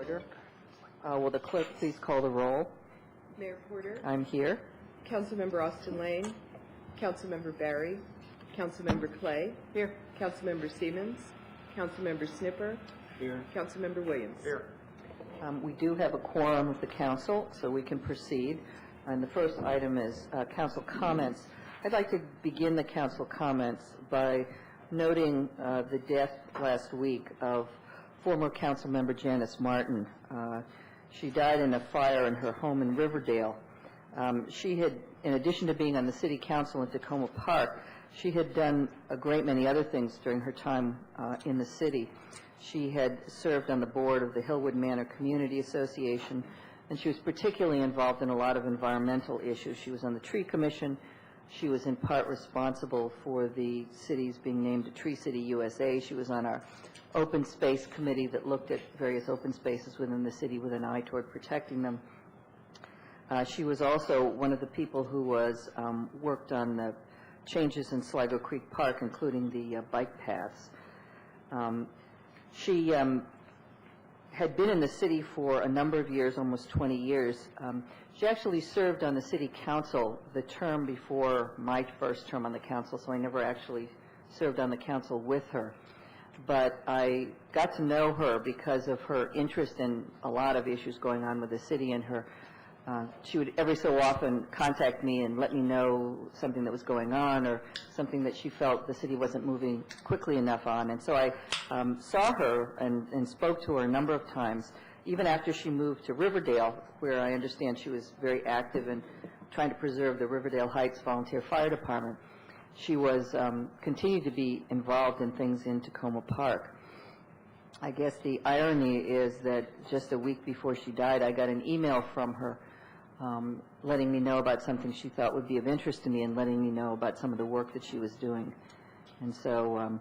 Order. Will the clerk please call the roll? Mayor Porter, I'm here. Councilmember Austin Lane, Councilmember Barry, Councilmember Clay. Here. Councilmember Siemens, Councilmember Snipper. Here. Councilmember Williams. Here. We do have a quorum of the council, so we can proceed. And the first item is council comments. I'd like to begin the council comments by noting the death last week of former council member Janice Martin. She died in a fire in her home in Riverdale. She had, in addition to being on the city council in Tacoma Park, she had done a great many other things during her time in the city. She had served on the board of the Hillwood Manor Community Association, and she was particularly involved in a lot of environmental issues. She was on the Tree Commission. She was in part responsible for the cities being named a Tree City USA. She was on our open space committee that looked at various open spaces within the city with an eye toward protecting them. She was also one of the people who was worked on the changes in Sligo Creek Park, including the bike paths. She had been in the city for a number of years, almost 20 years. She actually served on the city council the term before my first term on the council, so I never actually served on the council with her. But I got to know her because of her interest in a lot of issues going on with the city, and her she would every so often contact me and let me know something that was going on or something that she felt the city wasn't moving quickly enough on. And so I saw her and spoke to her a number of times, even after she moved to Riverdale, where I understand she was very active in trying to preserve the Riverdale Heights Volunteer Fire Department. She was continued to be involved in things in Tacoma Park. I guess the irony is that just a week before she died, I got an email from her letting me know about something she thought would be of interest to me and letting me know about some of the work that she was doing. And so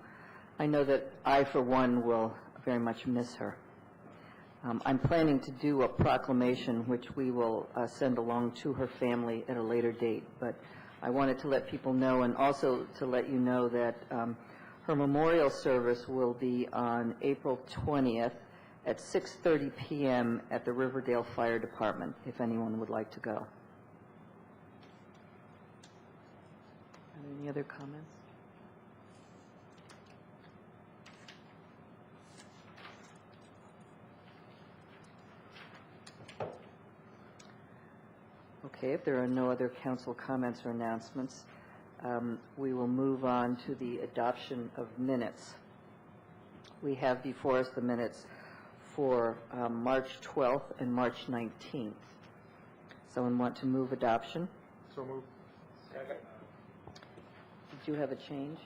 I know that I, for one, will very much miss her. I'm planning to do a proclamation which we will send along to her family at a later date, but I wanted to let people know, and also to let you know that her memorial service will be on April 20th at 6:30 p.m. at the Riverdale Fire Department, if anyone would like to go. Are there any other comments? Okay, if there are no other council comments or announcements, we will move on to the adoption of minutes. We have before us the minutes for March 12th and March 19th. Someone want to move adoption? So moved. Second. Did you have a change?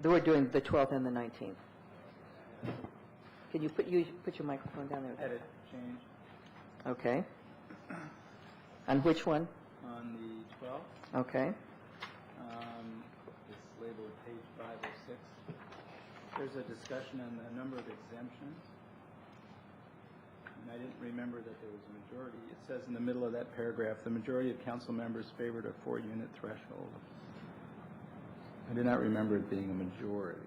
We're doing the 12th and the 19th. Can you put your microphone down there? Edit, change. Okay. On which one? On the 12th. Okay. It's labeled page 506. There's a discussion on the number of exemptions. And I didn't remember that there was a majority. It says in the middle of that paragraph, the majority of council members favored a 4-unit threshold. I did not remember it being a majority.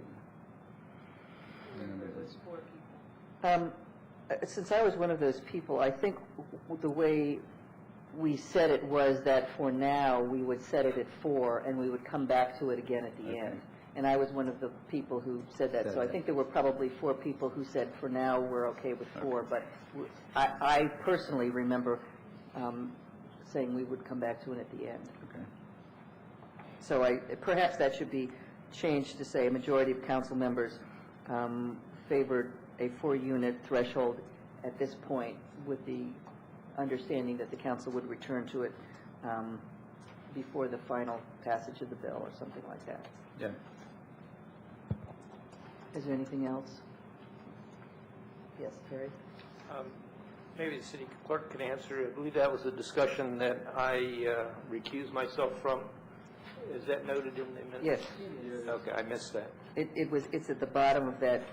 Remember this? 4 people. Since I was one of those people, I think the way we said it was that for now we would set it at 4 and we would come back to it again at the end. And I was one of the people who said that. So I think there were probably 4 people who said for now we're okay with 4. But I personally remember saying we would come back to it at the end. Okay. So perhaps that should be changed to say a majority of council members favored a 4-unit threshold at this point, with the understanding that the council would return to it before the final passage of the bill or something like that. Yeah. Is there anything else? Yes, Terry? Maybe the city clerk can answer. I believe that was a discussion that I recused myself from. Is that noted in the minutes? Yes. Okay, I missed that. It's at the bottom of that,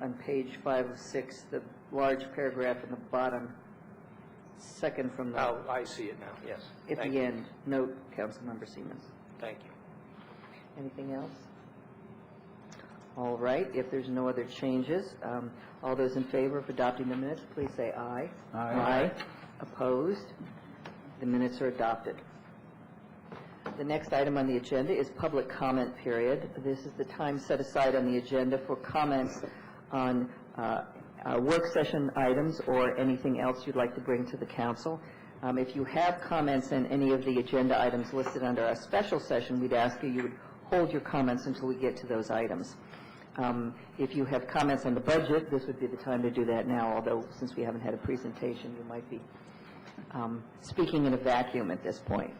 on page 5 of 6, the large paragraph in the bottom, second from the... Oh, I see it now, yes. At the end, note Councilmember Siemens. Thank you. Anything else? All right, if there's no other changes, all those in favor of adopting the minutes, please say aye. Aye. Opposed? The minutes are adopted. The next item on the agenda is public comment period. This is the time set aside on the agenda for comments on work session items or anything else you'd like to bring to the council. If you have comments on any of the agenda items listed under our special session, we'd ask you would hold your comments until we get to those items. If you have comments on the budget, this would be the time to do that now, although since we haven't had a presentation, you might be speaking in a vacuum at this point.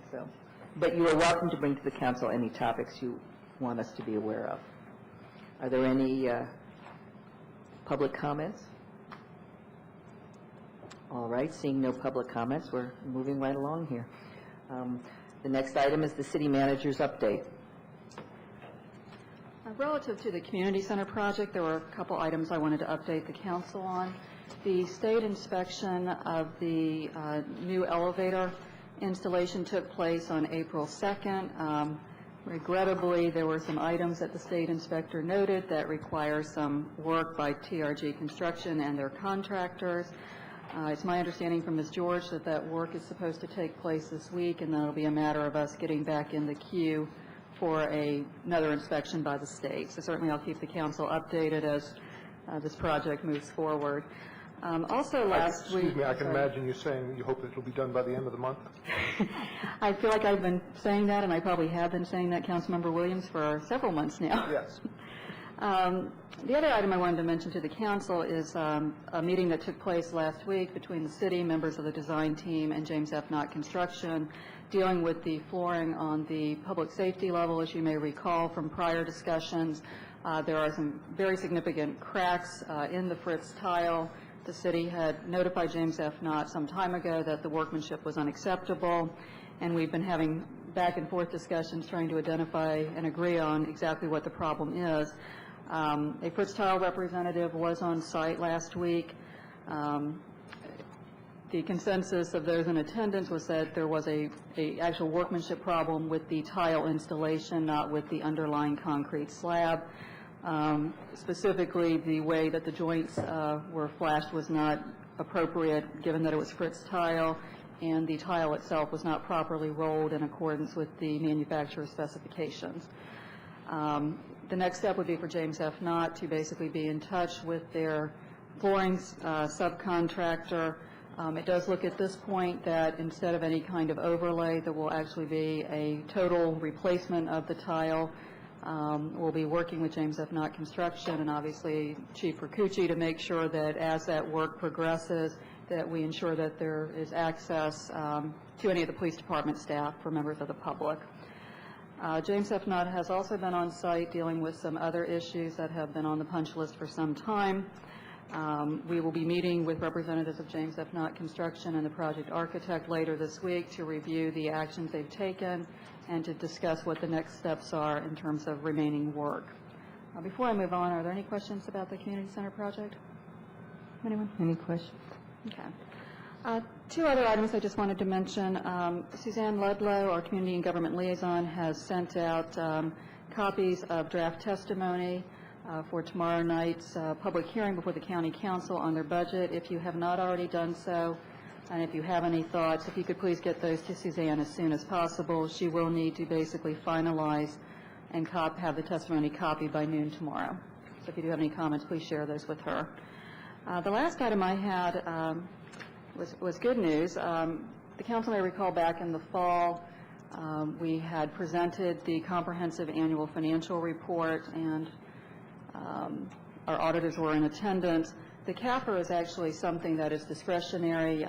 But you are welcome to bring to the council any topics you want us to be aware of. Are there any public comments? All right, seeing no public comments, we're moving right along here. The next item is the city manager's update. Relative to the community center project, there were a couple items I wanted to update the council on. The state inspection of the new elevator installation took place on April 2nd. Regrettably, there were some items that the state inspector noted that require some work by TRG Construction and their contractors. It's my understanding from Ms. George that that work is supposed to take place this week, and then it'll be a matter of us getting back in the queue for another inspection by the state. So certainly I'll keep the council updated as this project moves forward. Also last week... Excuse me, I can imagine you saying you hope that it will be done by the end of the month. I feel like I've been saying that, and I probably have been saying that, Councilmember Williams, for several months now. Yes. The other item I wanted to mention to the council is a meeting that took place last week between the city, members of the design team, and James F. Knott Construction, dealing with the flooring on the public safety level. As you may recall from prior discussions, there are some very significant cracks in the Fritz tile. The city had notified James F. Knott some time ago that the workmanship was unacceptable, and we've been having back and forth discussions trying to identify and agree on exactly what the problem is. A Fritz tile representative was on site last week. The consensus of those in attendance was that there was a actual workmanship problem with the tile installation, not with the underlying concrete slab. Specifically, the way that the joints were flashed was not appropriate, given that it was Fritz tile, and the tile itself was not properly rolled in accordance with the manufacturer's specifications. The next step would be for James F. Knott to basically be in touch with their flooring subcontractor. It does look at this point that instead of any kind of overlay, there will actually be a total replacement of the tile. We'll be working with James F. Knott Construction and obviously Chief Ricucci to make sure that as that work progresses, that we ensure that there is access to any of the police department staff for members of the public. James F. Knott has also been on site dealing with some other issues that have been on the punch list for some time. We will be meeting with representatives of James F. Knott Construction and the project architect later this week to review the actions they've taken and to discuss what the next steps are in terms of remaining work. Before I move on, are there any questions about the community center project? Anyone? Any questions? Okay. Two other items I just wanted to mention. Suzanne Ludlow, our Community and Government Liaison, has sent out copies of draft testimony for tomorrow night's public hearing before the County Council on their budget. If you have not already done so, and if you have any thoughts, if you could please get those to Suzanne as soon as possible. She will need to basically finalize and have the testimony copied by noon tomorrow. So if you do have any comments, please share those with her. The last item I had was good news. The council may recall back in the fall, we had presented the comprehensive annual financial report, and our auditors were in attendance. The CAFR is actually something that is discretionary.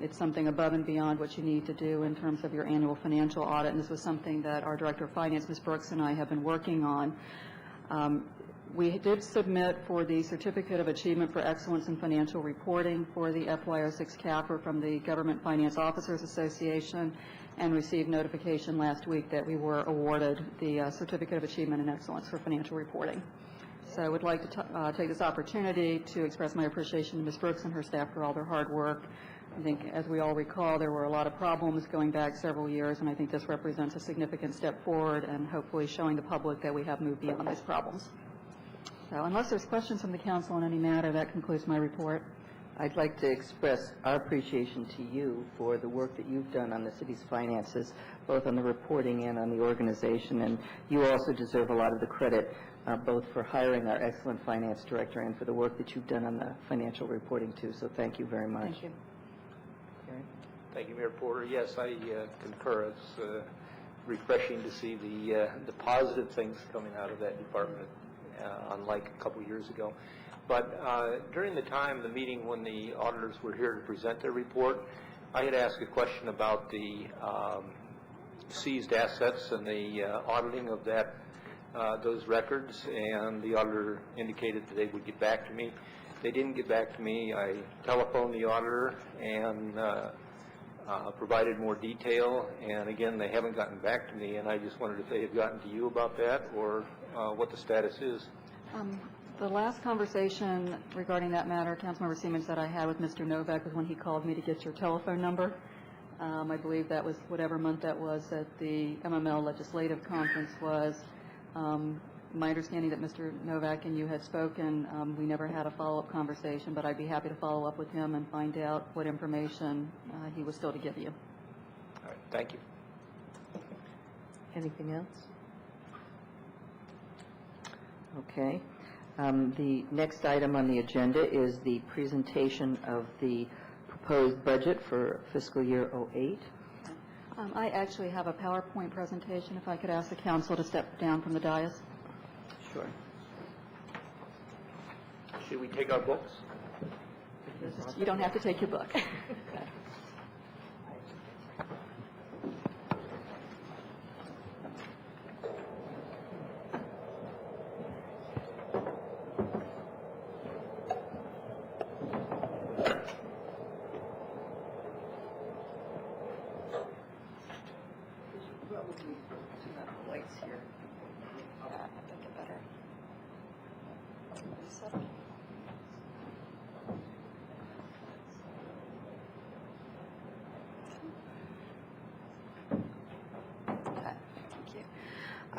It's something above and beyond what you need to do in terms of your annual financial audit, and this was something that our Director of Finance, Ms. Brooks, and I have been working on. We did submit for the Certificate of Achievement for Excellence in Financial Reporting for the FY06 CAFR from the Government Finance Officers Association and received notification last week that we were awarded the Certificate of Achievement in Excellence for Financial Reporting. So I would like to take this opportunity to express my appreciation to Ms. Brooks and her staff for all their hard work. I think, as we all recall, there were a lot of problems going back several years, and I think this represents a significant step forward and hopefully showing the public that we have moved beyond these problems. So unless there's questions from the council on any matter, that concludes my report. I'd like to express our appreciation to you for the work that you've done on the city's finances, both on the reporting and on the organization. And you also deserve a lot of the credit, both for hiring our excellent finance director and for the work that you've done on the financial reporting, too. So thank you very much. Thank you. Gary? Thank you, Mayor Porter. Yes, I concur. It's refreshing to see the positive things coming out of that department, unlike a couple years ago. But during the meeting when the auditors were here to present their report, I had asked a question about the seized assets and the auditing of those records, and the auditor indicated that they would get back to me. They didn't get back to me. I telephoned the auditor and provided more detail, and again, they haven't gotten back to me, and I just wondered if they had gotten to you about that or what the status is. The last conversation regarding that matter, Councilmember Siemens, that I had with Mr. Novak was when he called me to get your telephone number. I believe that was whatever month that was that the MML legislative conference was. My understanding that Mr. Novak and you had spoken, we never had a follow-up conversation, but I'd be happy to follow up with him and find out what information he was still to give you. All right, thank you. Anything else? Okay. The next item on the agenda is the presentation of the proposed budget for fiscal year '08. I actually have a PowerPoint presentation. If I could ask the council to step down from the dais. Sure. Should we take our books? You don't have to take your book.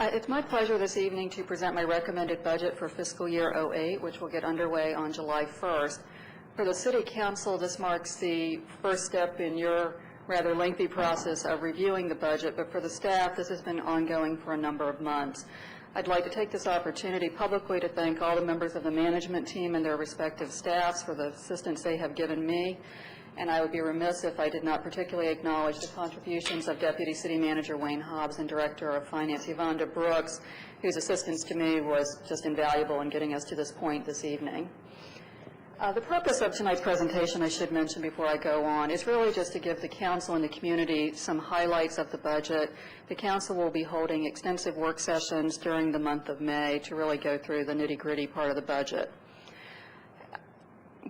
It's my pleasure this evening to present my recommended budget for fiscal year '08, which will get underway on July 1st. For the City Council, this marks the first step in your rather lengthy process of reviewing the budget, but for the staff, this has been ongoing for a number of months. I'd like to take this opportunity publicly to thank all the members of the management team and their respective staffs for the assistance they have given me. And I would be remiss if I did not particularly acknowledge the contributions of Deputy City Manager Wayne Hobbs and Director of Finance Yvonne Brooks, whose assistance to me was just invaluable in getting us to this point this evening. The purpose of tonight's presentation, I should mention before I go on, is really just to give the council and the community some highlights of the budget. The council will be holding extensive work sessions during the month of May to really go through the nitty-gritty part of the budget.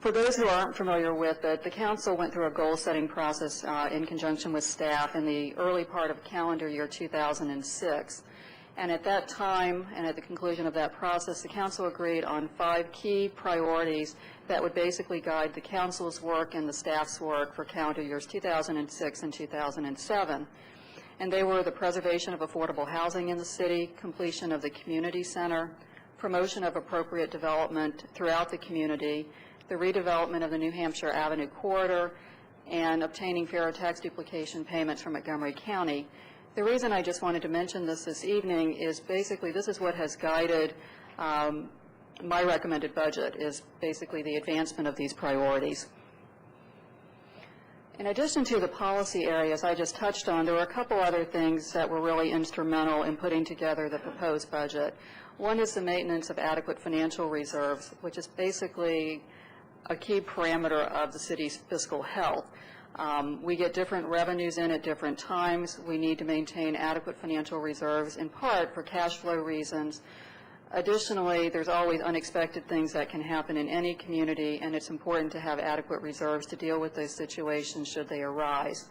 For those who aren't familiar with it, the council went through a goal-setting process in conjunction with staff in the early part of calendar year 2006. And at that time, and at the conclusion of that process, the council agreed on 5 key priorities that would basically guide the council's work and the staff's work for calendar years 2006 and 2007. And they were the preservation of affordable housing in the city, completion of the community center, promotion of appropriate development throughout the community, the redevelopment of the New Hampshire Avenue corridor, and obtaining fair tax duplication payments from Montgomery County. The reason I just wanted to mention this evening is basically this is what has guided my recommended budget, is basically the advancement of these priorities. In addition to the policy areas I just touched on, there were a couple other things that were really instrumental in putting together the proposed budget. One is the maintenance of adequate financial reserves, which is basically a key parameter of the city's fiscal health. We get different revenues in at different times. We need to maintain adequate financial reserves, in part for cash flow reasons. Additionally, there's always unexpected things that can happen in any community, and it's important to have adequate reserves to deal with those situations should they arise.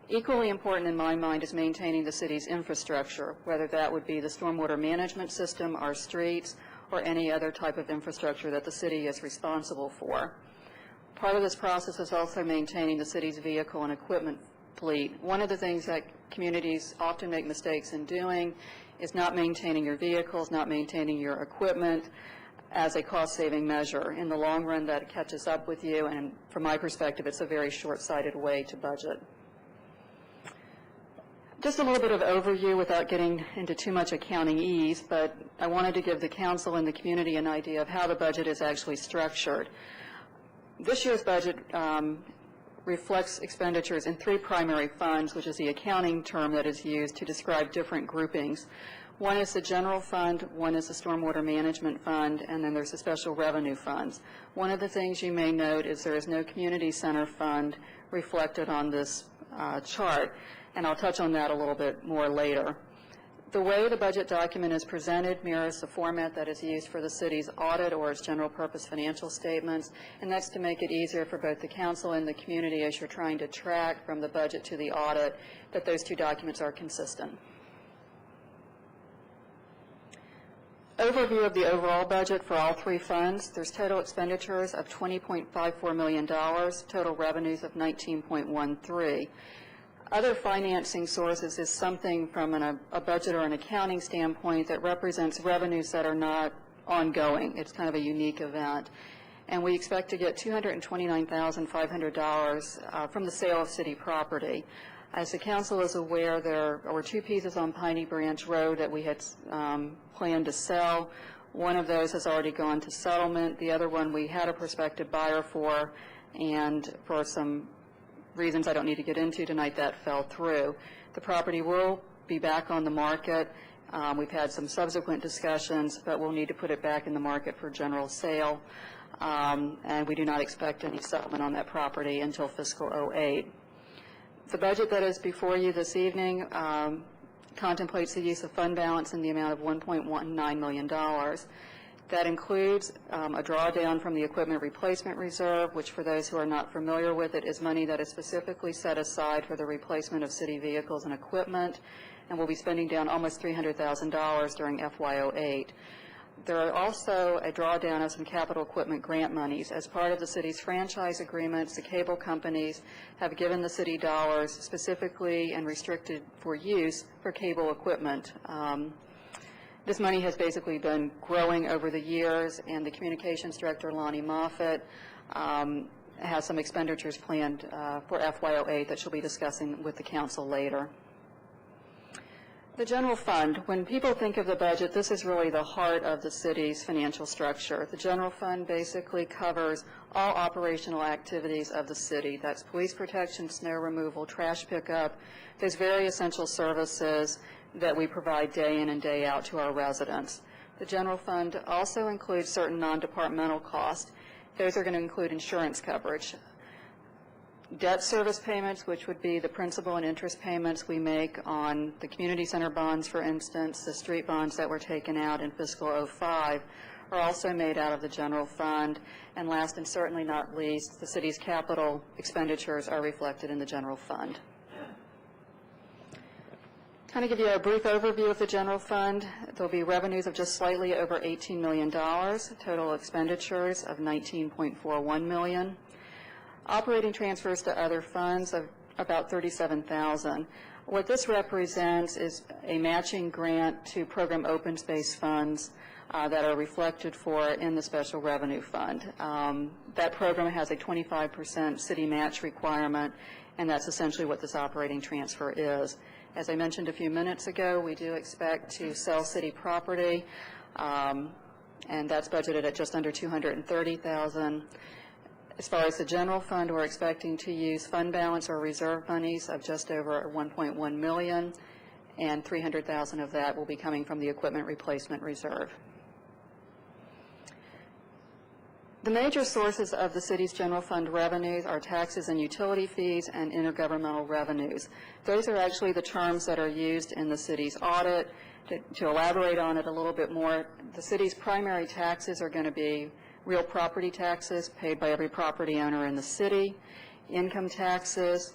Equally important in my mind is maintaining the city's infrastructure, whether that would be the stormwater management system, our streets, or any other type of infrastructure that the city is responsible for. Part of this process is also maintaining the city's vehicle and equipment fleet. One of the things that communities often make mistakes in doing is not maintaining your vehicles, not maintaining your equipment. as a cost-saving measure. In the long run, that catches up with you, and from my perspective, it's a very short-sighted way to budget. Just a little bit of overview without getting into too much accounting-ese, but I wanted to give the council and the community an idea of how the budget is actually structured. This year's budget reflects expenditures in three primary funds, which is the accounting term that is used to describe different groupings. One is the general fund, one is the stormwater management fund, and then there's the special revenue funds. One of the things you may note is there is no community center fund reflected on this chart, and I'll touch on that a little bit more later. The way the budget document is presented mirrors the format that is used for the city's audit or its general purpose financial statements, and that's to make it easier for both the council and the community as you're trying to track from the budget to the audit that those two documents are consistent. Overview of the overall budget for all three funds. There's total expenditures of $20.54 million, total revenues of $19.13. Other financing sources is something from a budget or an accounting standpoint that represents revenues that are not ongoing. It's kind of a unique event. And we expect to get $229,500 from the sale of city property. As the council is aware, there were two pieces on Piney Branch Road that we had planned to sell. One of those has already gone to settlement. The other one we had a prospective buyer for, and for some reasons I don't need to get into tonight, that fell through. The property will be back on the market. We've had some subsequent discussions, but we'll need to put it back in the market for general sale, and we do not expect any settlement on that property until fiscal '08. The budget that is before you this evening contemplates the use of fund balance in the amount of $1.19 million. That includes a drawdown from the equipment replacement reserve, which for those who are not familiar with it is money that is specifically set aside for the replacement of city vehicles and equipment, and we'll be spending down almost $300,000 during FY08. There are also a drawdown of some capital equipment grant monies. As part of the city's franchise agreements, the cable companies have given the city dollars specifically and restricted for use for cable equipment. This money has basically been growing over the years, and the communications director, Lonnie Moffett, has some expenditures planned for FY08 that she'll be discussing with the council later. The general fund, when people think of the budget, this is really the heart of the city's financial structure. The general fund basically covers all operational activities of the city. That's police protection, snow removal, trash pickup, those very essential services that we provide day in and day out to our residents. The general fund also includes certain non-departmental costs. Those are going to include insurance coverage, debt service payments, which would be the principal and interest payments we make on the community center bonds, for instance. The street bonds that were taken out in fiscal '05 are also made out of the general fund. And last and certainly not least, the city's capital expenditures are reflected in the general fund. Kind of give you a brief overview of the general fund. There'll be revenues of just slightly over $18 million, total expenditures of $19.41 million. Operating transfers to other funds of about $37,000. What this represents is a matching grant to program open space funds that are reflected for in the special revenue fund. That program has a 25% city match requirement, and that's essentially what this operating transfer is. As I mentioned a few minutes ago, we do expect to sell city property, and that's budgeted at just under $230,000. As far as the general fund, we're expecting to use fund balance or reserve monies of just over $1.1 million, and $300,000 of that will be coming from the equipment replacement reserve. The major sources of the city's general fund revenues are taxes and utility fees and intergovernmental revenues. Those are actually the terms that are used in the city's audit. To elaborate on it a little bit more, the city's primary taxes are going to be real property taxes paid by every property owner in the city, income taxes,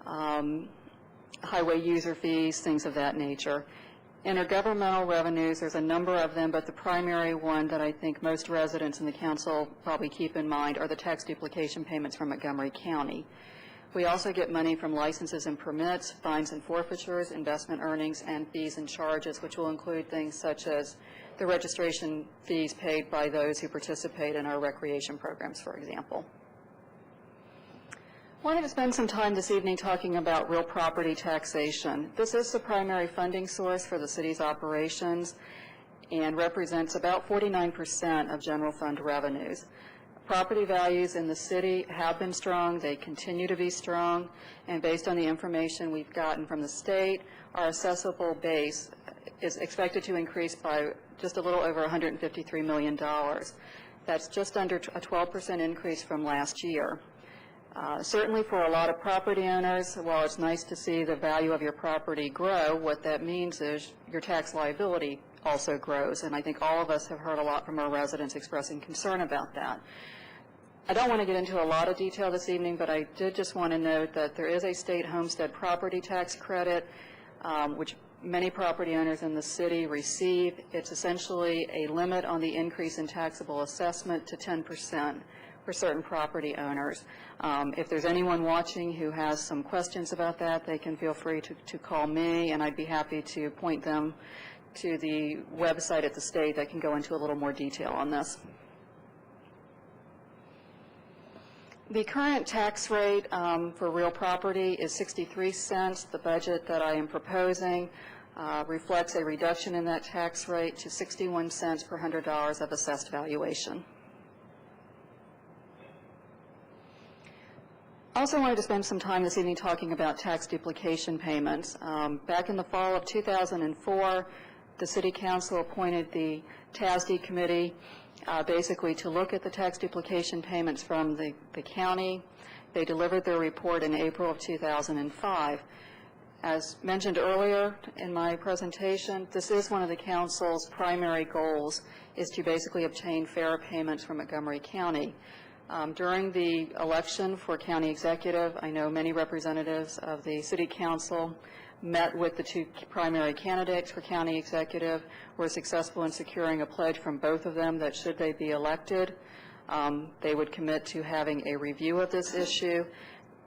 highway user fees, things of that nature. Intergovernmental revenues, there's a number of them, but the primary one that I think most residents in the council probably keep in mind are the tax duplication payments from Montgomery County. We also get money from licenses and permits, fines and forfeitures, investment earnings, and fees and charges, which will include things such as the registration fees paid by those who participate in our recreation programs, for example. I wanted to spend some time this evening talking about real property taxation. This is the primary funding source for the city's operations and represents about 49% of general fund revenues. Property values in the city have been strong, they continue to be strong, and based on the information we've gotten from the state, our assessable base is expected to increase by just a little over $153 million. That's just under a 12% increase from last year. Certainly for a lot of property owners, while it's nice to see the value of your property grow, what that means is your tax liability also grows, and I think all of us have heard a lot from our residents expressing concern about that. I don't want to get into a lot of detail this evening, but I did just want to note that there is a state homestead property tax credit, which many property owners in the city receive. It's essentially a limit on the increase in taxable assessment to 10% for certain property owners. If there's anyone watching who has some questions about that, they can feel free to call me, and I'd be happy to point them to the website at the state that can go into a little more detail on this. The current tax rate for real property is 63 cents. The budget that I am proposing reflects a reduction in that tax rate to 61 cents per $100 of assessed valuation. I also wanted to spend some time this evening talking about tax duplication payments. Back in the fall of 2004, the City Council appointed the TASD committee basically to look at the tax duplication payments from the county. They delivered their report in April of 2005. As mentioned earlier in my presentation, this is one of the council's primary goals, is to basically obtain fair payments from Montgomery County. During the election for county executive, I know many representatives of the City Council met with the two primary candidates for county executive, were successful in securing a pledge from both of them that should they be elected, they would commit to having a review of this issue.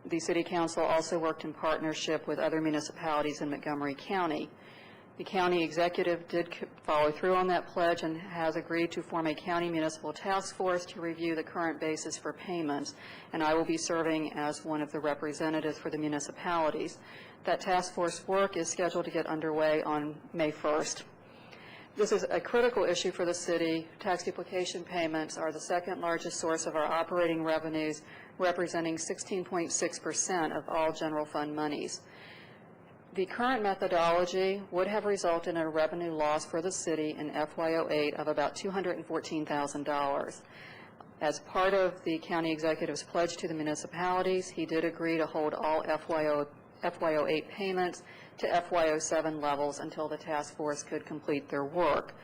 The City Council also worked in partnership with other municipalities in Montgomery County. The county executive did follow through on that pledge and has agreed to form a county municipal task force to review the current basis for payments, and I will be serving as one of the representatives for the municipalities. That task force work is scheduled to get underway on May 1st. This is a critical issue for the city. Tax duplication payments are the second largest source of our operating revenues, representing 16.6% of all general fund monies. The current methodology would have resulted in a revenue loss for the city in FY08 of about $214,000. As part of the county executive's pledge to the municipalities, he did agree to hold all FY08 payments to FY07 levels until the task force could complete their work.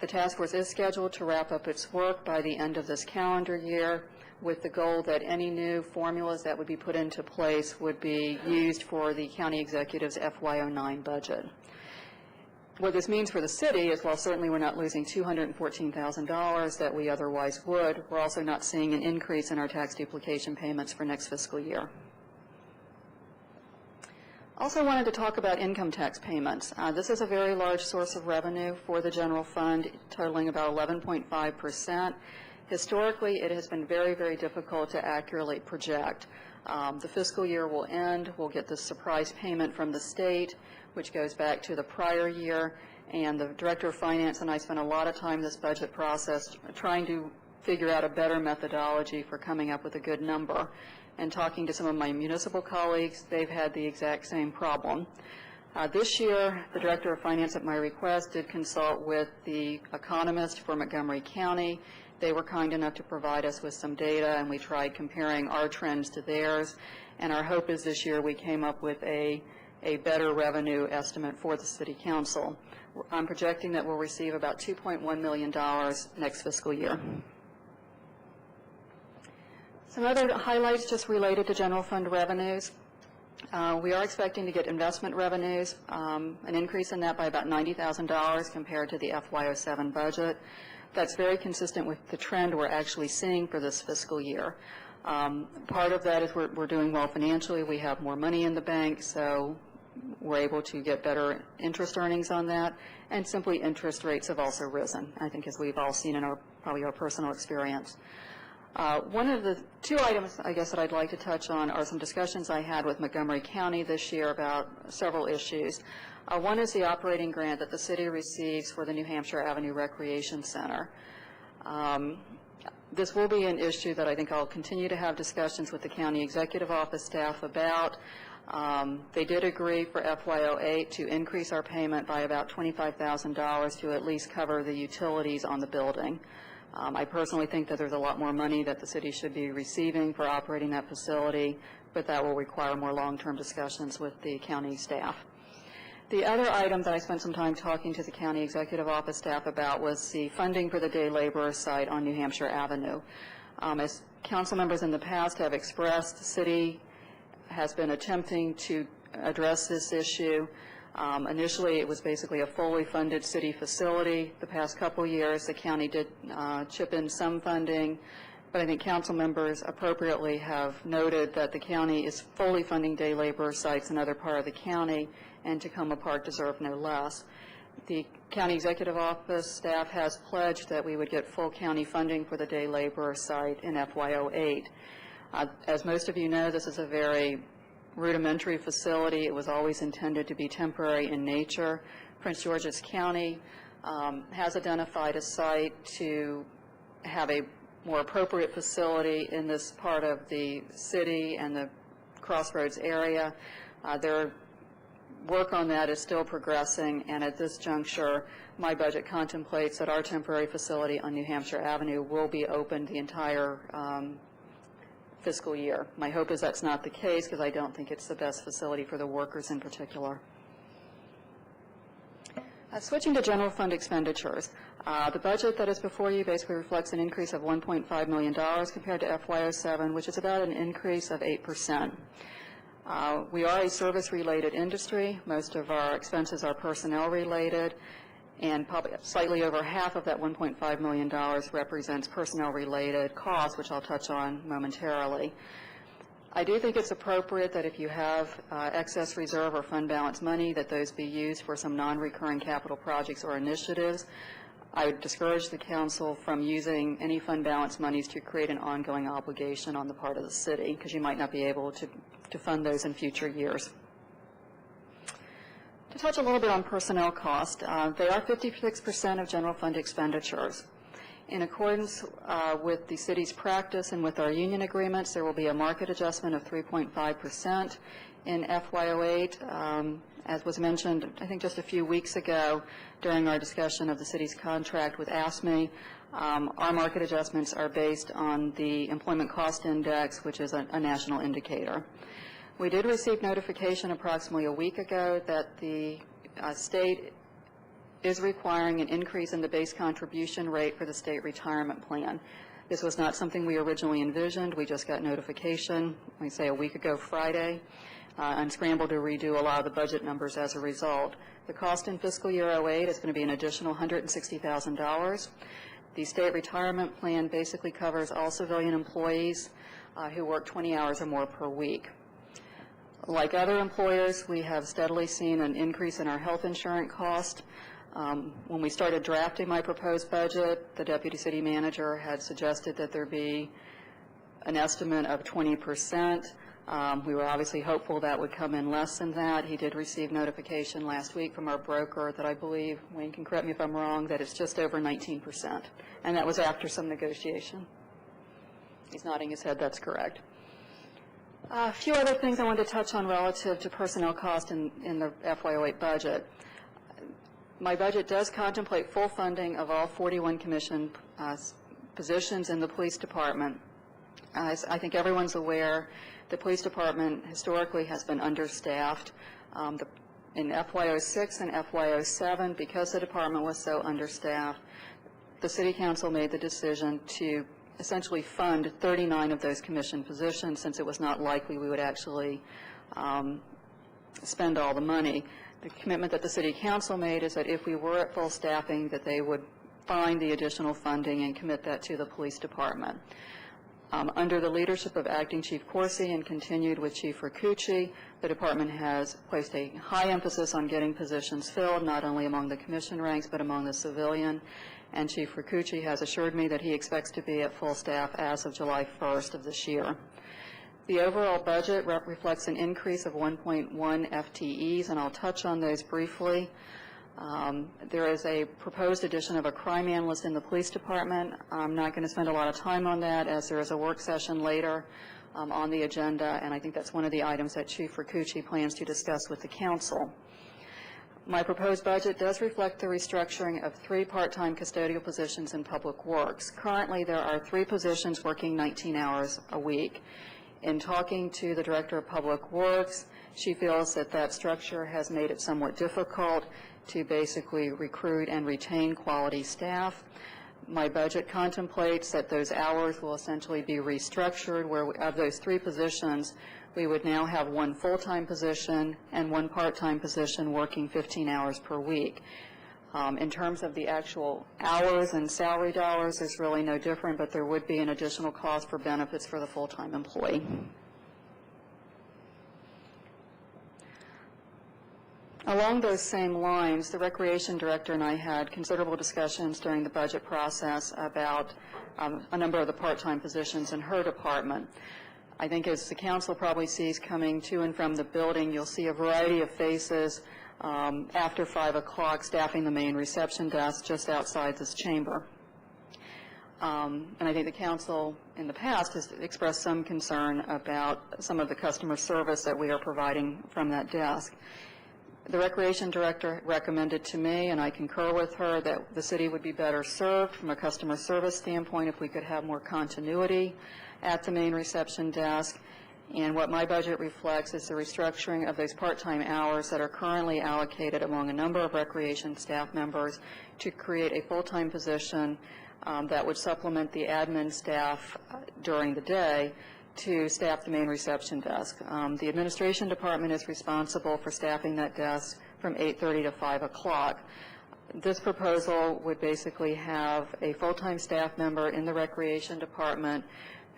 The task force is scheduled to wrap up its work by the end of this calendar year, with the goal that any new formulas that would be put into place would be used for the county executive's FY09 budget. What this means for the city is, while certainly we're not losing $214,000 that we otherwise would, we're also not seeing an increase in our tax duplication payments for next fiscal year. Also wanted to talk about income tax payments. This is a very large source of revenue for the general fund, totaling about 11.5%. Historically, it has been very, very difficult to accurately project. The fiscal year will end. We'll get this surprise payment from the state, which goes back to the prior year, and the Director of Finance and I spent a lot of time this budget process trying to figure out a better methodology for coming up with a good number. And talking to some of my municipal colleagues, they've had the exact same problem. This year, the Director of Finance, at my request, did consult with the economist for Montgomery County. They were kind enough to provide us with some data, and we tried comparing our trends to theirs. And our hope is this year we came up with a better revenue estimate for the City Council. I'm projecting that we'll receive about $2.1 million next fiscal year. Some other highlights just related to general fund revenues. We are expecting to get investment revenues, an increase in that by about $90,000 compared to the FY07 budget. That's very consistent with the trend we're actually seeing for this fiscal year. Part of that is we're doing well financially. We have more money in the bank, so we're able to get better interest earnings on that, and simply interest rates have also risen, I think, as we've all seen in probably our personal experience. One of the two items, I guess, that I'd like to touch on are some discussions I had with Montgomery County this year about several issues. One is the operating grant that the city receives for the New Hampshire Avenue Recreation Center. This will be an issue that I think I'll continue to have discussions with the county executive office staff about. They did agree for FY08 to increase our payment by about $25,000 to at least cover the utilities on the building. I personally think that there's a lot more money that the city should be receiving for operating that facility, but that will require more long-term discussions with the county staff. The other item that I spent some time talking to the county executive office staff about was the funding for the day laborer site on New Hampshire Avenue. As council members in the past have expressed, the city has been attempting to address this issue. Initially, it was basically a fully funded city facility. The past couple years, the county did chip in some funding, but I think council members appropriately have noted that the county is fully funding day laborer sites in other part of the county, and Tacoma Park deserve no less. The county executive office staff has pledged that we would get full county funding for the day laborer site in FY08. As most of you know, this is a very rudimentary facility. It was always intended to be temporary in nature. Prince George's County has identified a site to have a more appropriate facility in this part of the city and the Crossroads area. Their work on that is still progressing, and at this juncture, my budget contemplates that our temporary facility on New Hampshire Avenue will be open the entire fiscal year. My hope is that's not the case, because I don't think it's the best facility for the workers in particular. Switching to general fund expenditures, the budget that is before you basically reflects an increase of $1.5 million compared to FY07, which is about an increase of 8%. We are a service-related industry. Most of our expenses are personnel-related, and probably slightly over half of that $1.5 million represents personnel-related costs, which I'll touch on momentarily. I do think it's appropriate that if you have excess reserve or fund balance money, that those be used for some non-recurring capital projects or initiatives. I would discourage the council from using any fund balance monies to create an ongoing obligation on the part of the city, because you might not be able to fund those in future years. To touch a little bit on personnel cost, they are 56% of general fund expenditures. In accordance with the city's practice and with our union agreements, there will be a market adjustment of 3.5% in FY08. As was mentioned, I think just a few weeks ago during our discussion of the city's contract with ASME, our market adjustments are based on the Employment Cost Index, which is a national indicator. We did receive notification approximately a week ago that the state is requiring an increase in the base contribution rate for the state retirement plan. This was not something we originally envisioned. We just got notification, I say a week ago Friday, and scrambled to redo a lot of the budget numbers as a result. The cost in fiscal year 08 is going to be an additional $160,000. The state retirement plan basically covers all civilian employees who work 20 hours or more per week. Like other employers, we have steadily seen an increase in our health insurance cost. When we started drafting my proposed budget, the deputy city manager had suggested that there be an estimate of 20%. We were obviously hopeful that would come in less than that. He did receive notification last week from our broker that I believe, Wayne can correct me if I'm wrong, that it's just over 19%. And that was after some negotiation. He's nodding his head, that's correct. A few other things I wanted to touch on relative to personnel cost in the FY08 budget. My budget does contemplate full funding of all 41 commission positions in the police department. As I think everyone's aware, the police department historically has been understaffed. In FY06 and FY07, because the department was so understaffed, the City Council made the decision to essentially fund 39 of those commission positions, since it was not likely we would actually spend all the money. The commitment that the City Council made is that if we were at full staffing, that they would find the additional funding and commit that to the police department. Under the leadership of Acting Chief Corsi and continued with Chief Ricucci, the department has placed a high emphasis on getting positions filled, not only among the commission ranks, but among the civilian. And Chief Ricucci has assured me that he expects to be at full staff as of July 1st of this year. The overall budget reflects an increase of 1.1 FTEs, and I'll touch on those briefly. There is a proposed addition of a crime analyst in the police department. I'm not going to spend a lot of time on that, as there is a work session later on the agenda, and I think that's one of the items that Chief Ricucci plans to discuss with the council. My proposed budget does reflect the restructuring of 3 part-time custodial positions in Public Works. Currently, there are 3 positions working 19 hours a week. In talking to the Director of Public Works, she feels that that structure has made it somewhat difficult to basically recruit and retain quality staff. My budget contemplates that those hours will essentially be restructured, where of those 3 positions, we would now have 1 full-time position and 1 part-time position working 15 hours per week. In terms of the actual hours and salary dollars, there's really no different, but there would be an additional cost for benefits for the full-time employee. Along those same lines, the Recreation Director and I had considerable discussions during the budget process about a number of the part-time positions in her department. I think as the council probably sees coming to and from the building, you'll see a variety of faces after 5 o'clock staffing the main reception desk just outside this chamber. And I think the council in the past has expressed some concern about some of the customer service that we are providing from that desk. The Recreation Director recommended to me, and I concur with her, that the city would be better served from a customer service standpoint if we could have more continuity at the main reception desk. And what my budget reflects is the restructuring of those part-time hours that are currently allocated among a number of recreation staff members to create a full-time position that would supplement the admin staff during the day to staff the main reception desk. The administration department is responsible for staffing that desk from 8:30 to 5 o'clock. This proposal would basically have a full-time staff member in the recreation department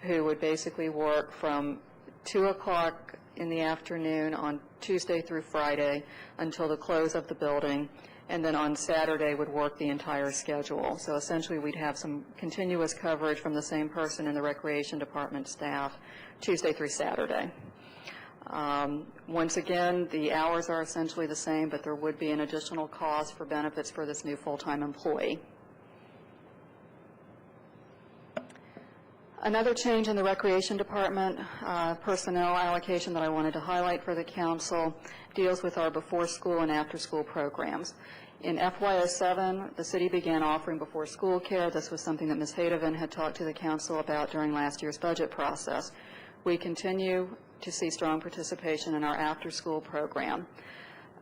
who would basically work from 2 o'clock in the afternoon on Tuesday through Friday until the close of the building, and then on Saturday would work the entire schedule. So essentially we'd have some continuous coverage from the same person in the recreation department staff Tuesday through Saturday. Once again, the hours are essentially the same, but there would be an additional cost for benefits for this new full-time employee. Another change in the Recreation Department personnel allocation that I wanted to highlight for the council deals with our before-school and after-school programs. In FY07, the city began offering before-school care. This was something that Ms. Hadoven had talked to the council about during last year's budget process. We continue to see strong participation in our after-school program.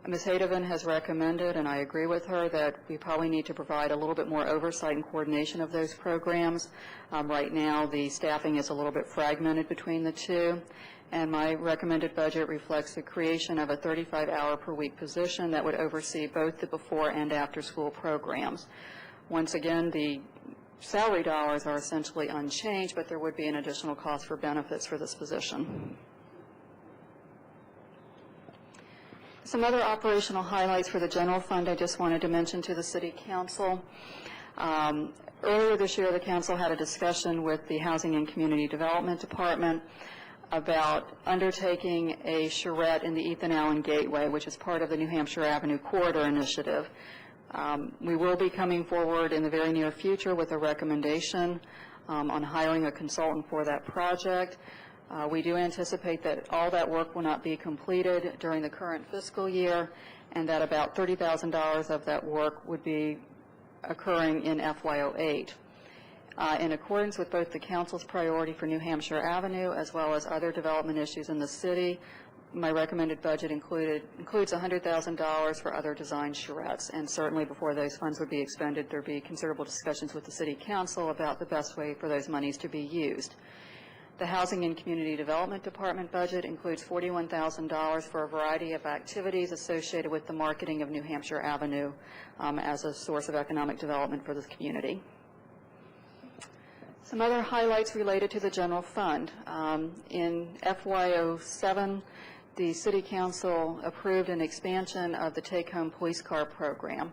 Ms. Hadoven has recommended, and I agree with her, that we probably need to provide a little bit more oversight and coordination of those programs. Right now, the staffing is a little bit fragmented between the two, and my recommended budget reflects the creation of a 35-hour-per-week position that would oversee both the before and after-school programs. Once again, the salary dollars are essentially unchanged, but there would be an additional cost for benefits for this position. Some other operational highlights for the general fund I just wanted to mention to the City Council. Earlier this year, the Council had a discussion with the Housing and Community Development Department about undertaking a charrette in the Ethan Allen Gateway, which is part of the New Hampshire Avenue Corridor Initiative. We will be coming forward in the very near future with a recommendation on hiring a consultant for that project. We do anticipate that all that work will not be completed during the current fiscal year, and that about $30,000 of that work would be occurring in FY08. In accordance with both the Council's priority for New Hampshire Avenue as well as other development issues in the city, my recommended budget includes $100,000 for other design charrettes, and certainly before those funds would be expended, there would be considerable discussions with the City Council about the best way for those monies to be used. The Housing and Community Development Department budget includes $41,000 for a variety of activities associated with the marketing of New Hampshire Avenue as a source of economic development for the community. Some other highlights related to the general fund. In FY07, the City Council approved an expansion of the take-home police car program.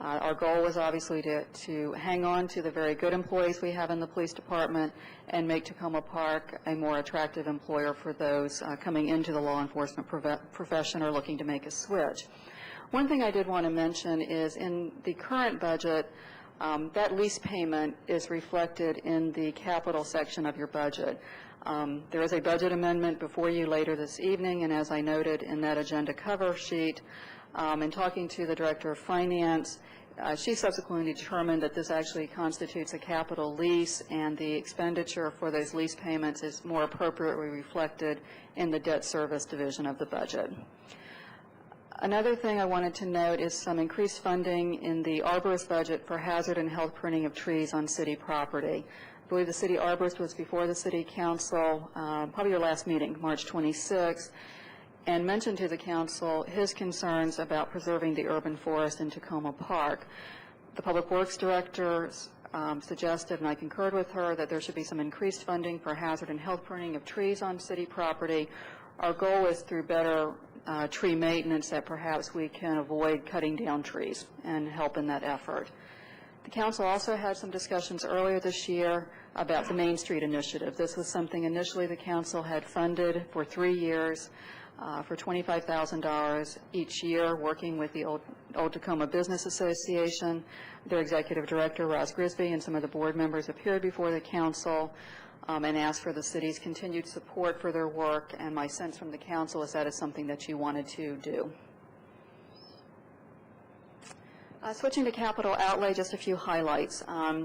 Our goal was obviously to hang on to the very good employees we have in the police department and make Tacoma Park a more attractive employer for those coming into the law enforcement profession or looking to make a switch. One thing I did want to mention is in the current budget, that lease payment is reflected in the capital section of your budget. There is a budget amendment before you later this evening, and as I noted in that agenda cover sheet, in talking to the Director of Finance, she subsequently determined that this actually constitutes a capital lease, and the expenditure for those lease payments is more appropriately reflected in the debt service division of the budget. Another thing I wanted to note is some increased funding in the arborist budget for hazard and health pruning of trees on city property. I believe the city arborist was before the City Council, probably your last meeting, March 26th, and mentioned to the council his concerns about preserving the urban forest in Tacoma Park. The Public Works Director suggested, and I concurred with her, that there should be some increased funding for hazard and health pruning of trees on city property. Our goal is through better tree maintenance that perhaps we can avoid cutting down trees and help in that effort. The council also had some discussions earlier this year about the Main Street Initiative. This was something initially the council had funded for 3 years for $25,000 each year, working with the Old Tacoma Business Association. Their executive director, Roz Grisby, and some of the board members appeared before the council and asked for the city's continued support for their work, and my sense from the council is that is something that you wanted to do. Switching to capital outlay, just a few highlights.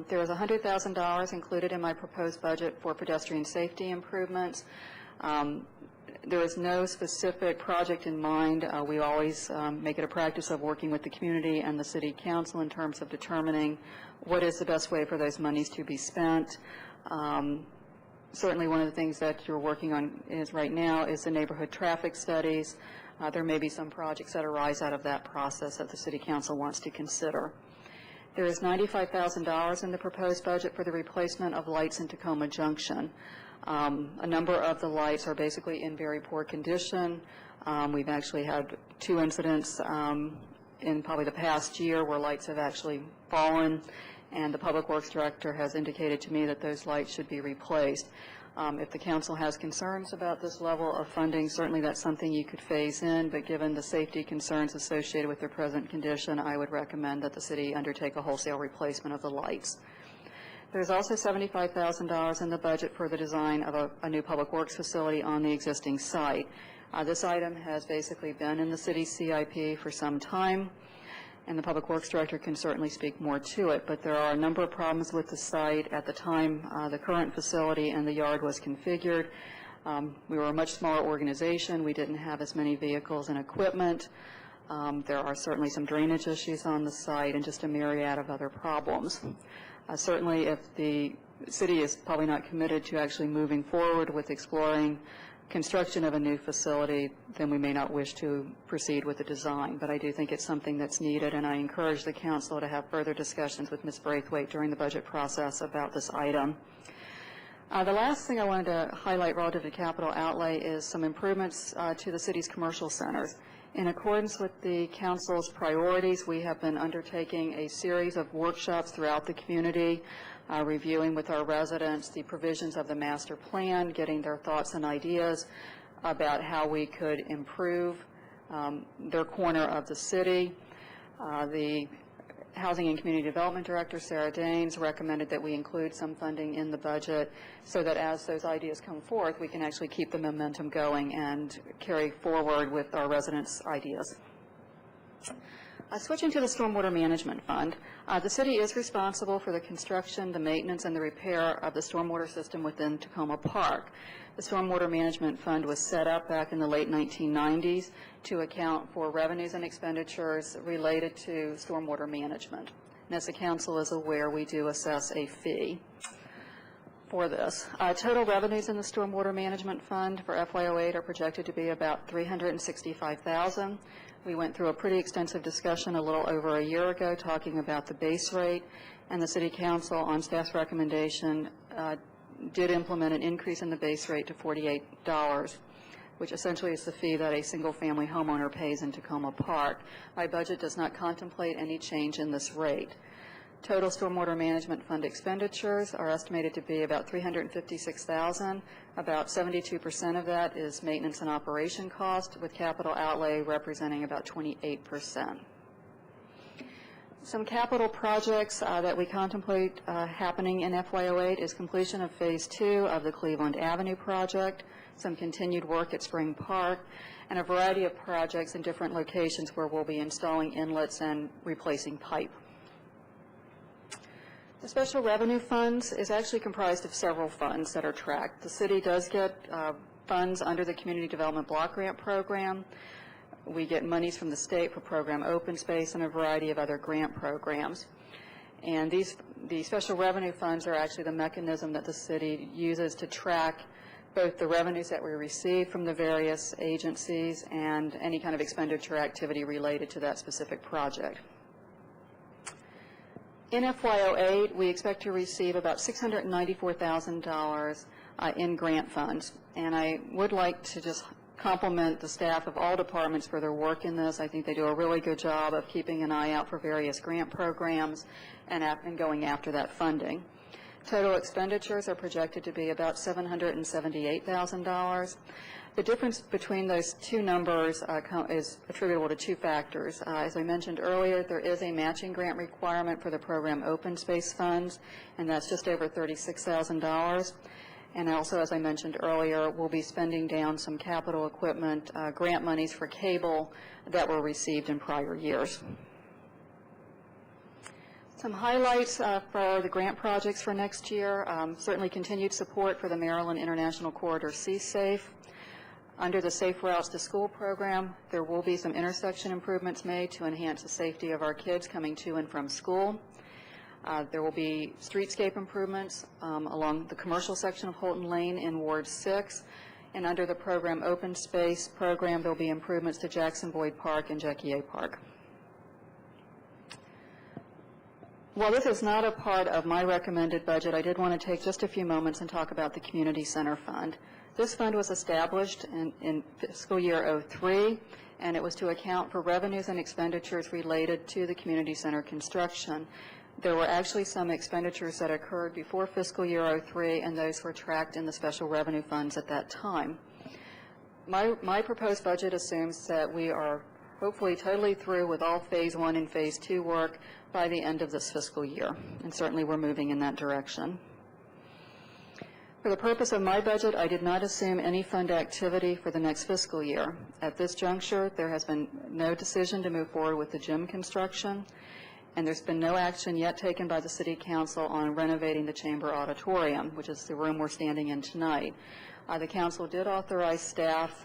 There was $100,000 included in my proposed budget for pedestrian safety improvements. There is no specific project in mind. We always make it a practice of working with the community and the City Council in terms of determining what is the best way for those monies to be spent. Certainly one of the things that you're working on right now is the neighborhood traffic studies. There may be some projects that arise out of that process that the City Council wants to consider. There is $95,000 in the proposed budget for the replacement of lights in Tacoma Junction. A number of the lights are basically in very poor condition. We've actually had 2 incidents in probably the past year where lights have actually fallen, and the Public Works Director has indicated to me that those lights should be replaced. If the council has concerns about this level of funding, certainly that's something you could phase in, but given the safety concerns associated with their present condition, I would recommend that the city undertake a wholesale replacement of the lights. There's also $75,000 in the budget for the design of a new public works facility on the existing site. This item has basically been in the city's CIP for some time, and the Public Works Director can certainly speak more to it, but there are a number of problems with the site. At the time the current facility and the yard was configured, we were a much smaller organization. We didn't have as many vehicles and equipment. There are certainly some drainage issues on the site and just a myriad of other problems. Certainly if the city is probably not committed to actually moving forward with exploring construction of a new facility, then we may not wish to proceed with the design. But I do think it's something that's needed, and I encourage the council to have further discussions with Ms. Braithwaite during the budget process about this item. The last thing I wanted to highlight relative to capital outlay is some improvements to the city's commercial centers. In accordance with the council's priorities, we have been undertaking a series of workshops throughout the community, reviewing with our residents the provisions of the master plan, getting their thoughts and ideas about how we could improve their corner of the city. The Housing and Community Development Director, Sarah Daines, recommended that we include some funding in the budget so that as those ideas come forth, we can actually keep the momentum going and carry forward with our residents' ideas. Switching to the Stormwater Management Fund, the city is responsible for the construction, the maintenance, and the repair of the stormwater system within Tacoma Park. The Stormwater Management Fund was set up back in the late 1990s to account for revenues and expenditures related to stormwater management. And as the council is aware, we do assess a fee for this. Total revenues in the Stormwater Management Fund for FY08 are projected to be about $365,000. We went through a pretty extensive discussion a little over a year ago talking about the base rate, and the City Council, on staff's recommendation, did implement an increase in the base rate to $48, which essentially is the fee that a single-family homeowner pays in Tacoma Park. My budget does not contemplate any change in this rate. Total stormwater management fund expenditures are estimated to be about $356,000. About 72% of that is maintenance and operation cost, with capital outlay representing about 28%. Some capital projects that we contemplate happening in FY08 is completion of Phase 2 of the Cleveland Avenue project, some continued work at Spring Park, and a variety of projects in different locations where we'll be installing inlets and replacing pipe. The special revenue funds is actually comprised of several funds that are tracked. The city does get funds under the Community Development Block Grant Program. We get monies from the state for program open space and a variety of other grant programs. And the special revenue funds are actually the mechanism that the city uses to track both the revenues that we receive from the various agencies and any kind of expenditure activity related to that specific project. In FY08, we expect to receive about $694,000 in grant funds, and I would like to just compliment the staff of all departments for their work in this. I think they do a really good job of keeping an eye out for various grant programs and going after that funding. Total expenditures are projected to be about $778,000. The difference between those two numbers is attributable to two factors. As I mentioned earlier, there is a matching grant requirement for the program open space funds, and that's just over $36,000. And also, as I mentioned earlier, we'll be spending down some capital equipment grant monies for cable that were received in prior years. Some highlights for the grant projects for next year. Certainly continued support for the Maryland International Corridor C-Safe. Under the Safe Routes to School program, there will be some intersection improvements made to enhance the safety of our kids coming to and from school. There will be streetscape improvements along the commercial section of Holton Lane in Ward 6. And under the program Open Space program, there will be improvements to Jackson Boyd Park and Jackie A. Park. While this is not a part of my recommended budget, I did want to take just a few moments and talk about the Community Center Fund. This fund was established in fiscal year 03, and it was to account for revenues and expenditures related to the community center construction. There were actually some expenditures that occurred before fiscal year 03, and those were tracked in the special revenue funds at that time. My proposed budget assumes that we are hopefully totally through with all Phase 1 and Phase 2 work by the end of this fiscal year, and certainly we're moving in that direction. For the purpose of my budget, I did not assume any fund activity for the next fiscal year. At this juncture, there has been no decision to move forward with the gym construction, and there's been no action yet taken by the City Council on renovating the Chamber Auditorium, which is the room we're standing in tonight. The Council did authorize staff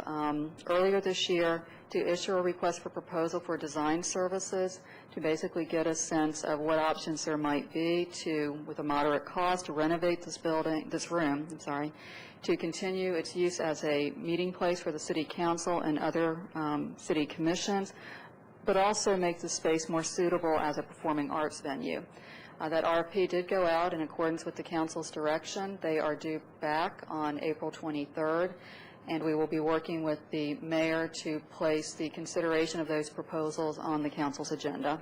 earlier this year to issue a request for proposal for design services to basically get a sense of what options there might be to, with a moderate cost, to renovate this room, to continue its use as a meeting place for the City Council and other city commissions, but also make the space more suitable as a performing arts venue. That RFP did go out in accordance with the Council's direction. They are due back on April 23rd, and we will be working with the mayor to place the consideration of those proposals on the Council's agenda.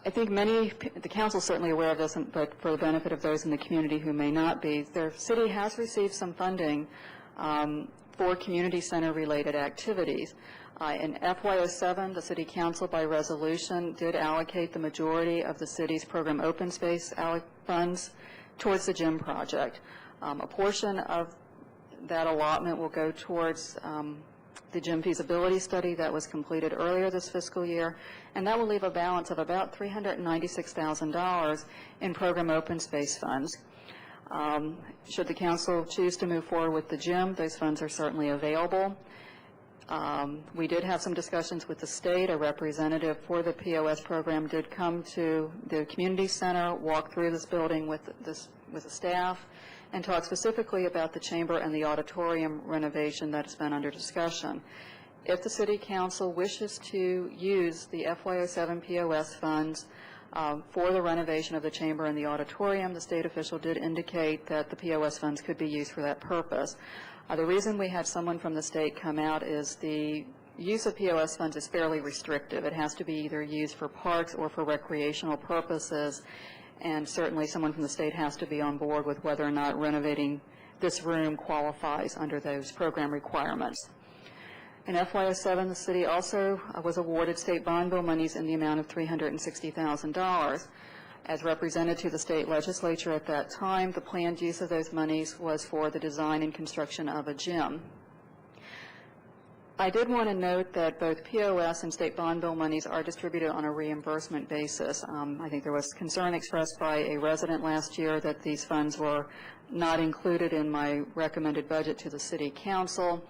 I think the Council is certainly aware of this, but for the benefit of those in the community who may not be, the city has received some funding for community center-related activities. In FY07, the City Council, by resolution, did allocate the majority of the city's program open space funds towards the gym project. A portion of that allotment will go towards the gym feasibility study that was completed earlier this fiscal year, and that will leave a balance of about $396,000 in program open space funds. Should the Council choose to move forward with the gym, those funds are certainly available. We did have some discussions with the state. A representative for the POS program did come to the community center, walk through this building with the staff, and talk specifically about the chamber and the auditorium renovation that's been under discussion. if the City Council wishes to use the FY07 POS funds for the renovation of the chamber and the auditorium, the state official did indicate that the POS funds could be used for that purpose. The reason we had someone from the state come out is the use of POS funds is fairly restrictive. It has to be either used for parks or for recreational purposes, and certainly someone from the state has to be on board with whether or not renovating this room qualifies under those program requirements. In FY07, the city also was awarded state bond bill monies in the amount of $360,000. As represented to the state legislature at that time, the planned use of those monies was for the design and construction of a gym. I did want to note that both POS and state bond bill monies are distributed on a reimbursement basis. I think there was concern expressed by a resident last year that these funds were not included in my recommended budget to the City Council.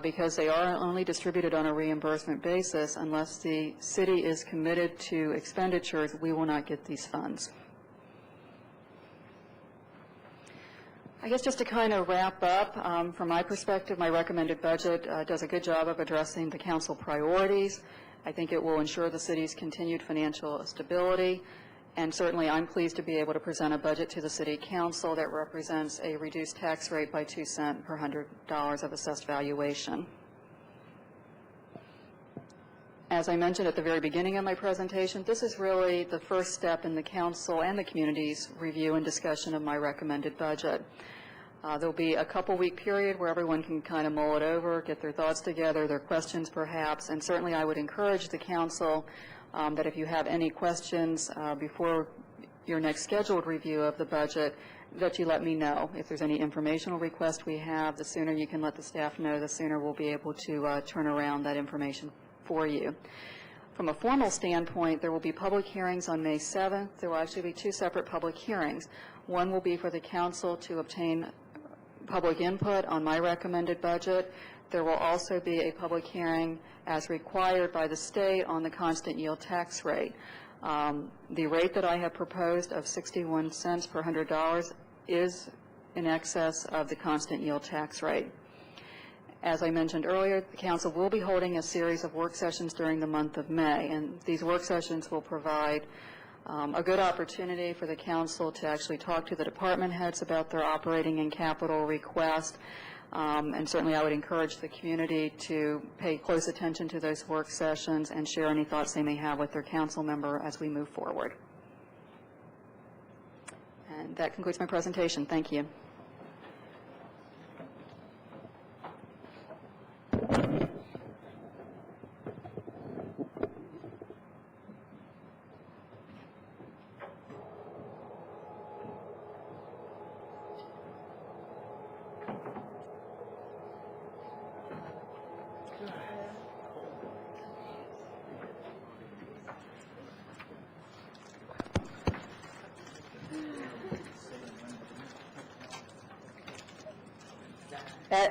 Because they are only distributed on a reimbursement basis, unless the city is committed to expenditures, we will not get these funds. I guess just to kind of wrap up, from my perspective, my recommended budget does a good job of addressing the council priorities. I think it will ensure the city's continued financial stability. And certainly I'm pleased to be able to present a budget to the City Council that represents a reduced tax rate by 2 cents per $100 of assessed valuation. As I mentioned at the very beginning of my presentation, this is really the first step in the Council and the community's review and discussion of my recommended budget. There'll be a couple-week period where everyone can kind of mull it over, get their thoughts together, their questions perhaps, and certainly I would encourage the Council that if you have any questions before your next scheduled review of the budget, that you let me know. If there's any informational request we have, the sooner you can let the staff know, the sooner we'll be able to turn around that information for you. From a formal standpoint, there will be public hearings on May 7th. There will actually be 2 separate public hearings. One will be for the Council to obtain public input on my recommended budget. There will also be a public hearing as required by the state on the constant yield tax rate. The rate that I have proposed of 61 cents per $100 is in excess of the constant yield tax rate. As I mentioned earlier, the Council will be holding a series of work sessions during the month of May, and these work sessions will provide a good opportunity for the Council to actually talk to the department heads about their operating and capital requests. And certainly I would encourage the community to pay close attention to those work sessions and share any thoughts they may have with their council member as we move forward. And that concludes my presentation. Thank you.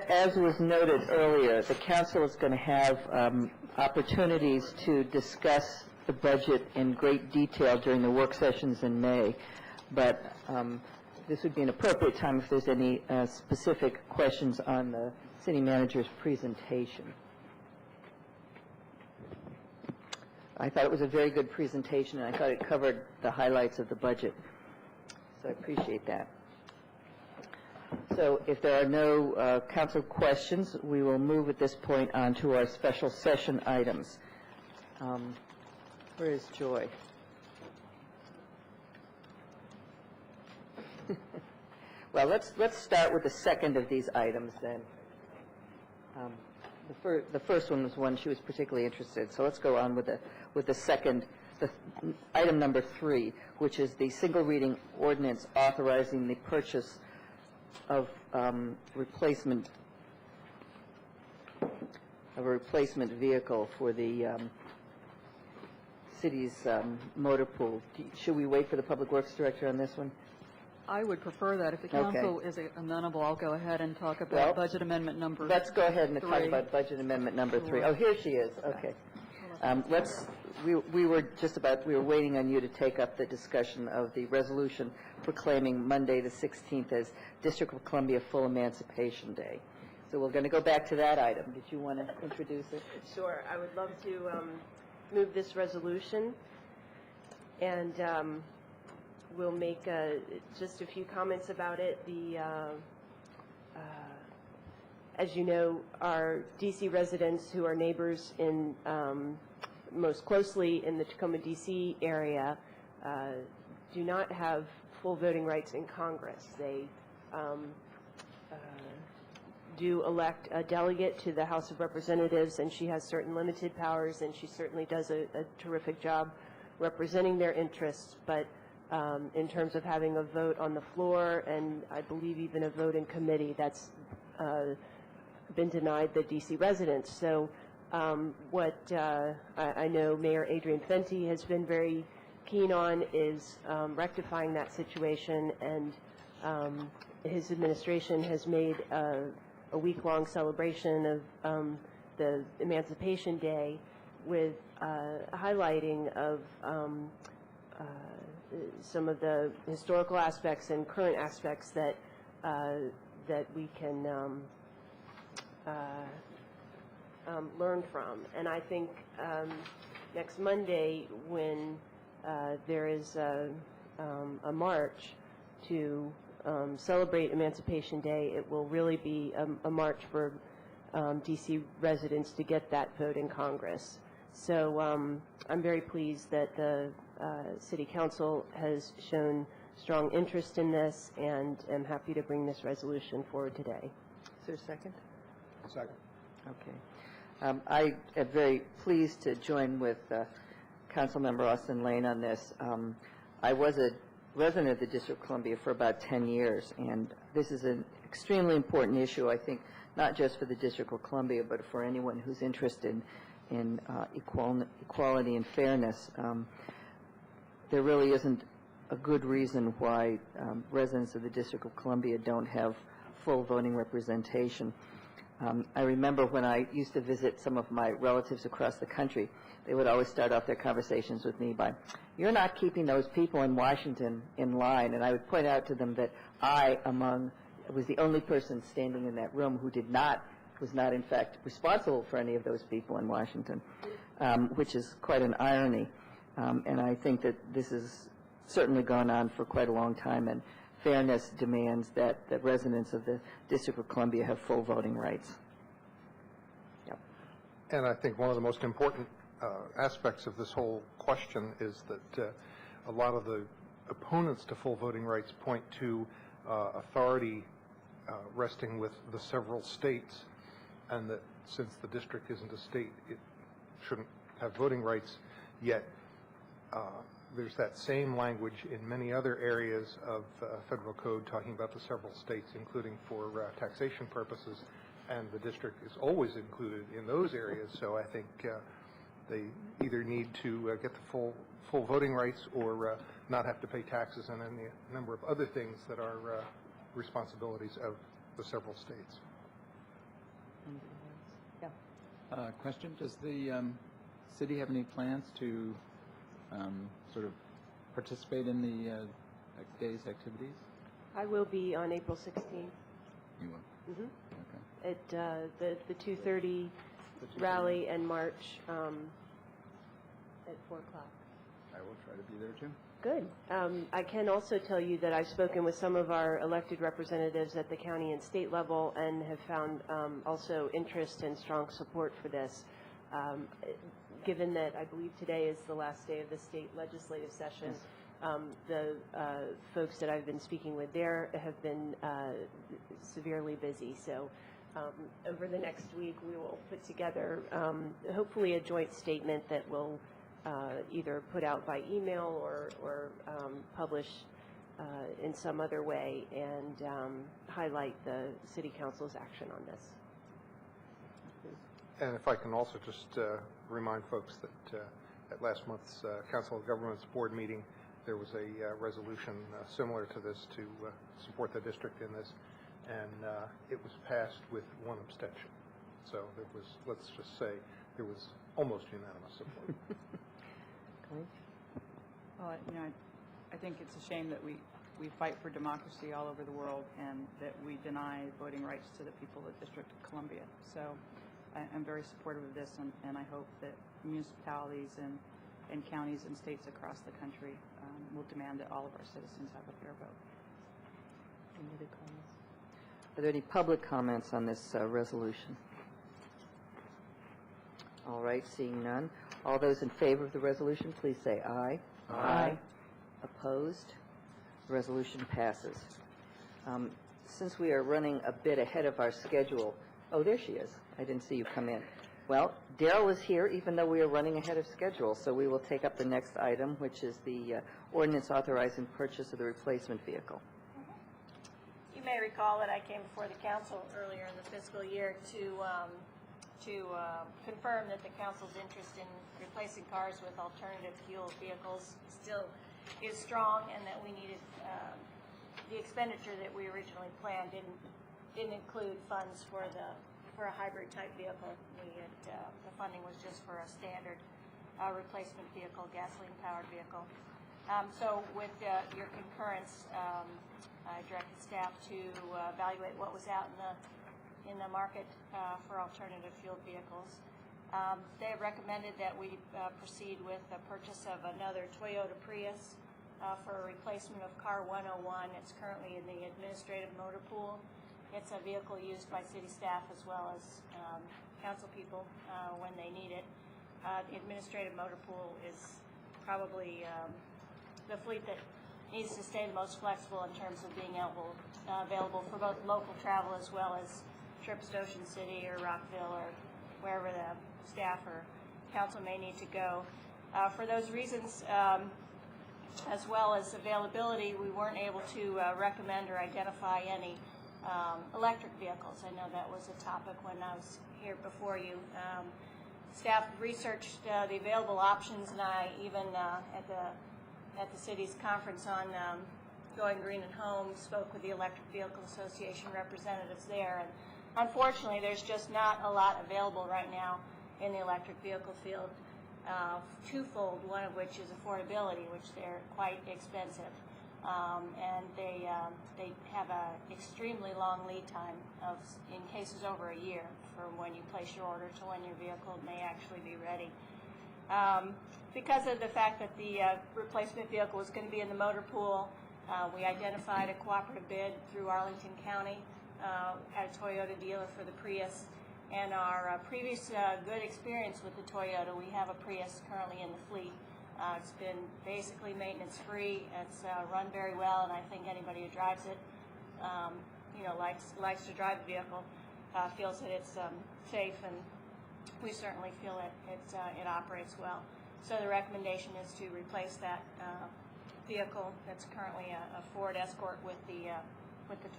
As was noted earlier, the council is going to have opportunities to discuss the budget in great detail during the work sessions in May, but this would be an appropriate time if there's any specific questions on the city manager's presentation. I thought it was a very good presentation, and I thought it covered the highlights of the budget, so I appreciate that. So if there are no council questions, we will move at this point on to our special session items. Where is Joy? Well, let's start with the second of these items then. The first one was one she was particularly interested in, so let's go on with the second, item number 3, which is the single reading ordinance authorizing the purchase of a replacement vehicle for the city's motor pool. Should we wait for the Public Works Director on this one? I would prefer that. If the council is amenable, I'll go ahead and talk about budget amendment number 3. Let's go ahead and talk about budget amendment number 3. Oh, here she is. Okay. We were waiting on you to take up the discussion of the resolution proclaiming Monday the 16th as District of Columbia Full Emancipation Day. So we're going to go back to that item. Did you want to introduce it? Sure. I would love to move this resolution, and we'll make just a few comments about it. As you know, our D.C. residents who are neighbors in most closely in the Tacoma, D.C. area do not have full voting rights in Congress. They do elect a delegate to the House of Representatives, and she has certain limited powers, and she certainly does a terrific job representing their interests. But in terms of having a vote on the floor, and I believe even a vote in committee, that's been denied the D.C. residents. So what I know Mayor Adrian Fenty has been very keen on is rectifying that situation, and his administration has made a week-long celebration of the Emancipation Day with highlighting of some of the historical aspects and current aspects that we can learn from. And I think next Monday, when there is a march to celebrate Emancipation Day, it will really be a march for D.C. residents to get that vote in Congress. So I'm very pleased that the City Council has shown strong interest in this, and am happy to bring this resolution forward today. Is there a second? Second. Okay. I am very pleased to join with Councilmember Austin Lane on this. I was a resident of the District of Columbia for about 10 years, and this is an extremely important issue, I think, not just for the District of Columbia, but for anyone who's interested in equality and fairness. There really isn't a good reason why residents of the District of Columbia don't have full voting representation. I remember when I used to visit some of my relatives across the country, they would always start off their conversations with me by, "You're not keeping those people in Washington in line." And I would point out to them that I was the only person standing in that room who was not in fact responsible for any of those people in Washington, which is quite an irony. And I think that this has certainly gone on for quite a long time, and fairness demands that the residents of the District of Columbia have full voting rights. Yep. And I think one of the most important aspects of this whole question is that a lot of the opponents to full voting rights point to authority resting with the several states, and that since the district isn't a state, it shouldn't have voting rights. Yet there's that same language in many other areas of federal code talking about the several states, including for taxation purposes, and the district is always included in those areas. So I think they either need to get the full voting rights, or not have to pay taxes, and any number of other things that are responsibilities of the several states. Yeah. Question, does the city have any plans to sort of participate in the day's activities? I will be on April 16th. You will? Mm-hmm. Okay. At the 2:30 rally and march at 4 o'clock. I will try to be there too. Good. I can also tell you that I've spoken with some of our elected representatives at the county and state level, and have found also interest and strong support for this. Given that I believe today is the last day of the state legislative session, the folks that I've been speaking with there have been severely busy. So over the next week, we will put together hopefully a joint statement that will either put out by email or publish in some other way, and highlight the City Council's action on this. And if I can also just remind folks that at last month's Council of Governments Board meeting, there was a resolution similar to this to support the district in this, and it was passed with one abstention. So there was, let's just say, there was almost unanimous support. Well, I think it's a shame that we we fight for democracy all over the world and that we deny voting rights to the people of the District of Columbia. So I'm very supportive of this, and I hope that municipalities and counties and states across the country will demand that all of our citizens have a fair vote. Any other comments? Are there any public comments on this resolution? All right, seeing none. All those in favor of the resolution, please say aye. Aye. Opposed? The resolution passes. Since we are running a bit ahead of our schedule, oh, there she is. I didn't see you come in. Well, Daryl is here, even though we are running ahead of schedule, so we will take up the next item, which is the ordinance authorizing purchase of the replacement vehicle. You may recall that I came before the council earlier in the fiscal year to confirm that the council's interest in replacing cars with alternative fuel vehicles still is strong, and that we needed the expenditure that we originally planned didn't include funds for a hybrid type vehicle. The funding was just for a standard replacement vehicle, gasoline powered vehicle. So with your concurrence, I directed staff to evaluate what was out in the market for alternative fueled vehicles. They have recommended that we proceed with the purchase of another Toyota Prius for a replacement of Car 101. It's currently in the administrative motor pool. It's a vehicle used by city staff as well as council people when they need it. The administrative motor pool is probably the fleet that needs to stay the most flexible in terms of being available for both local travel as well as trips to Ocean City or Rockville or wherever the staff or council may need to go. For those reasons, as well as availability, we weren't able to recommend or identify any electric vehicles. I know that was a topic when I was here before you. Staff researched the available options, and I even at the city's conference on Going Green and Home spoke with the Electric Vehicle Association representatives there. And unfortunately, there's just not a lot available right now in the electric vehicle field. Twofold, one of which is affordability, which they're quite expensive. And they have an extremely long lead time of, in cases, over a year from when you place your order to when your vehicle may actually be ready. Because of the fact that the replacement vehicle was going to be in the motor pool, we identified a cooperative bid through Arlington County at a Toyota dealer for the Prius. And our previous good experience with the Toyota, we have a Prius currently in the fleet. It's been basically maintenance-free. It's run very well, and I think anybody who drives it, likes to drive the vehicle, feels that it's safe, and we certainly feel that it operates well. So the recommendation is to replace that vehicle that's currently a Ford Escort with the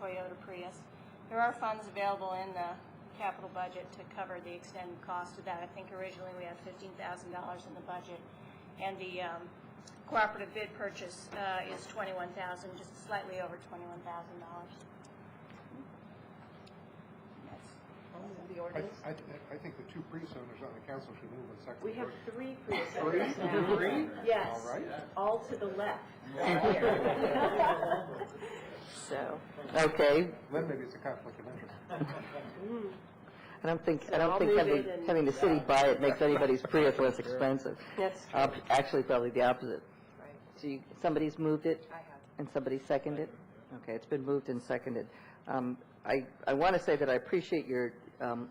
Toyota Prius. There are funds available in the capital budget to cover the extended cost of that. I think originally we had $15,000 in the budget, and the cooperative bid purchase is $21,000, just slightly over $21,000. The ordinance. I think the two Prius owners on the council should move in second. We have 3 Prius owners now. Three? Yes. All right. All to the left. So, okay. Then maybe it's a conflict of interest. I don't think I'll move it and- having the city buy it makes anybody's Prius less expensive. That's true. Actually, probably the opposite. Right. So somebody's moved it? I have. And somebody seconded? Okay, it's been moved and seconded. I want to say that I appreciate your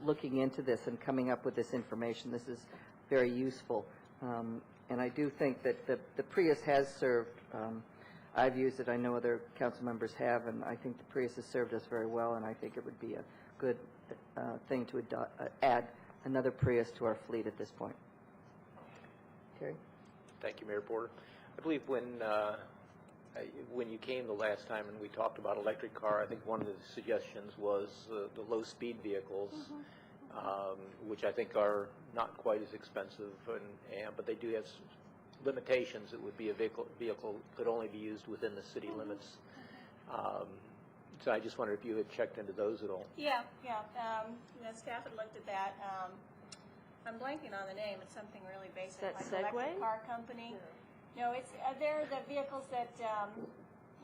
looking into this and coming up with this information. This is very useful. And I do think that the Prius has served, I've used it, I know other council members have, and I think the Prius has served us very well, and I think it would be a good thing to add another Prius to our fleet at this point. Terry? Thank you, Mayor Porter. I believe when you came the last time and we talked about electric car, I think one of the suggestions was the low-speed vehicles, which I think are not quite as expensive, but they do have limitations. It would be a vehicle could only be used within the city limits. So I just wonder if you had checked into those at all. Yeah. Staff had looked at that. I'm blanking on the name. It's something really basic, Is that like Segway? Electric Car Company. No, it's they're the vehicles that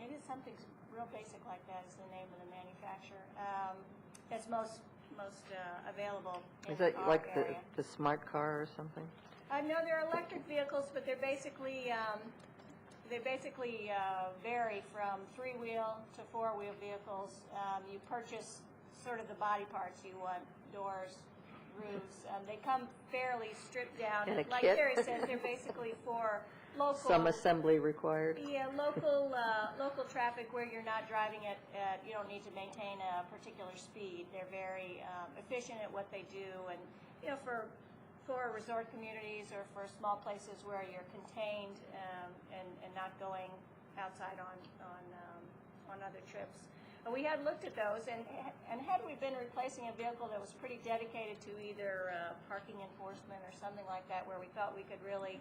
It is something real basic like that is the name of the manufacturer. That's most available in Is that our like area. the smart car or something? No, they're electric vehicles, but they're basically vary from three-wheel to four-wheel vehicles. You purchase sort of the body parts you want, doors, roofs. They come fairly stripped down. In a Like kit? Terry says, they're basically for local. Some assembly required? Yeah, local traffic where you're not driving at, you don't need to maintain a particular speed. They're very efficient at what they do, and you know, for resort communities or for small places where you're contained and not going outside on other trips. And we had looked at those, and had we been replacing a vehicle that was pretty dedicated to either parking enforcement or something like that, where we thought we could really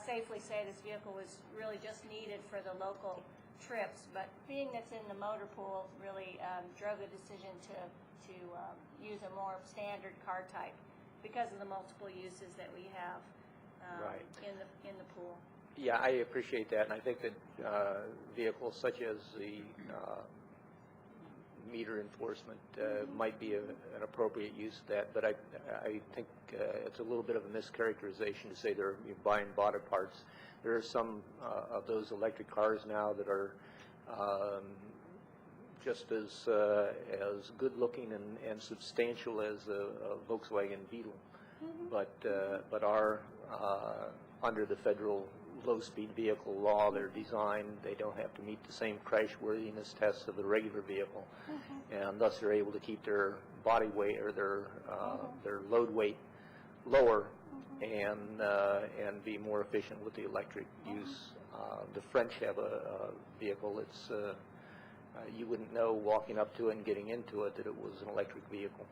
safely say this vehicle was really just needed for the local trips, but being that's in the motor pool really drove the decision to use a more standard car type because of the multiple uses that we have Right. in the pool. Yeah, I appreciate that, and I think that vehicles such as the meter enforcement might be an appropriate use of that, but I think it's a little bit of a mischaracterization to say they're buying body parts. There are some of those electric cars now that are just as good looking and substantial as a Volkswagen Beetle, but are under the federal low-speed vehicle law. They're designed, they don't have to meet the same crashworthiness tests of the regular vehicle, and thus they're able to keep their body weight or their load weight lower and be more efficient with the electric use. The French have a vehicle that's you wouldn't know walking up to it and getting into it that it was an electric vehicle.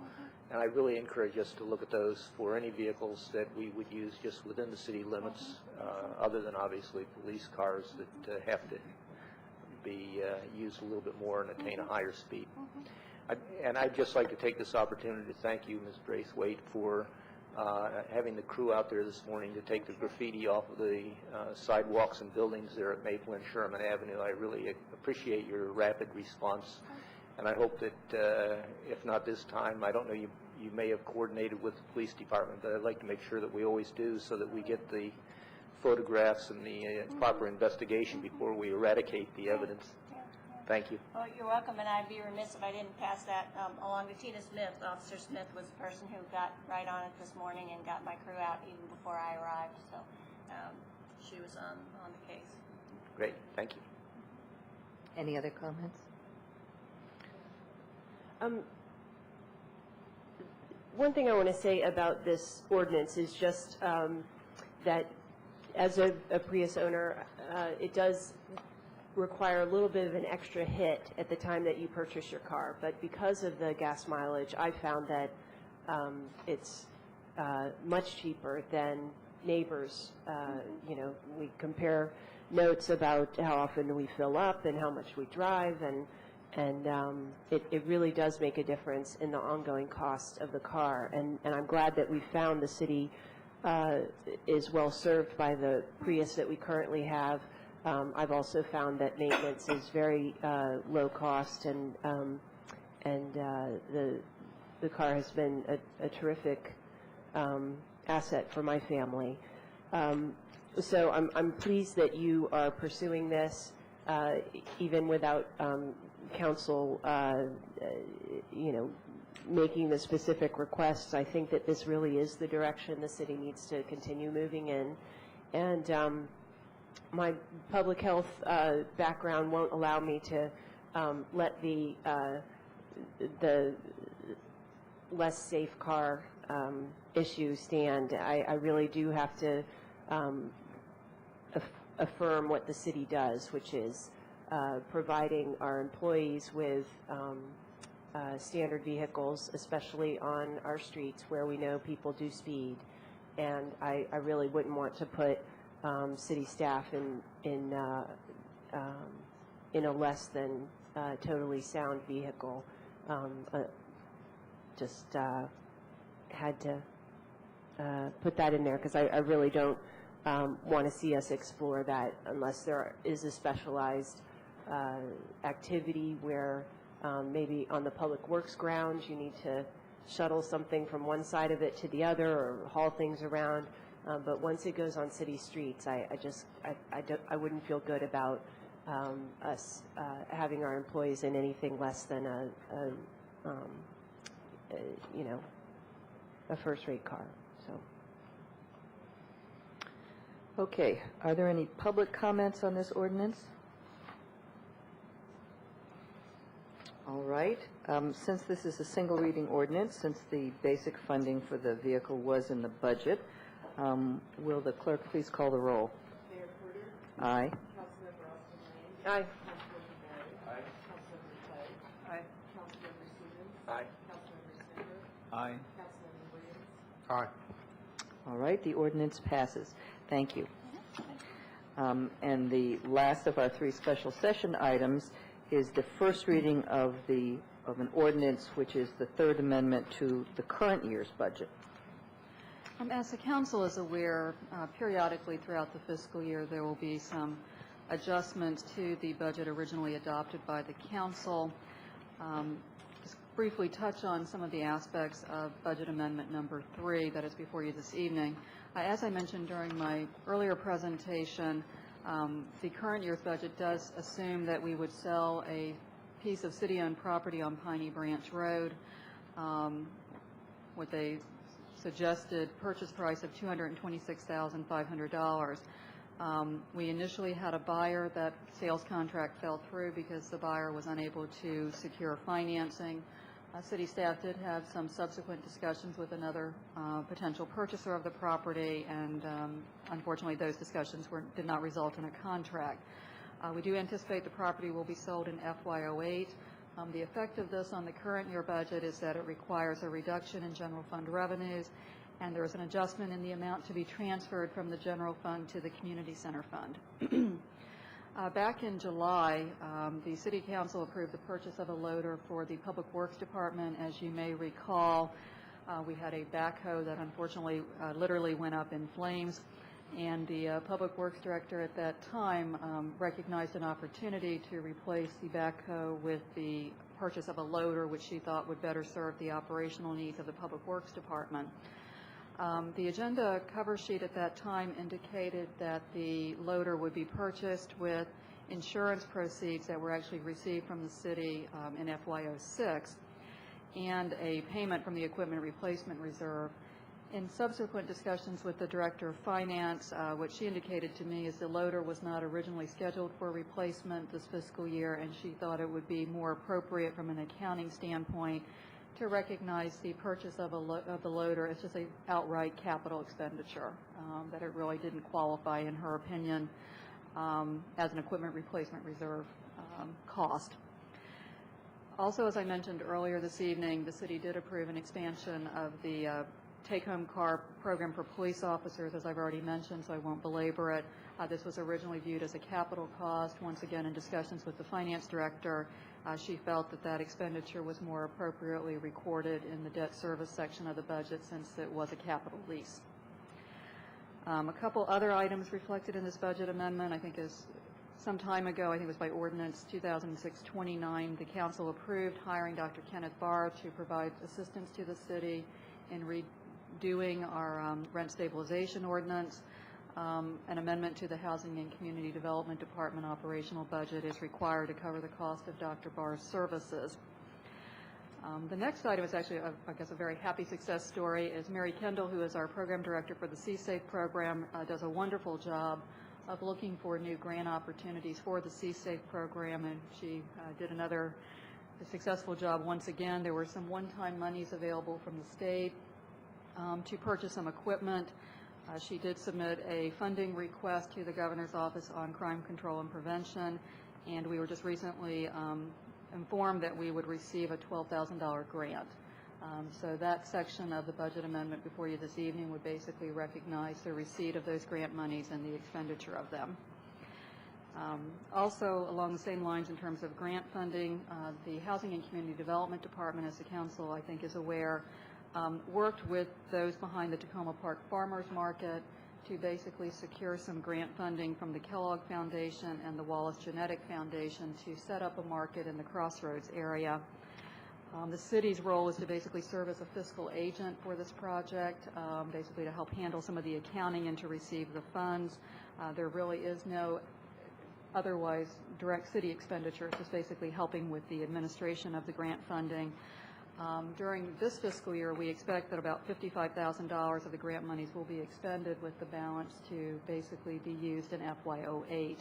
And I really encourage us to look at those for any vehicles that we would use just within the city limits, other than obviously police cars that have to be used a little bit more and attain a higher speed. And I'd just like to take this opportunity to thank you, Ms. Braithwaite, for having the crew out there this morning to take the graffiti off of the sidewalks and buildings there at Maple and Sherman Avenue. I really appreciate your rapid response, and I hope that if not this time, I don't know, you may have coordinated with the police department, but I'd like to make sure that we always do so that we get the photographs and the proper investigation before we eradicate the evidence. Thank you. Well, you're welcome, and I'd be remiss if I didn't pass that along to Tina Smith. Officer Smith was the person who got right on it this morning and got my crew out even before I arrived, so she was on the case. Great, thank you. Any other comments? One thing I want to say about this ordinance is just that as a Prius owner, it does require a little bit of an extra hit at the time that you purchase your car. But because of the gas mileage, I found that it's much cheaper than neighbors. You know, we compare notes about how often we fill up and how much we drive, and it really does make a difference in the ongoing cost of the car. And I'm glad that we found the city is well served by the Prius that we currently have. I've also found that maintenance is very low cost, and the car has been a terrific asset for my family. So I'm pleased that you are pursuing this, even without council, you know, making the specific requests. I think that this really is the direction the city needs to continue moving in, and my public health background won't allow me to let the less safe car issue stand. I really do have to affirm what the city does, which is providing our employees with standard vehicles, especially on our streets where we know people do speed. And I really wouldn't want to put city staff in a less than totally sound vehicle. Just had to put that in there because I really don't want to see us explore that unless there is a specialized activity where maybe on the public works grounds you need to shuttle something from one side of it to the other or haul things around. But once it goes on city streets, I wouldn't feel good about us having our employees in anything less than a first-rate car. So. Okay, are there any public comments on this ordinance? All right, since this is a single reading ordinance, since the basic funding for the vehicle was in the budget, will the clerk please call the roll? Mayor Porter? Aye. Councilmember Austin Lane? Aye. Councilmember Barry? Aye. Councilmember Clay? Aye. Councilmember Stevens? Aye. Councilmember Sanders? Aye. Councilmember Williams? Aye. All right, the ordinance passes. Thank you. And the last of our three special session items is the first reading of an ordinance, which is the third amendment to the current year's budget. As the council is aware, periodically throughout the fiscal year, there will be some adjustments to the budget originally adopted by the council. Just briefly touch on some of the aspects of budget amendment number 3 that is before you this evening. As I mentioned during my earlier presentation, the current year's budget does assume that we would sell a piece of city-owned property on Piney Branch Road with a suggested purchase price of $226,500. We initially had a buyer. That sales contract fell through because the buyer was unable to secure financing. City staff did have some subsequent discussions with another potential purchaser of the property, and unfortunately those discussions did not result in a contract. We do anticipate the property will be sold in FY08. The effect of this on the current year budget is that it requires a reduction in general fund revenues, and there is an adjustment in the amount to be transferred from the general fund to the community center fund. Back in July, the City Council approved the purchase of a loader for the Public Works Department. As you may recall, we had a backhoe that unfortunately literally went up in flames, and the Public Works Director at that time recognized an opportunity to replace the backhoe with the purchase of a loader, which she thought would better serve the operational needs of the Public Works Department. The agenda cover sheet at that time indicated that the loader would be purchased with insurance proceeds that were actually received from the city in FY06 and a payment from the equipment replacement reserve. In subsequent discussions with the Director of Finance, what she indicated to me is the loader was not originally scheduled for replacement this fiscal year, and she thought it would be more appropriate from an accounting standpoint to recognize the purchase of the loader as just an outright capital expenditure, that it really didn't qualify, in her opinion, as an equipment replacement reserve cost. Also, as I mentioned earlier this evening, the city did approve an expansion of the take-home car program for police officers, as I've already mentioned, so I won't belabor it. This was originally viewed as a capital cost. Once again, in discussions with the finance director, she felt that that expenditure was more appropriately recorded in the debt service section of the budget since it was a capital lease. A couple other items reflected in this budget amendment, I think is some time ago, I think it was by ordinance 2006-29, the council approved hiring Dr. Kenneth Barr to provide assistance to the city in redoing our rent stabilization ordinance. An amendment to the Housing and Community Development Department operational budget is required to cover the cost of Dr. Barr's services. The next item is actually, I guess, a very happy success story. Is Mary Kendall, who is our program director for the CSAFE program, does a wonderful job of looking for new grant opportunities for the CSAFE program, and she did another successful job once again. There were some one-time monies available from the state to purchase some equipment. She did submit a funding request to the Governor's Office on Crime Control and Prevention, and we were just recently informed that we would receive a $12,000 grant. So that section of the budget amendment before you this evening would basically recognize the receipt of those grant monies and the expenditure of them. Also, along the same lines in terms of grant funding, the Housing and Community Development Department, as the council I think is aware, worked with those behind the Tacoma Park Farmers Market to basically secure some grant funding from the Kellogg Foundation and the Wallace Genetic Foundation to set up a market in the Crossroads area. The city's role is to basically serve as a fiscal agent for this project, basically to help handle some of the accounting and to receive the funds. There really is no otherwise direct city expenditure. It's just basically helping with the administration of the grant funding. During this fiscal year, we expect that about $55,000 of the grant monies will be expended, with the balance to basically be used in FY08.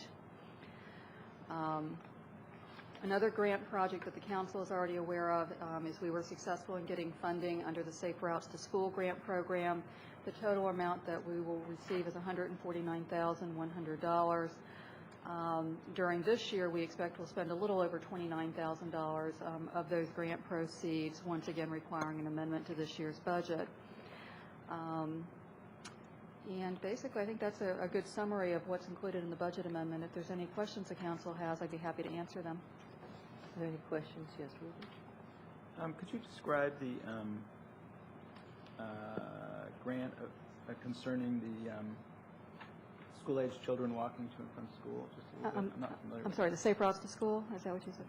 Another grant project that the council is already aware of is we were successful in getting funding under the Safe Routes to School grant program. The total amount that we will receive is $149,100. During this year, we expect we'll spend a little over $29,000 of those grant proceeds, once again requiring an amendment to this year's budget. And basically, I think that's a good summary of what's included in the budget amendment. If there's any questions the council has, I'd be happy to answer them. Are there any questions? Yes, Ruben? Could you describe the grant concerning the school-aged children walking to and from school? Just a little bit. I'm not familiar. I'm sorry, the Safe Routes to School? Is that what you said?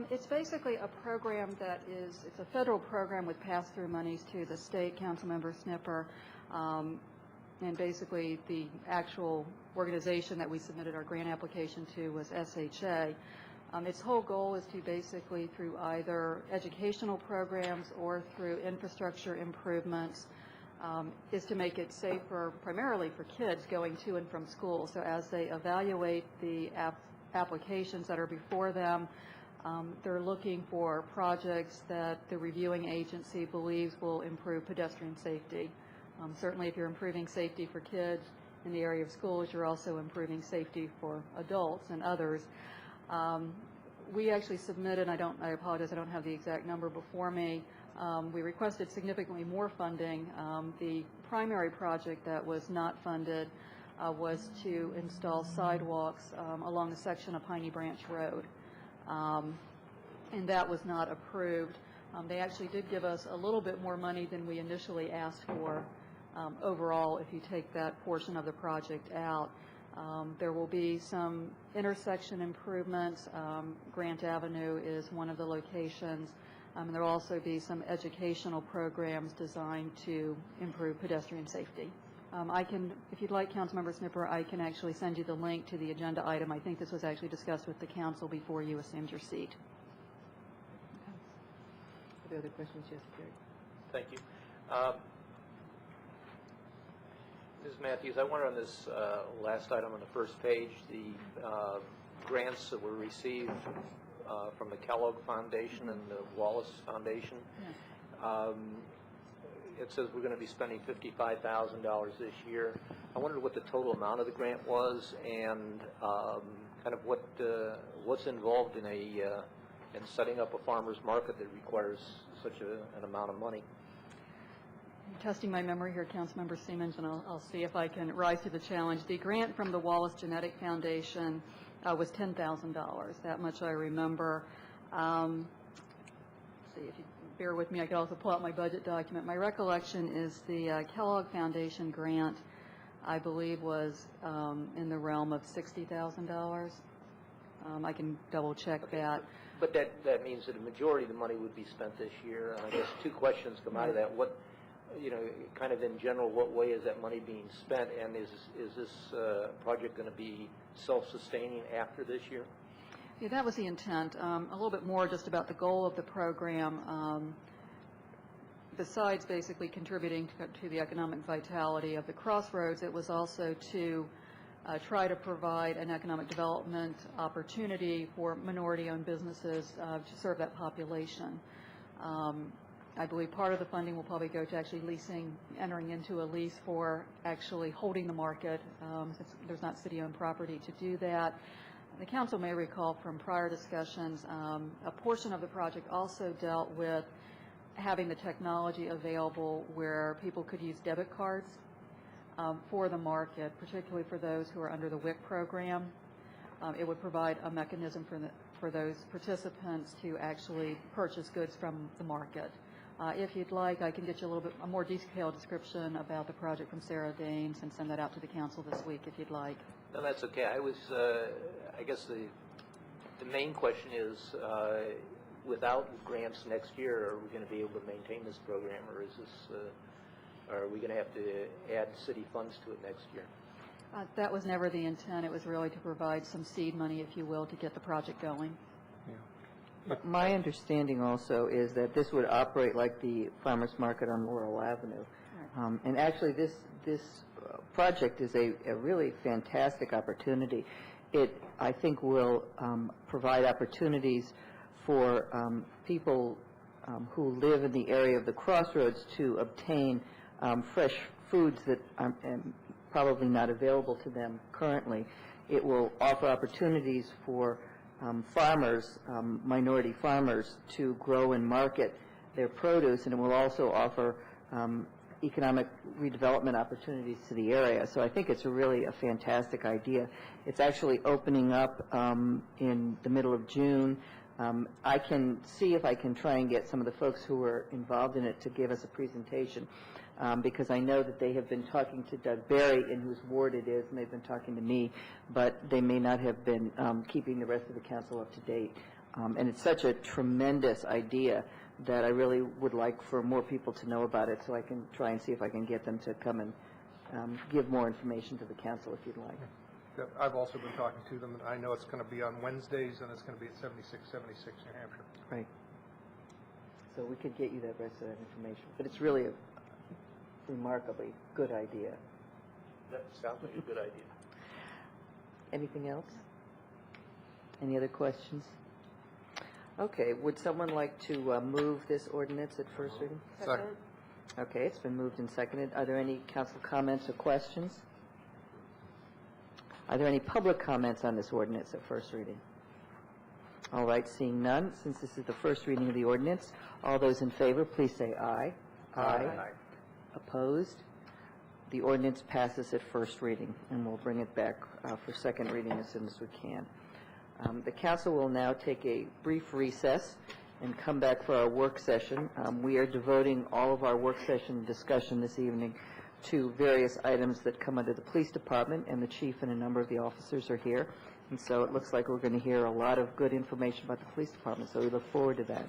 It's basically a program that is, it's a federal program with pass-through monies to the state. Councilmember Snipper. And basically, the actual organization that we submitted our grant application to was SHA. Its whole goal is to basically, through either educational programs or through infrastructure improvements, is to make it safer primarily for kids going to and from school. So as they evaluate the applications that are before them, they're looking for projects that the reviewing agency believes will improve pedestrian safety. Certainly, if you're improving safety for kids in the area of schools, you're also improving safety for adults and others. We actually submitted, I apologize, I don't have the exact number before me. We requested significantly more funding. The primary project that was not funded was to install sidewalks along a section of Piney Branch Road. And that was not approved. They actually did give us a little bit more money than we initially asked for. Overall, if you take that portion of the project out, there will be some intersection improvements. Grant Avenue is one of the locations. There will also be some educational programs designed to improve pedestrian safety. I can, if you'd like, Councilmember Snipper, I can actually send you the link to the agenda item. I think this was actually discussed with the council before you assumed your seat. Are there other questions? Yes, Gary. Thank you. Ms. Matthews, I wonder on this last item on the first page, the grants that were received from the Kellogg Foundation and the Wallace Foundation. Yeah. It says we're going to be spending $55,000 this year. I wondered what the total amount of the grant was and kind of what's involved in in setting up a farmer's market that requires such an amount of money. I'm testing my memory here, Councilmember Siemens, and I'll see if I can rise to the challenge. The grant from the Wallace Genetic Foundation was $10,000. That much I remember. Let's see, if you bear with me, I could also pull out my budget document. My recollection is the Kellogg Foundation grant, I believe, was in the realm of $60,000. I can double check that. But that means that a majority of the money would be spent this year. And I guess two questions come out of that. What, kind of in general, what way is that money being spent? And is this project going to be self-sustaining after this year? Yeah, that was the intent. A little bit more just about the goal of the program. Besides basically contributing to the economic vitality of the Crossroads, it was also to try to provide an economic development opportunity for minority-owned businesses to serve that population. I believe part of the funding will probably go to actually entering into a lease for actually holding the market, since there's not city-owned property to do that. The council may recall from prior discussions, a portion of the project also dealt with having the technology available where people could use debit cards for the market, particularly for those who are under the WIC program. It would provide a mechanism for those participants to actually purchase goods from the market. If you'd like, I can get you a more detailed description about the project from Sarah Danes and send that out to the council this week if you'd like. No, that's okay. I guess the main question is, without grants next year, are we going to be able to maintain this program, or are we going to have to add city funds to it next year? That was never the intent. It was really to provide some seed money, if you will, to get the project going. My understanding also is that this would operate like the farmers market on Laurel Avenue. And actually, this project is a really fantastic opportunity. It, I think, will provide opportunities for people who live in the area of the crossroads to obtain fresh foods that are probably not available to them currently. It will offer opportunities for farmers, minority farmers, to grow and market their produce, and it will also offer economic redevelopment opportunities to the area. So I think it's really a fantastic idea. It's actually opening up in the middle of June. I can see if I can try and get some of the folks who were involved in it to give us a presentation, because I know that they have been talking to Doug Berry, in whose ward it is, and they've been talking to me, but they may not have been keeping the rest of the council up to date. And it's such a tremendous idea that I really would like for more people to know about it, so I can try and see if I can get them to come and give more information to the council, if you'd like. Yeah, I've also been talking to them, and I know it's going to be on Wednesdays, and it's going to be at 7676 New Hampshire. Right. So we could get you that rest of that information. But it's really a remarkably good idea. That sounds like a good idea. Anything else? Any other questions? Okay, would someone like to move this ordinance at first reading? Second. Okay, it's been moved and seconded. Are there any council comments or questions? Are there any public comments on this ordinance at first reading? All right, seeing none, since this is the first reading of the ordinance, all those in favor, please say aye. Aye. Opposed? The ordinance passes at first reading, and we'll bring it back for second reading as soon as we can. The council will now take a brief recess and come back for our work session. We are devoting all of our work session discussion this evening to various items that come under the police department, and the chief and a number of the officers are here. And so it looks like we're going to hear a lot of good information about the police department, so we look forward to that.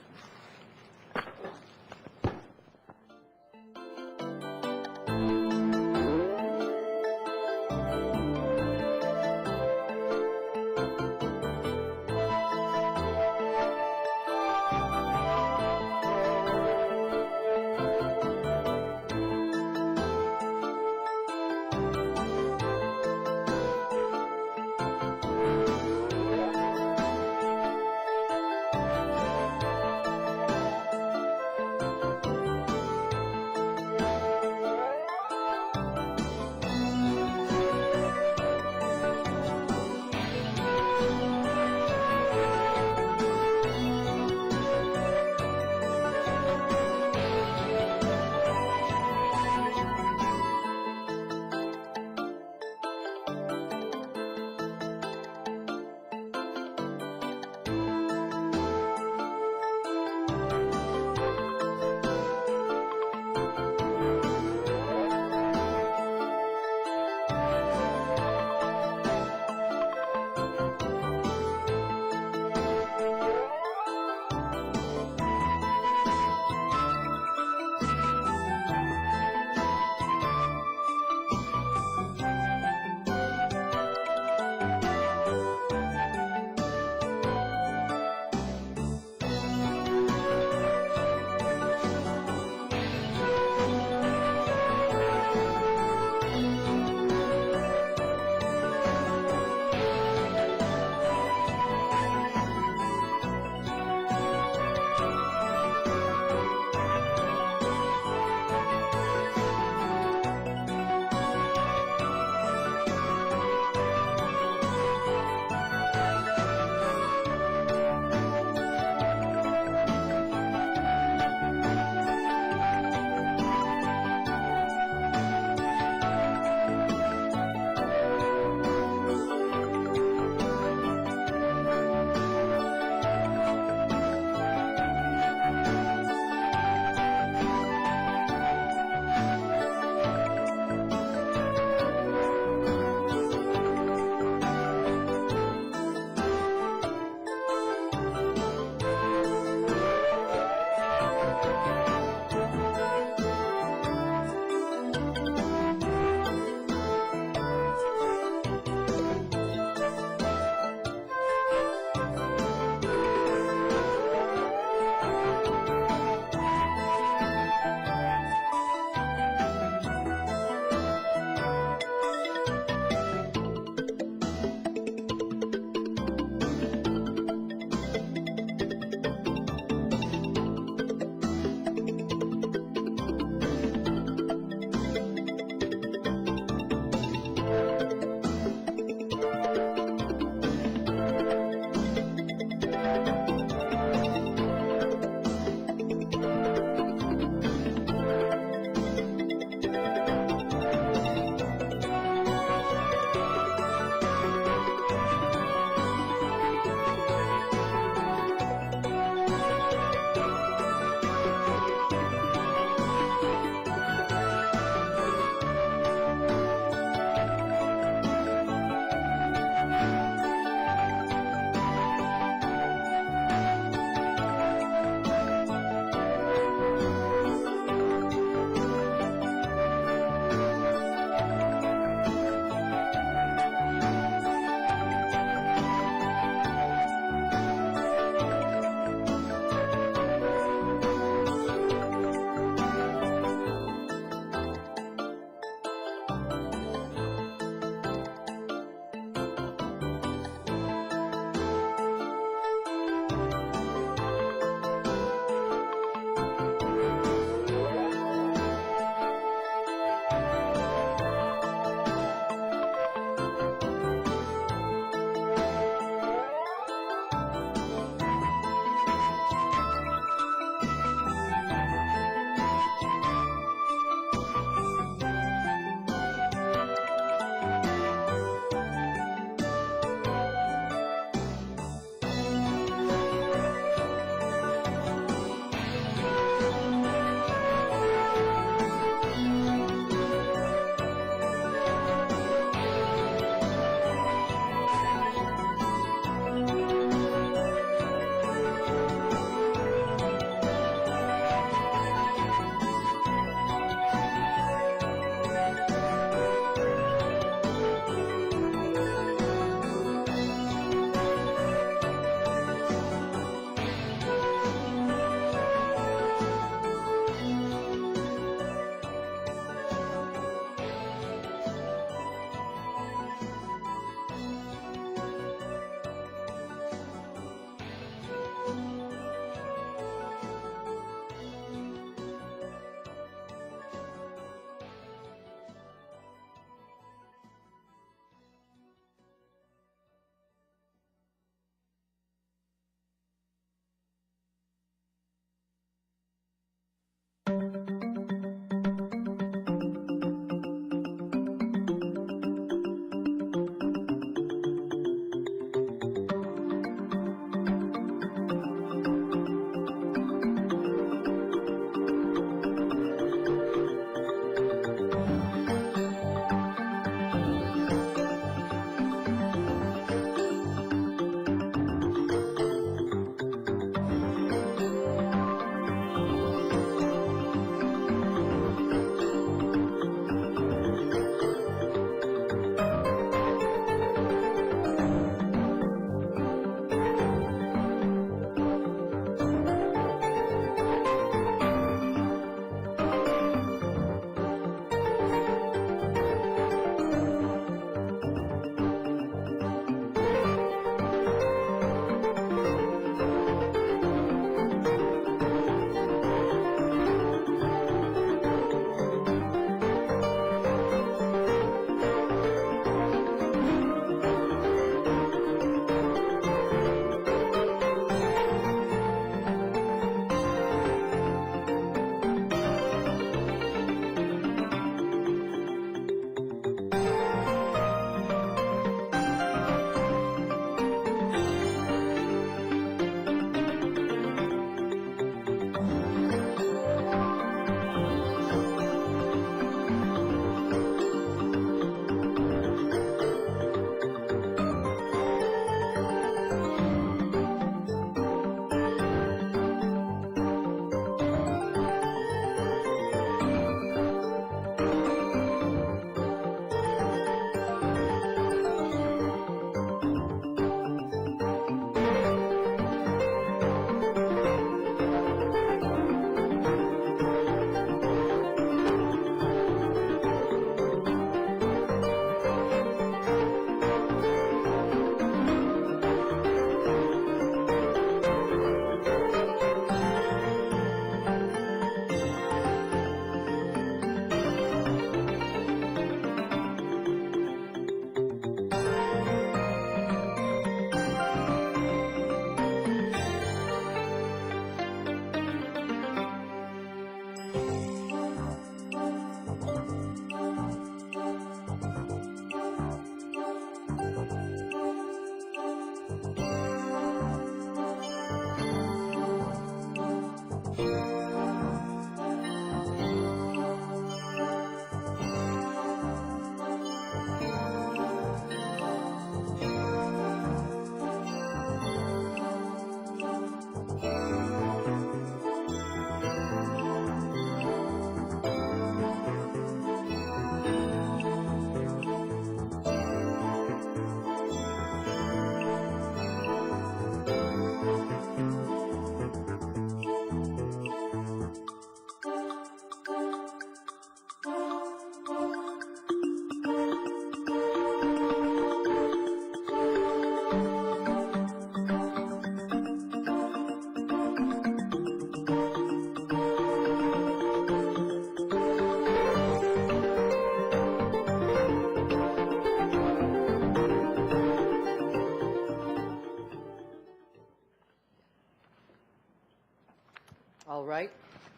All right,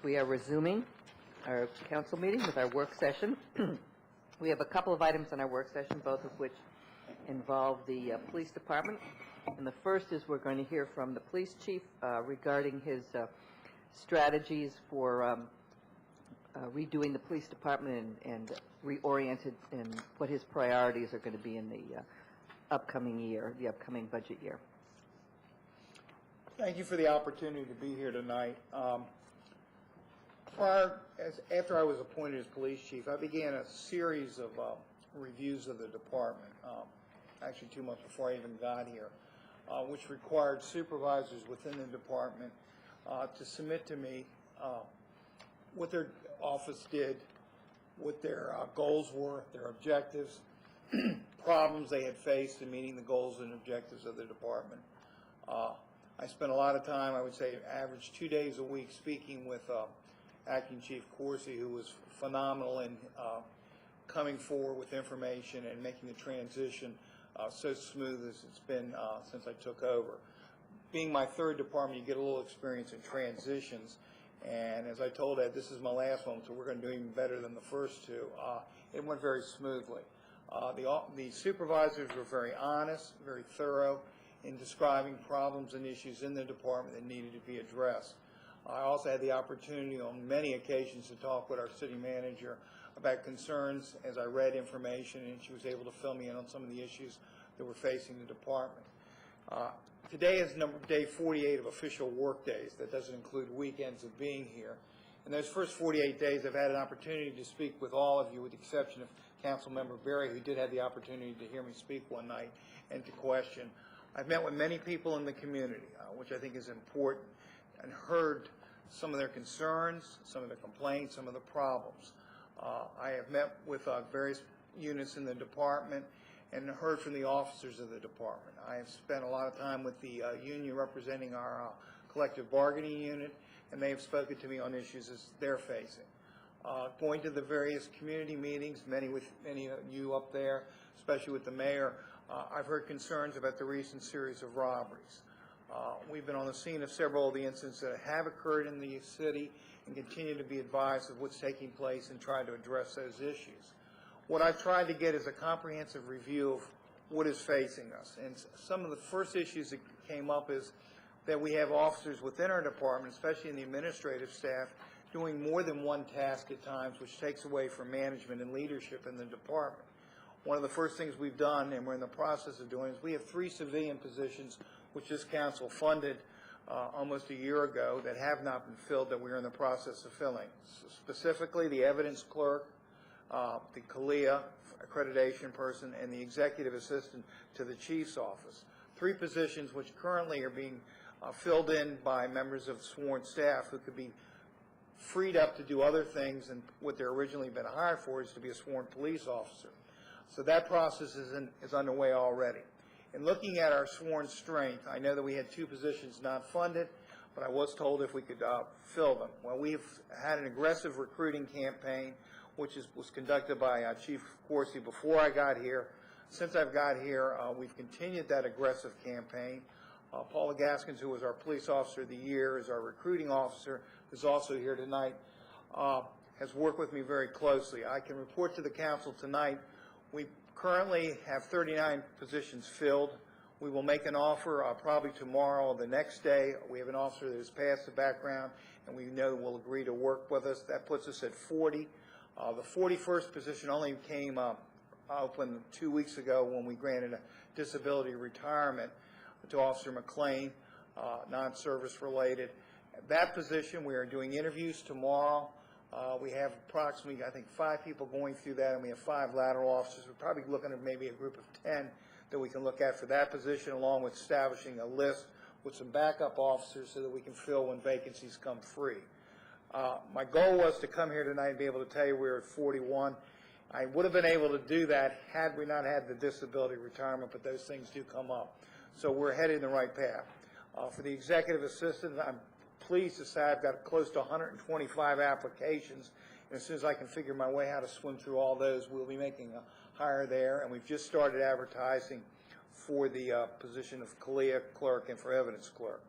we are resuming our council meeting with our work session. We have a couple of items on our work session, both of which involve the police department. And the first is we're going to hear from the police chief regarding his strategies for redoing the police department and reoriented and what his priorities are going to be in the upcoming year, the upcoming budget year. Thank you for the opportunity to be here tonight. After I was appointed as police chief, I began a series of reviews of the department, actually 2 months before I even got here, which required supervisors within the department to submit to me what their office did, what their goals were, their objectives, problems they had faced in meeting the goals and objectives of the department. I spent a lot of time, I would say average 2 days a week, speaking with Acting Chief Coursey, who was phenomenal in coming forward with information and making the transition so smooth as it's been since I took over. Being my third department, you get a little experience in transitions, and as I told Ed, this is my last one, so we're going to do even better than the first two. It went very smoothly. The supervisors were very honest, very thorough in describing problems and issues in the department that needed to be addressed. I also had the opportunity on many occasions to talk with our city manager about concerns as I read information, and she was able to fill me in on some of the issues that were facing the department. Today is day 48 of official work days. That doesn't include weekends of being here. In those first 48 days, I've had an opportunity to speak with all of you, with the exception of Councilmember Berry, who did have the opportunity to hear me speak one night and to question. I've met with many people in the community, which I think is important, and heard some of their concerns, some of their complaints, some of the problems. I have met with various units in the department and heard from the officers of the department. I have spent a lot of time with the union representing our collective bargaining unit, and they have spoken to me on issues as they're facing. Going to the various community meetings, many of you up there, especially with the mayor, I've heard concerns about the recent series of robberies. We've been on the scene of several of the incidents that have occurred in the city and continue to be advised of what's taking place and try to address those issues. What I've tried to get is a comprehensive review of what is facing us. And some of the first issues that came up is that we have officers within our department, especially in the administrative staff, doing more than one task at times, which takes away from management and leadership in the department. One of the first things we've done, and we're in the process of doing, is we have 3 civilian positions which this council funded almost a year ago that have not been filled, that we're in the process of filling. Specifically, the evidence clerk, the CALEA accreditation person, and the executive assistant to the chief's office. 3 positions which currently are being filled in by members of sworn staff who could be freed up to do other things, and what they're originally been hired for is to be a sworn police officer. So that process is underway already. In looking at our sworn strength, I know that we had 2 positions not funded, but I was told if we could fill them. Well, we've had an aggressive recruiting campaign, which was conducted by Chief Coursey before I got here. Since I've got here, we've continued that aggressive campaign. Paula Gaskins, who was our Police Officer of the Year, is our recruiting officer, who's also here tonight, has worked with me very closely. I can report to the council tonight, we currently have 39 positions filled. We will make an offer probably tomorrow or the next day. We have an officer that has passed the background, and we know will agree to work with us. That puts us at 40. The 41st position only came open 2 weeks ago when we granted a disability retirement to Officer McLean, non-service related. That position, we are doing interviews tomorrow. We have approximately, I think, 5 people going through that, and we have 5 lateral officers. We're probably looking at maybe a group of 10 that we can look at for that position, along with establishing a list with some backup officers so that we can fill when vacancies come free. My goal was to come here tonight and be able to tell you we're at 41. I would have been able to do that had we not had the disability retirement, but those things do come up. So we're headed in the right path. For the executive assistant, I'm pleased to say I've got close to 125 applications, and as soon as I can figure my way how to swim through all those, we'll be making a hire there, and we've just started advertising for the position of CALEA clerk and for evidence clerk.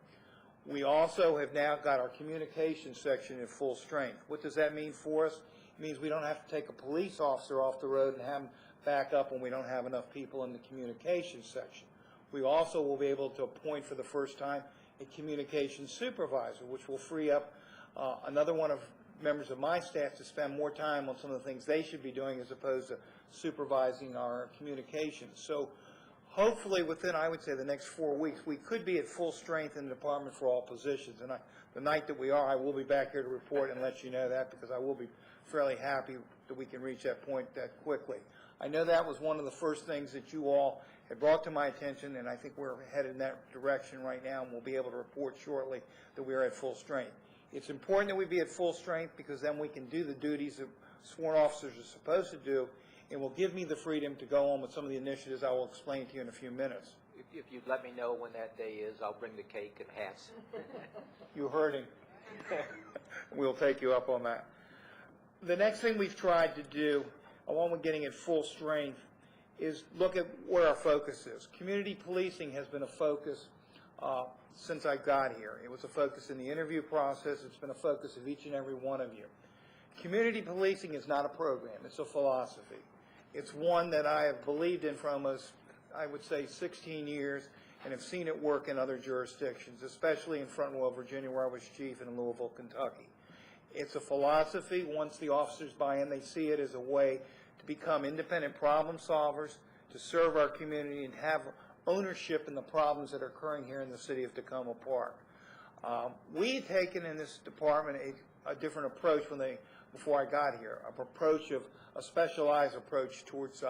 We also have now got our communication section in full strength. What does that mean for us? It means we don't have to take a police officer off the road and have him back up when we don't have enough people in the communication section. We also will be able to appoint for the first time a communication supervisor, which will free up another one of members of my staff to spend more time on some of the things they should be doing as opposed to supervising our communications. So hopefully within, I would say, the next 4 weeks, we could be at full strength in the department for all positions. And the night that we are, I will be back here to report and let you know that, because I will be fairly happy that we can reach that point that quickly. I know that was one of the first things that you all had brought to my attention, and I think we're headed in that direction right now, and we'll be able to report shortly that we are at full strength. It's important that we be at full strength, because then we can do the duties that sworn officers are supposed to do, and will give me the freedom to go on with some of the initiatives I will explain to you in a few minutes. If you'd let me know when that day is, I'll bring the cake and hats. You heard him. We'll take you up on that. The next thing we've tried to do, along with getting at full strength, is look at where our focus is. Community policing has been a focus since I got here. It was a focus in the interview process. It's been a focus of each and every one of you. Community policing is not a program. It's a philosophy. It's one that I have believed in for almost, I would say, 16 years, and have seen it work in other jurisdictions, especially in Front Royal, Virginia, where I was chief, and in Louisville, Kentucky. It's a philosophy. Once the officers buy in, they see it as a way to become independent problem solvers, to serve our community, and have ownership in the problems that are occurring here in the city of Tacoma Park. We've taken in this department a different approach before I got here, a specialized approach towards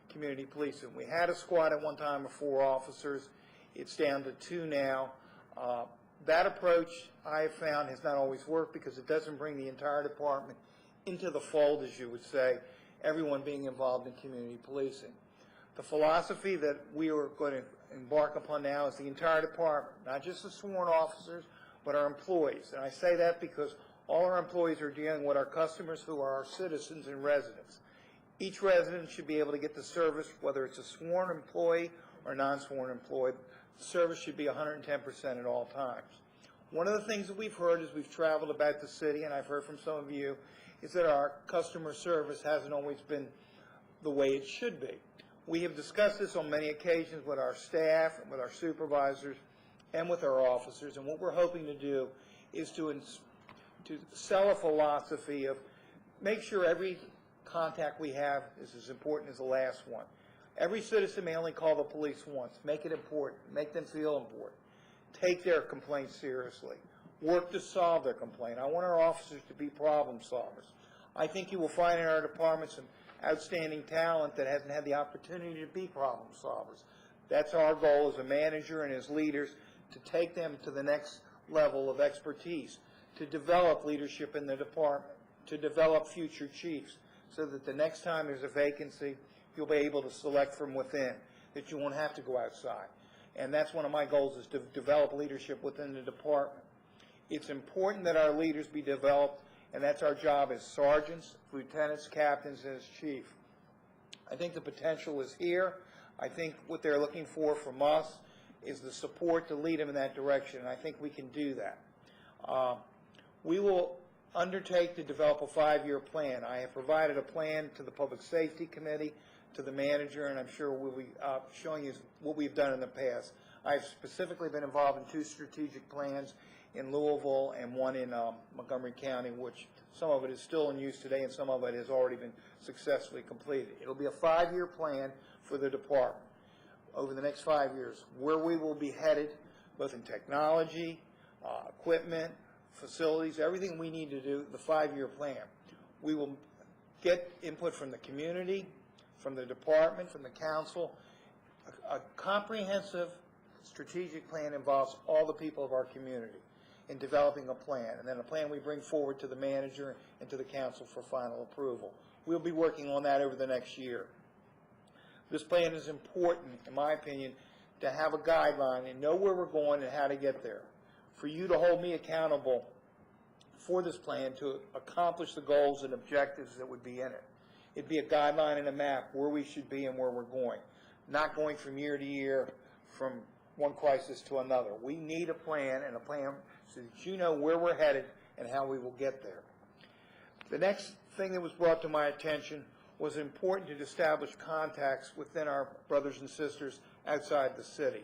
community policing. We had a squad at one time of 4 officers. It's down to 2 now. That approach, I have found, has not always worked, because it doesn't bring the entire department into the fold, as you would say, everyone being involved in community policing. The philosophy that we are going to embark upon now is the entire department, not just the sworn officers, but our employees. And I say that because all our employees are dealing with our customers, who are our citizens and residents. Each resident should be able to get the service, whether it's a sworn employee or non-sworn employee. The service should be 110% at all times. One of the things that we've heard as we've traveled about the city, and I've heard from some of you, is that our customer service hasn't always been the way it should be. We have discussed this on many occasions with our staff, and with our supervisors, and with our officers, and what we're hoping to do is to sell a philosophy of make sure every contact we have is as important as the last one. Every citizen may only call the police once. Make it important. Make them feel important. Take their complaint seriously. Work to solve their complaint. I want our officers to be problem solvers. I think you will find in our department some outstanding talent that hasn't had the opportunity to be problem solvers. That's our goal as a manager and as leaders, to take them to the next level of expertise, to develop leadership in the department, to develop future chiefs, so that the next time there's a vacancy, you'll be able to select from within, that you won't have to go outside. And that's one of my goals, is to develop leadership within the department. It's important that our leaders be developed, and that's our job as sergeants, lieutenants, captains, and as chief. I think the potential is here. I think what they're looking for from us is the support to lead them in that direction, and I think we can do that. We will undertake to develop a 5-year plan. I have provided a plan to the Public Safety Committee, to the manager, and I'm sure we'll be showing you what we've done in the past. I've specifically been involved in 2 strategic plans in Louisville and one in Montgomery County, which some of it is still in use today and some of it has already been successfully completed. It'll be a 5-year plan for the department over the next 5 years, where we will be headed, both in technology, equipment, facilities, everything we need to do, the 5-year plan. We will get input from the community, from the department, from the council. A comprehensive strategic plan involves all the people of our community in developing a plan, and then a plan we bring forward to the manager and to the council for final approval. We'll be working on that over the next year. This plan is important, in my opinion, to have a guideline and know where we're going and how to get there. For you to hold me accountable for this plan to accomplish the goals and objectives that would be in it. It'd be a guideline and a map where we should be and where we're going. Not going from year to year, from one crisis to another. We need a plan, and a plan so that you know where we're headed and how we will get there. The next thing that was brought to my attention was important to establish contacts within our brothers and sisters outside the city.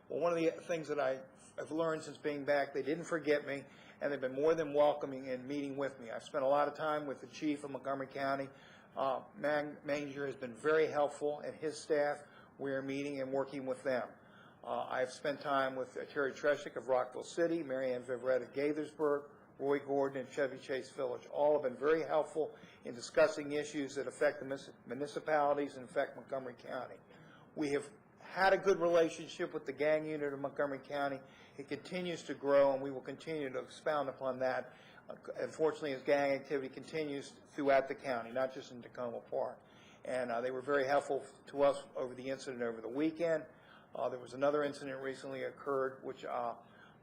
Well, one of the things that I've learned since being back, they didn't forget me, and they've been more than welcoming in meeting with me. I've spent a lot of time with the chief of Montgomery County. Manger has been very helpful, and his staff. We are meeting and working with them. I've spent time with Terry Treshik of Rockville City, Mary Ann Viverette of Gaithersburg, Roy Gordon, and Chevy Chase Village. All have been very helpful in discussing issues that affect the municipalities and affect Montgomery County. We have had a good relationship with the gang unit of Montgomery County. It continues to grow, and we will continue to expound upon that. Unfortunately, as gang activity continues throughout the county, not just in Tacoma Park. And they were very helpful to us over the incident over the weekend. There was another incident recently occurred, which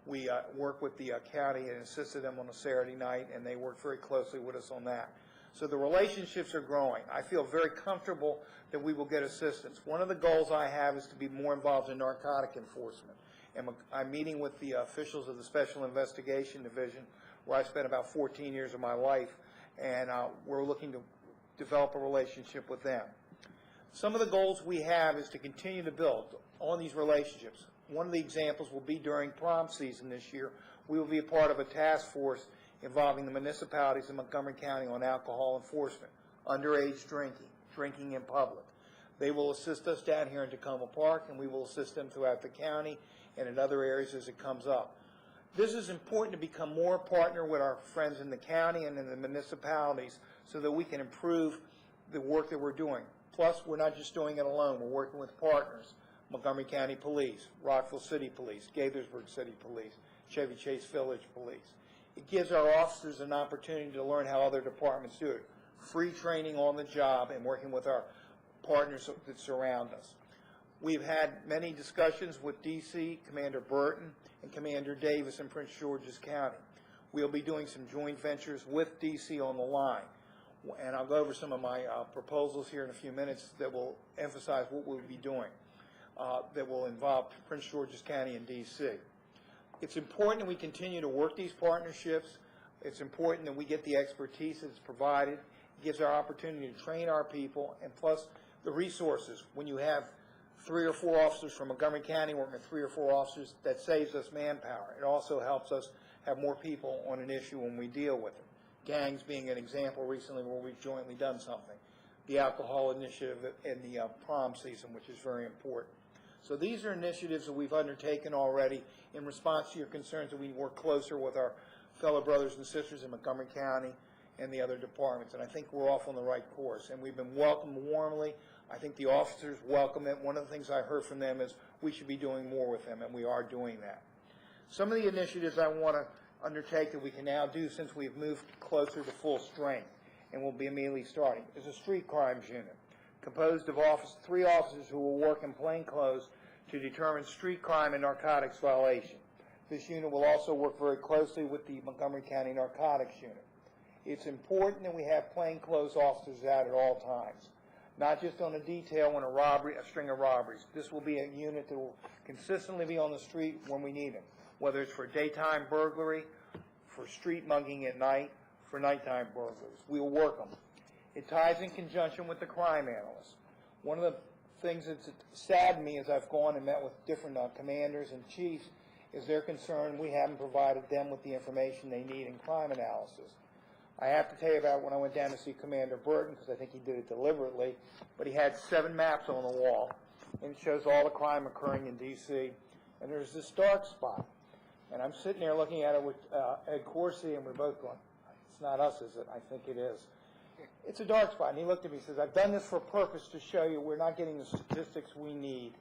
we worked with the county and assisted them on a Saturday night, and they worked very closely with us on that. So the relationships are growing. I feel very comfortable that we will get assistance. One of the goals I have is to be more involved in narcotic enforcement. And I'm meeting with the officials of the Special Investigation Division, where I spent about 14 years of my life, and we're looking to develop a relationship with them. Some of the goals we have is to continue to build on these relationships. One of the examples will be during prom season this year. We will be a part of a task force involving the municipalities in Montgomery County on alcohol enforcement, underage drinking in public. They will assist us down here in Tacoma Park, and we will assist them throughout the county and in other areas as it comes up. This is important to become more a partner with our friends in the county and in the municipalities so that we can improve the work that we're doing. Plus, we're not just doing it alone. We're working with partners, Montgomery County Police, Rockville City Police, Gaithersburg City Police, Chevy Chase Village Police. It gives our officers an opportunity to learn how other departments do it. Free training on the job and working with our partners that surround us. We've had many discussions with D.C., Commander Burton, and Commander Davis in Prince George's County. We'll be doing some joint ventures with D.C. on the line. And I'll go over some of my proposals here in a few minutes that will emphasize what we'll be doing that will involve Prince George's County and D.C. It's important that we continue to work these partnerships. It's important that we get the expertise that's provided. It gives our opportunity to train our people, and plus the resources. When you have 3 or 4 officers from Montgomery County working with 3 or 4 officers, that saves us manpower. It also helps us have more people on an issue when we deal with it. Gangs being an example recently where we've jointly done something. The alcohol initiative in the prom season, which is very important. So these are initiatives that we've undertaken already in response to your concerns that we work closer with our fellow brothers and sisters in Montgomery County and the other departments. And I think we're off on the right course. And we've been welcomed warmly. I think the officers welcome it. One of the things I heard from them is we should be doing more with them, and we are doing that. Some of the initiatives I want to undertake that we can now do since we've moved closer to full strength, and we'll be immediately starting, is a street crimes unit composed of 3 officers who will work in plain clothes to determine street crime and narcotics violation. This unit will also work very closely with the Montgomery County Narcotics Unit. It's important that we have plainclothes officers out at all times, not just on a detail on a string of robberies. This will be a unit that will consistently be on the street when we need them, whether it's for daytime burglary, for street mugging at night, for nighttime burglaries. We will work them. It ties in conjunction with the crime analyst. One of the things that's saddened me as I've gone and met with different commanders and chiefs is their concern we haven't provided them with the information they need in crime analysis. I have to tell you about when I went down to see Commander Burton, because I think he did it deliberately, but he had 7 maps on the wall, and it shows all the crime occurring in D.C., and there's this dark spot. And I'm sitting there looking at it with Ed Corsi, and we're both going, it's not us, is it? I think it is. It's a dark spot. And he looked at me and says, I've done this for a purpose to show you we're not getting the statistics we need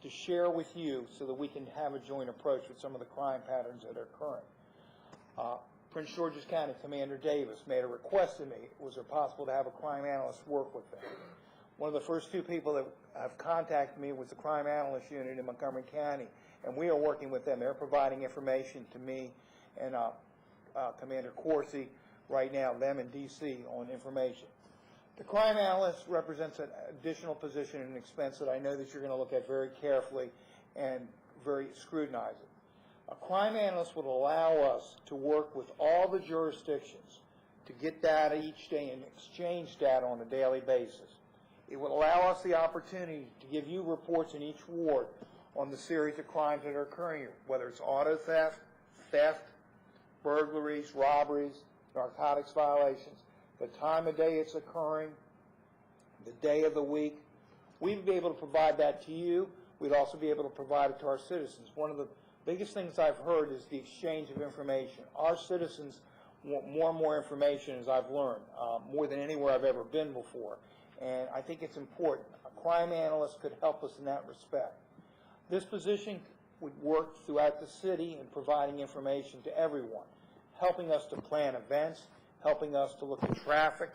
to share with you so that we can have a joint approach with some of the crime patterns that are occurring. Prince George's County Commander Davis made a request to me, was it possible to have a crime analyst work with them? One of the first 2 people that have contacted me was the crime analyst unit in Montgomery County, and we are working with them. They're providing information to me and Commander Corsi right now, them in D.C. on information. The crime analyst represents an additional position and expense that I know that you're going to look at very carefully and very scrutinize it. A crime analyst would allow us to work with all the jurisdictions to get data each day and exchange data on a daily basis. It would allow us the opportunity to give you reports in each ward on the series of crimes that are occurring here, whether it's auto theft, theft, burglaries, robberies, narcotics violations, the time of day it's occurring, the day of the week. We'd be able to provide that to you. We'd also be able to provide it to our citizens. One of the biggest things I've heard is the exchange of information. Our citizens want more and more information, as I've learned, more than anywhere I've ever been before. And I think it's important. A crime analyst could help us in that respect. This position would work throughout the city in providing information to everyone, helping us to plan events, helping us to look at traffic,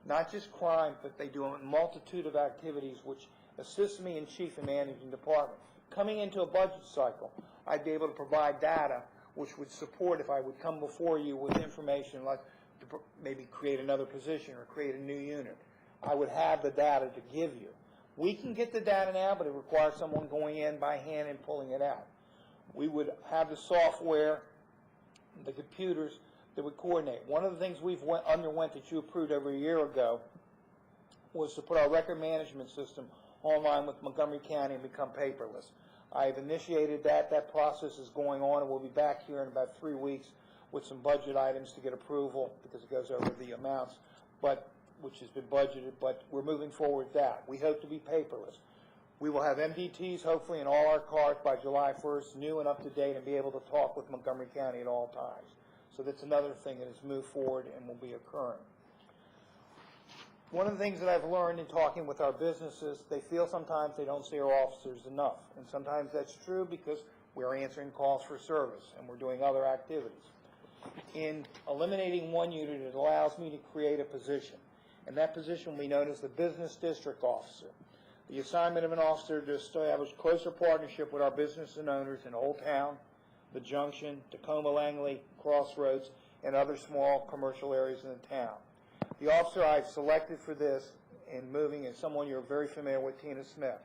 not just crime, but they do a multitude of activities which assist me in chief and managing department. Coming into a budget cycle, I'd be able to provide data which would support if I would come before you with information like to maybe create another position or create a new unit. I would have the data to give you. We can get the data now, but it requires someone going in by hand and pulling it out. We would have the software, the computers that would coordinate. One of the things we've underwent that you approved over a year ago was to put our record management system online with Montgomery County and become paperless. I've initiated that. That process is going on, and we'll be back here in about 3 weeks with some budget items to get approval because it goes over the amounts, which has been budgeted, but we're moving forward with that. We hope to be paperless. We will have MDTs hopefully in all our cars by July 1st, new and up to date, and be able to talk with Montgomery County at all times. So that's another thing that has moved forward and will be occurring. One of the things that I've learned in talking with our businesses, they feel sometimes they don't see our officers enough. And sometimes that's true because we're answering calls for service and we're doing other activities. In eliminating one unit, it allows me to create a position. And that position will be known as the Business District Officer. The assignment of an officer to establish closer partnership with our business and owners in Old Town, the Junction, Tacoma Langley, Crossroads, and other small commercial areas in the town. The officer I've selected for this in moving is someone you're very familiar with, Tina Smith.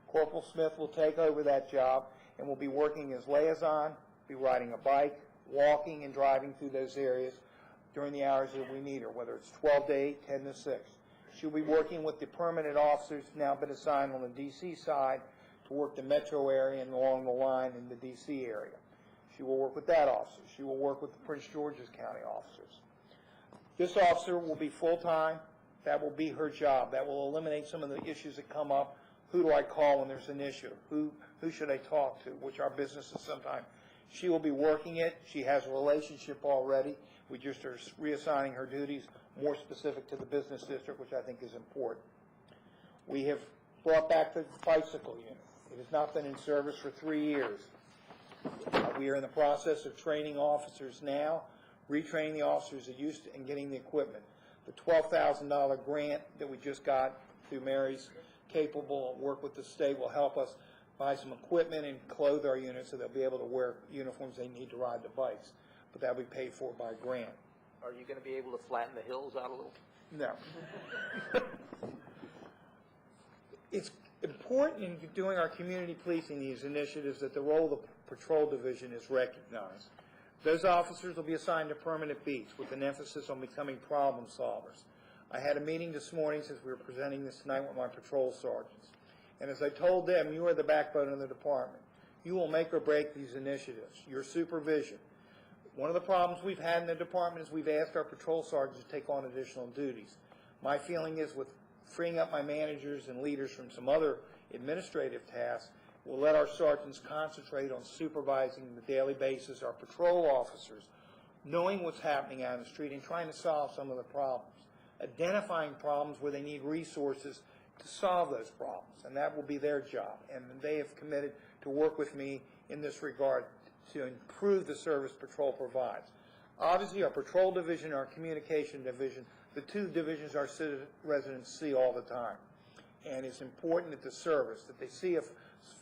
Corporal Smith will take over that job and will be working as liaison, be riding a bike, walking and driving through those areas during the hours that we need her, whether it's 12 to 8, 10 to 6. She'll be working with the permanent officers now been assigned on the D.C. side to work the metro area and along the line in the D.C. area. She will work with that officer. She will work with the Prince George's County officers. This officer will be full-time. That will be her job. That will eliminate some of the issues that come up. Who do I call when there's an issue? Who should I talk to, which our businesses sometimes. She will be working it. She has a relationship already. We just are reassigning her duties more specific to the business district, which I think is important. We have brought back the bicycle unit. It has not been in service for 3 years. We are in the process of training officers now, retraining the officers that used to, and getting the equipment. The $12,000 grant that we just got through Mary's Capable work with the state will help us buy some equipment and clothe our units so they'll be able to wear uniforms they need to ride the bikes. But that'll be paid for by grant. Are you going to be able to flatten the hills out a little? No. It's important in doing our community policing, these initiatives, that the role of the patrol division is recognized. Those officers will be assigned to permanent beats with an emphasis on becoming problem solvers. I had a meeting this morning, since we were presenting this tonight, with my patrol sergeants. And as I told them, you are the backbone of the department. You will make or break these initiatives. Your supervision. One of the problems we've had in the department is we've asked our patrol sergeants to take on additional duties. My feeling is with freeing up my managers and leaders from some other administrative tasks, we'll let our sergeants concentrate on supervising on a daily basis our patrol officers, knowing what's happening out in the street and trying to solve some of the problems, identifying problems where they need resources to solve those problems, and that will be their job. And they have committed to work with me in this regard to improve the service patrol provides. Obviously, our patrol division, our communication division, the two divisions our residents see all the time. And it's important that the service, that they see a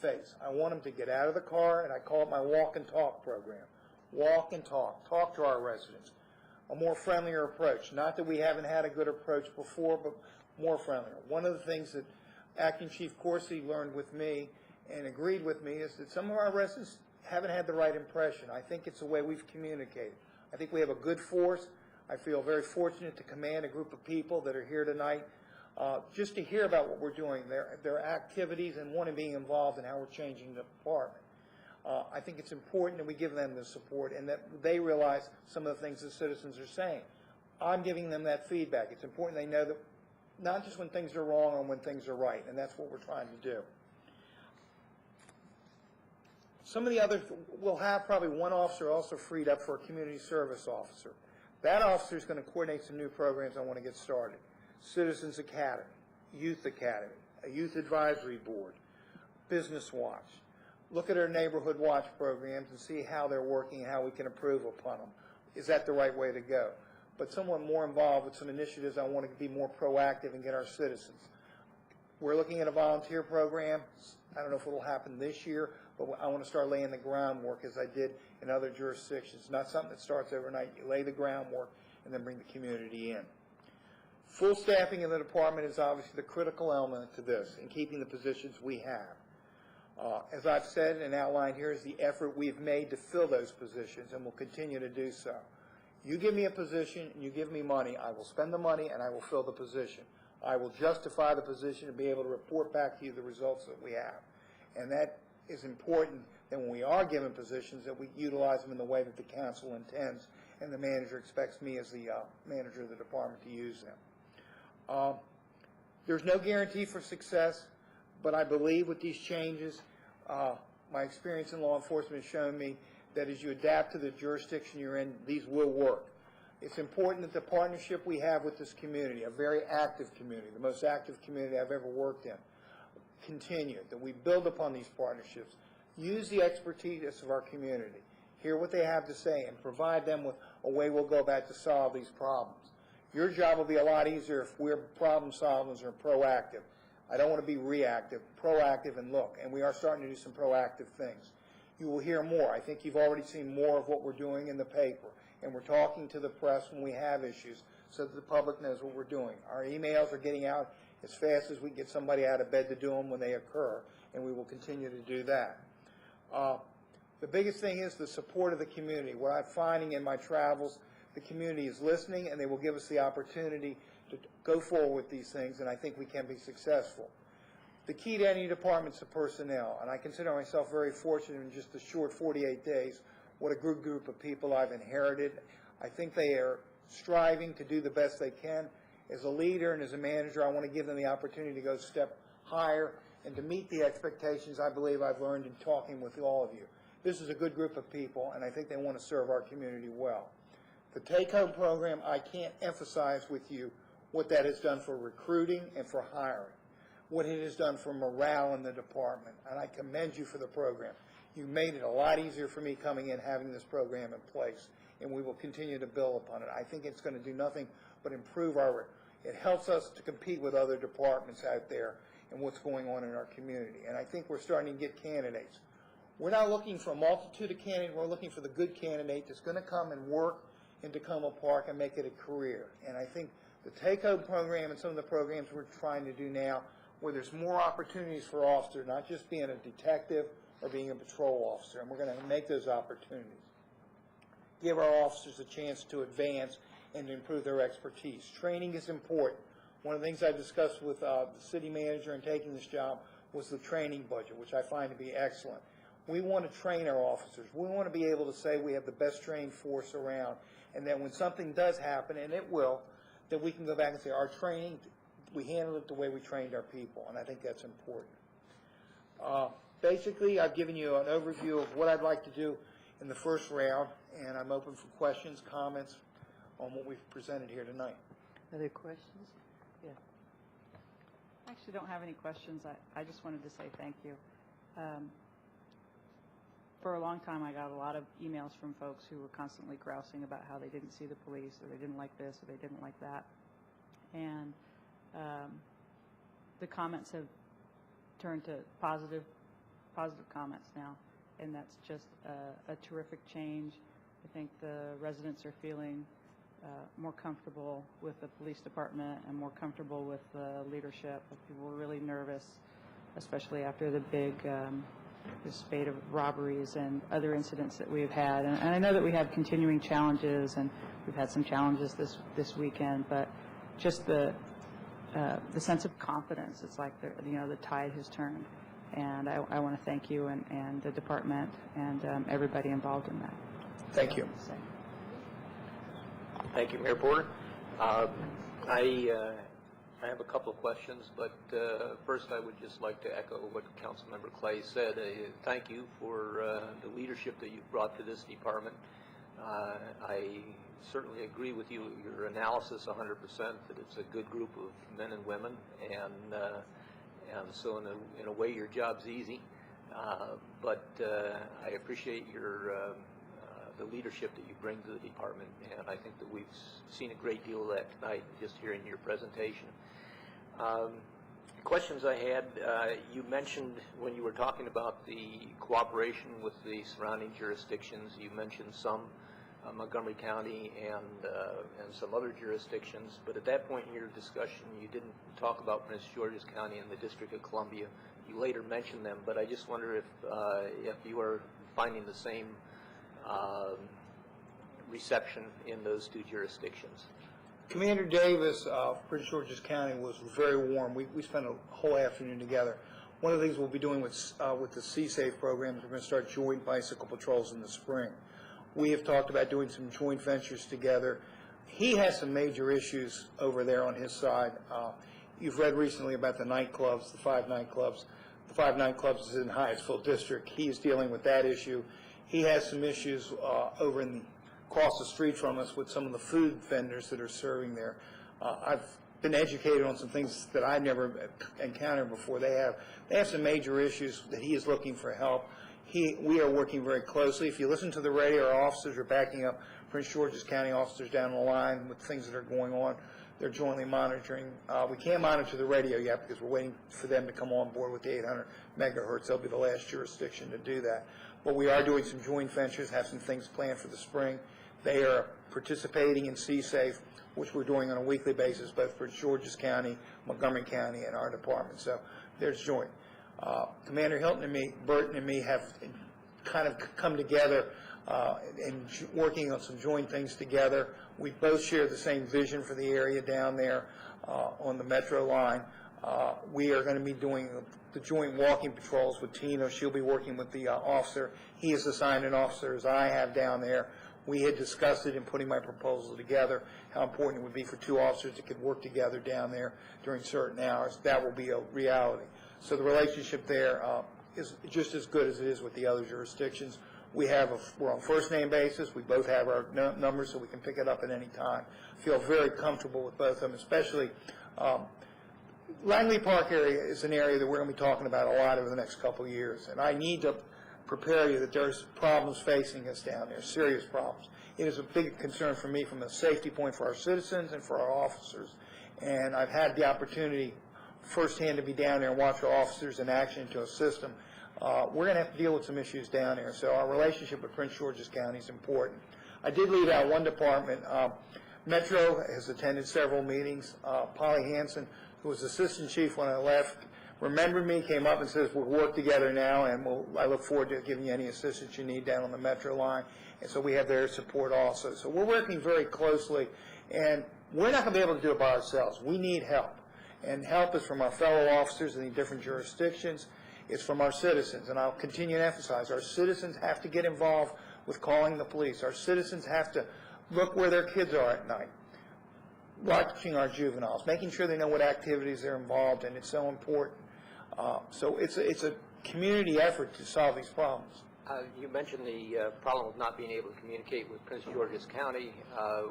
face. I want them to get out of the car, and I call it my walk and talk program. Walk and talk to our residents. A more friendlier approach. Not that we haven't had a good approach before, but more friendlier. One of the things that Acting Chief Coursey learned with me and agreed with me is that some of our residents haven't had the right impression. I think it's the way we've communicated. I think we have a good force. I feel very fortunate to command a group of people that are here tonight just to hear about what we're doing, their activities, and wanting to be involved in how we're changing the department. I think it's important that we give them the support and that they realize some of the things the citizens are saying. I'm giving them that feedback. It's important they know that not just when things are wrong and when things are right, and that's what we're trying to do. Some of the others, we'll have probably one officer also freed up for a community service officer. That officer is going to coordinate some new programs I want to get started. Citizens Academy, Youth Academy, a Youth Advisory Board, Business Watch. Look at our Neighborhood Watch programs and see how they're working and how we can improve upon them. Is that the right way to go? But someone more involved with some initiatives, I want to be more proactive and get our citizens. We're looking at a volunteer program. I don't know if it will happen this year, but I want to start laying the groundwork as I did in other jurisdictions. It's not something that starts overnight. You lay the groundwork and then bring the community in. Full staffing in the department is obviously the critical element to this in keeping the positions we have. As I've said and outlined here is the effort we've made to fill those positions, and will continue to do so. You give me a position and you give me money, I will spend the money and I will fill the position. I will justify the position and be able to report back to you the results that we have. And that is important that when we are given positions that we utilize them in the way that the council intends and the manager expects me as the manager of the department to use them. There's no guarantee for success, but I believe with these changes, my experience in law enforcement has shown me that as you adapt to the jurisdiction you're in, these will work. It's important that the partnership we have with this community, a very active community, the most active community I've ever worked in, continue, that we build upon these partnerships, use the expertise of our community, hear what they have to say, and provide them with a way we'll go about to solve these problems. Your job will be a lot easier if we're problem solvers or proactive. I don't want to be reactive, proactive, and look, and we are starting to do some proactive things. You will hear more. I think you've already seen more of what we're doing in the paper, and we're talking to the press when we have issues so that the public knows what we're doing. Our emails are getting out as fast as we can get somebody out of bed to do them when they occur, and we will continue to do that. The biggest thing is the support of the community. What I'm finding in my travels, the community is listening, and they will give us the opportunity to go forward with these things, and I think we can be successful. The key to any department is the personnel, and I consider myself very fortunate in just the short 48 days, what a good group of people I've inherited. I think they are striving to do the best they can. As a leader and as a manager, I want to give them the opportunity to go a step higher and to meet the expectations I believe I've learned in talking with all of you. This is a good group of people, and I think they want to serve our community well. The take-home program, I can't emphasize with you what that has done for recruiting and for hiring, what it has done for morale in the department, and I commend you for the program. You made it a lot easier for me coming in, having this program in place, and we will continue to build upon it. I think it's going to do nothing but improve it helps us to compete with other departments out there and what's going on in our community, and I think we're starting to get candidates. We're not looking for a multitude of candidates, we're looking for the good candidate that's going to come and work in Tacoma Park and make it a career, and I think the take-home program and some of the programs we're trying to do now where there's more opportunities for officers, not just being a detective or being a patrol officer, and we're going to make those opportunities. Give our officers a chance to advance and to improve their expertise. Training is important. One of the things I discussed with the city manager in taking this job was the training budget, which I find to be excellent. We want to train our officers. We want to be able to say we have the best trained force around, and that when something does happen, and it will, that we can go back and say our training, we handled it the way we trained our people, and I think that's important. Basically, I've given you an overview of what I'd like to do in the first round, and I'm open for questions, comments on what we've presented here tonight. Other questions? Yeah. I actually don't have any questions. I just wanted to say thank you. For a long time, I got a lot of emails from folks who were constantly grousing about how they didn't see the police, or they didn't like this, or they didn't like that. And the comments have turned to positive comments now, and that's just a terrific change. I think the residents are feeling more comfortable with the police department and more comfortable with the leadership. People were really nervous especially after the big the spate of robberies and other incidents that we've had. And I know that we have continuing challenges, and we've had some challenges this weekend, but just the sense of confidence, it's like the tide has turned. And I want to thank you and the department and everybody involved in that. Thank you. Thank you, Mayor Porter. I have a couple of questions, but first I would just like to echo what Councilmember Clay said. Thank you for the leadership that you've brought to this department. I certainly agree with you, your analysis 100%, that it's a good group of men and women, and so in a way your job's easy. But I appreciate the leadership that you bring to the department, and I think that we've seen a great deal of that tonight just hearing your presentation. Questions I had, you mentioned when you were talking about the cooperation with the surrounding jurisdictions, you mentioned some, Montgomery County and some other jurisdictions, but at that point in your discussion you didn't talk about Prince George's County and the District of Columbia. You later mentioned them, but I just wonder if you are finding the same reception in those two jurisdictions. Commander Davis, Prince George's County, was very warm. We spent a whole afternoon together. One of the things we'll be doing with the C-Safe program is we're going to start joint bicycle patrols in the spring. We have talked about doing some joint ventures together. He has some major issues over there on his side. You've read recently about the nightclubs, the 5 nightclubs. The 5 nightclubs is in Hyattsville District. He is dealing with that issue. He has some issues over across the street from us with some of the food vendors that are serving there. I've been educated on some things that I never encountered before. They have some major issues that he is looking for help. We are working very closely. If you listen to the radio, our officers are backing up Prince George's County officers down the line with things that are going on. They're jointly monitoring. We can't monitor the radio yet because we're waiting for them to come on board with the 800 megahertz. They'll be the last jurisdiction to do that. But we are doing some joint ventures, have some things planned for the spring. They are participating in C-Safe, which we're doing on a weekly basis, both for Georges County, Montgomery County, and our department. So there's joint. Commander Hilton and me, Burton and me, have kind of come together and working on some joint things together. We both share the same vision for the area down there on the metro line. We are going to be doing the joint walking patrols with Tina. She'll be working with the officer. He is assigned an officer, as I have down there. We had discussed it in putting my proposal together, how important it would be for 2 officers that could work together down there during certain hours. That will be a reality. So the relationship there is just as good as it is with the other jurisdictions. We're on first-name basis. We both have our numbers, so we can pick it up at any time. Feel very comfortable with both of them, especially Langley Park area is an area that we're going to be talking about a lot over the next couple of years. And I need to prepare you that there's problems facing us down there, serious problems. It is a big concern for me from a safety point for our citizens and for our officers. And I've had the opportunity firsthand to be down there and watch our officers in action to assist them. We're going to have to deal with some issues down there. So our relationship with Prince George's County is important. I did leave out one department. Metro has attended several meetings. Polly Hansen, who was assistant chief when I left, remembered me, came up and says, we'll work together now, and I look forward to giving you any assistance you need down on the Metro line. And so we have their support also. So we're working very closely, and we're not going to be able to do it by ourselves. We need help. And help is from our fellow officers in the different jurisdictions. It's from our citizens. And I'll continue to emphasize, our citizens have to get involved with calling the police. Our citizens have to look where their kids are at night, watching our juveniles, making sure they know what activities they're involved in. It's so important. So it's a community effort to solve these problems. You mentioned the problem of not being able to communicate with Prince George's County.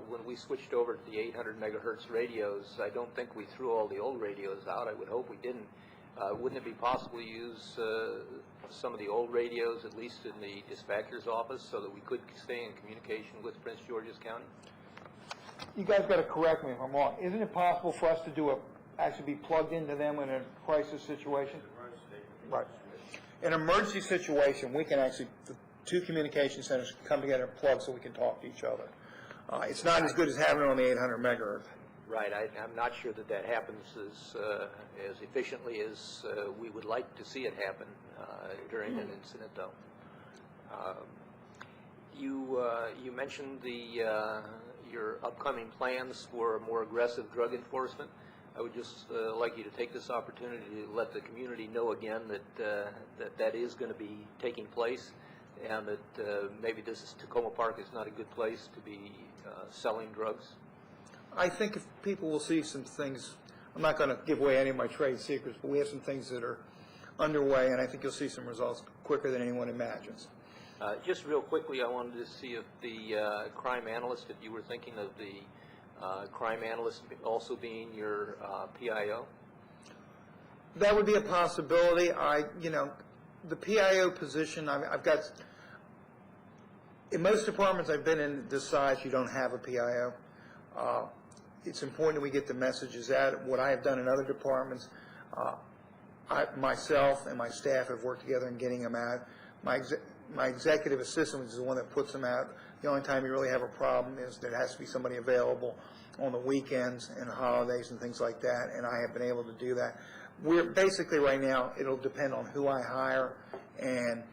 When we switched over to the 800 megahertz radios, I don't think we threw all the old radios out. I would hope we didn't. Wouldn't it be possible to use some of the old radios, at least in the dispatcher's office, so that we could stay in communication with Prince George's County? You guys got to correct me if I'm wrong. Isn't it possible for us to actually be plugged into them in a crisis situation? Right. In an emergency situation, we can actually, the 2 communication centers can come together and plug so we can talk to each other. It's not as good as having it on the 800 megahertz. Right, I'm not sure that that happens as efficiently as we would like to see it happen during an incident, though. You mentioned your upcoming plans for more aggressive drug enforcement. I would just like you to take this opportunity to let the community know again that that is going to be taking place, and that maybe Tacoma Park is not a good place to be selling drugs. I think if people will see some things, I'm not going to give away any of my trade secrets, but we have some things that are underway, and I think you'll see some results quicker than anyone imagines. Just real quickly, I wanted to see if the crime analyst, if you were thinking of the crime analyst also being your PIO. That would be a possibility. The PIO position, I've got, in most departments I've been in this size, you don't have a PIO. It's important that we get the messages out. What I have done in other departments, myself and my staff have worked together in getting them out. My executive assistant, which is the one that puts them out, the only time you really have a problem is there has to be somebody available on the weekends and holidays and things like that, and I have been able to do that. We're basically right now, it'll depend on who I hire, and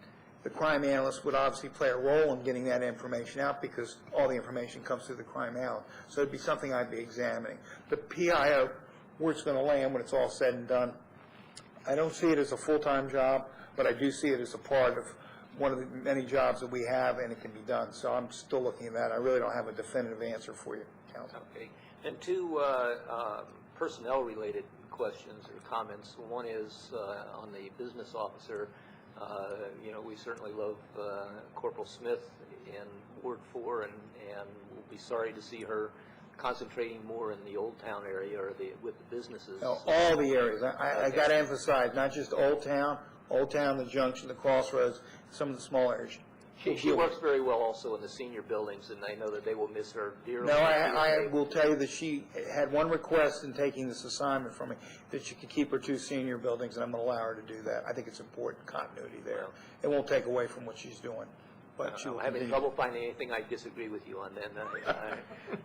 the crime analyst would obviously play a role in getting that information out because all the information comes through the crime analyst. So it'd be something I'd be examining. The PIO, where it's going to land when it's all said and done, I don't see it as a full-time job, but I do see it as a part of one of the many jobs that we have, and it can be done. So I'm still looking at that. I really don't have a definitive answer for you, Council. Okay. And two personnel-related questions or comments. One is on the business officer. We certainly love Corporal Smith in Ward 4, and we'll be sorry to see her concentrating more in the Old Town area or with the businesses. No, all the areas. I got to emphasize, not just Old Town, the Junction, the Crossroads, some of the small areas. She works very well also in the senior buildings, and I know that they will miss her dearly. No, I will tell you that she had one request in taking this assignment from me, that she could keep her 2 senior buildings, and I'm going to allow her to do that. I think it's important continuity there. It won't take away from what she's doing. But I'm having trouble finding anything I disagree with you on. Then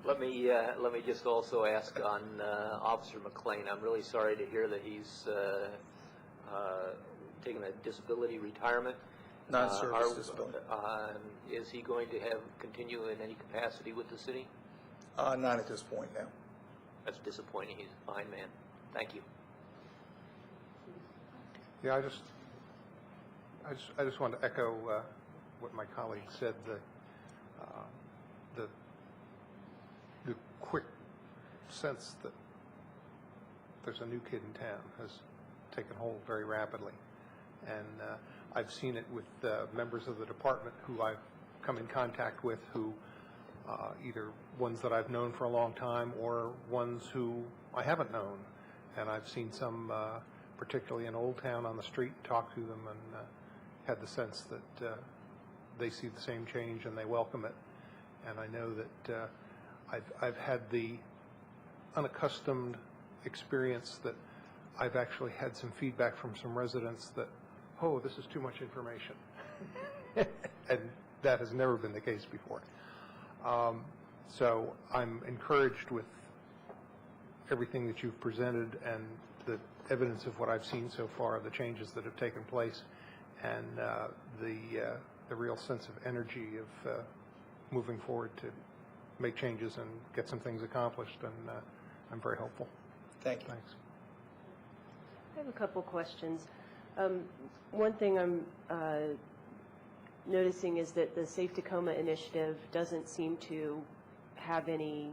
let me just also ask on Officer McLean. I'm really sorry to hear that he's taking a disability retirement. Non-service disability. Is he going to continue in any capacity with the city? Not at this point, no. That's disappointing. He's a fine man. Thank you. Yeah, I just want to echo what my colleague said. The quick sense that there's a new kid in town has taken hold very rapidly, and I've seen it with members of the department who I've come in contact with, who either ones that I've known for a long time or ones who I haven't known, and I've seen some, particularly in Old Town on the street, talk to them and had the sense that they see the same change and they welcome it. And I know that I've had the unaccustomed experience that I've actually had some feedback from some residents that, oh, this is too much information. And that has never been the case before. So I'm encouraged with everything that you've presented and the evidence of what I've seen so far, the changes that have taken place, and the real sense of energy of moving forward to make changes and get some things accomplished, and I'm very hopeful. Thank you. Thanks. I have a couple questions. One thing I'm noticing is that the Safe Tacoma initiative doesn't seem to have any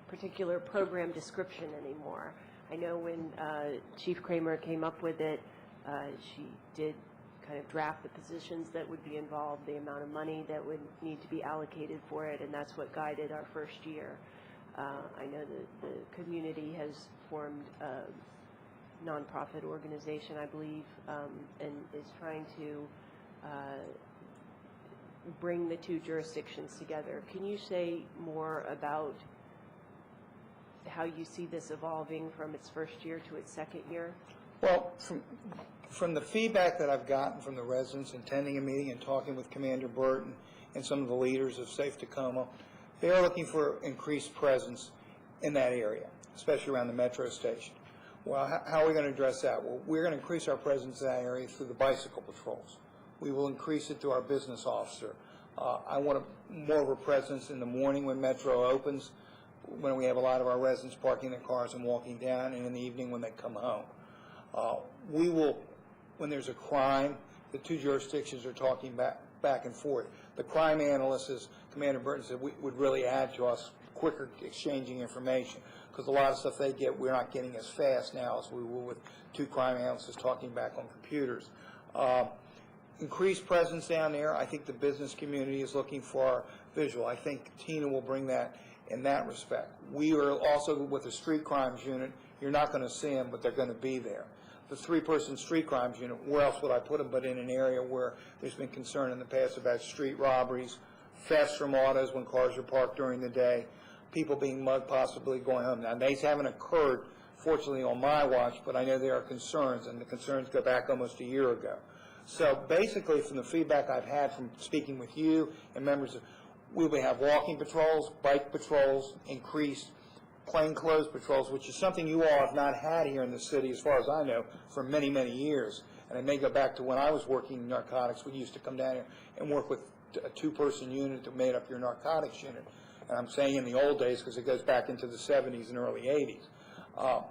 particular program description anymore. I know when Chief Kramer came up with it, she did kind of draft the positions that would be involved, the amount of money that would need to be allocated for it, and that's what guided our first year. I know that the community has formed a nonprofit organization, I believe, and is trying to bring the 2 jurisdictions together. Can you say more about how you see this evolving from its first year to its second year? Well, from the feedback that I've gotten from the residents attending a meeting and talking with Commander Burton and some of the leaders of Safe Tacoma, They are looking for increased presence in that area, especially around the metro station. Well, how are we going to address that? Well, we're going to increase our presence in that area through the bicycle patrols. We will increase it through our business officer. I want more of a presence in the morning when Metro opens, when we have a lot of our residents parking their cars and walking down, and in the evening when they come home. We will, when there's a crime, the two jurisdictions are talking back and forth. The crime analysts, as Commander Burton said, would really add to us quicker exchanging information, because a lot of stuff they get, we're not getting as fast now as we will with two crime analysts talking back on computers. Increased presence down there. I think the business community is looking for our visual. I think Tina will bring that in that respect. We are also with the street crimes unit. You're not going to see them, but they're going to be there. The 3-person street crimes unit, where else would I put them but in an area where there's been concern in the past about street robberies, thefts from autos when cars are parked during the day, people being mugged, possibly going home. Now, these haven't occurred, fortunately, on my watch, but I know there are concerns, and the concerns go back almost a year ago. So basically, from the feedback I've had from speaking with you and members of, we will have walking patrols, bike patrols, increased plainclothes patrols, which is something you all have not had here in the city, as far as I know, for many, many years. And it may go back to when I was working in narcotics. We used to come down here and work with a 2-person unit that made up your narcotics unit. And I'm saying in the old days because it goes back into the 70s and early 80s. A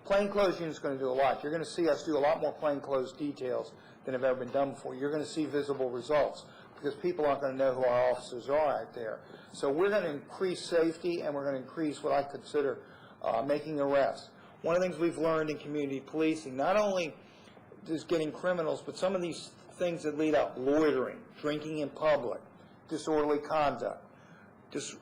plainclothes unit is going to do a lot. You're going to see us do a lot more plainclothes details than have ever been done before. You're going to see visible results because people aren't going to know who our officers are out there. So we're going to increase safety, and we're going to increase what I consider making arrests. One of the things we've learned in community policing, not only just getting criminals, but some of these things that lead up, loitering, drinking in public, disorderly conduct, just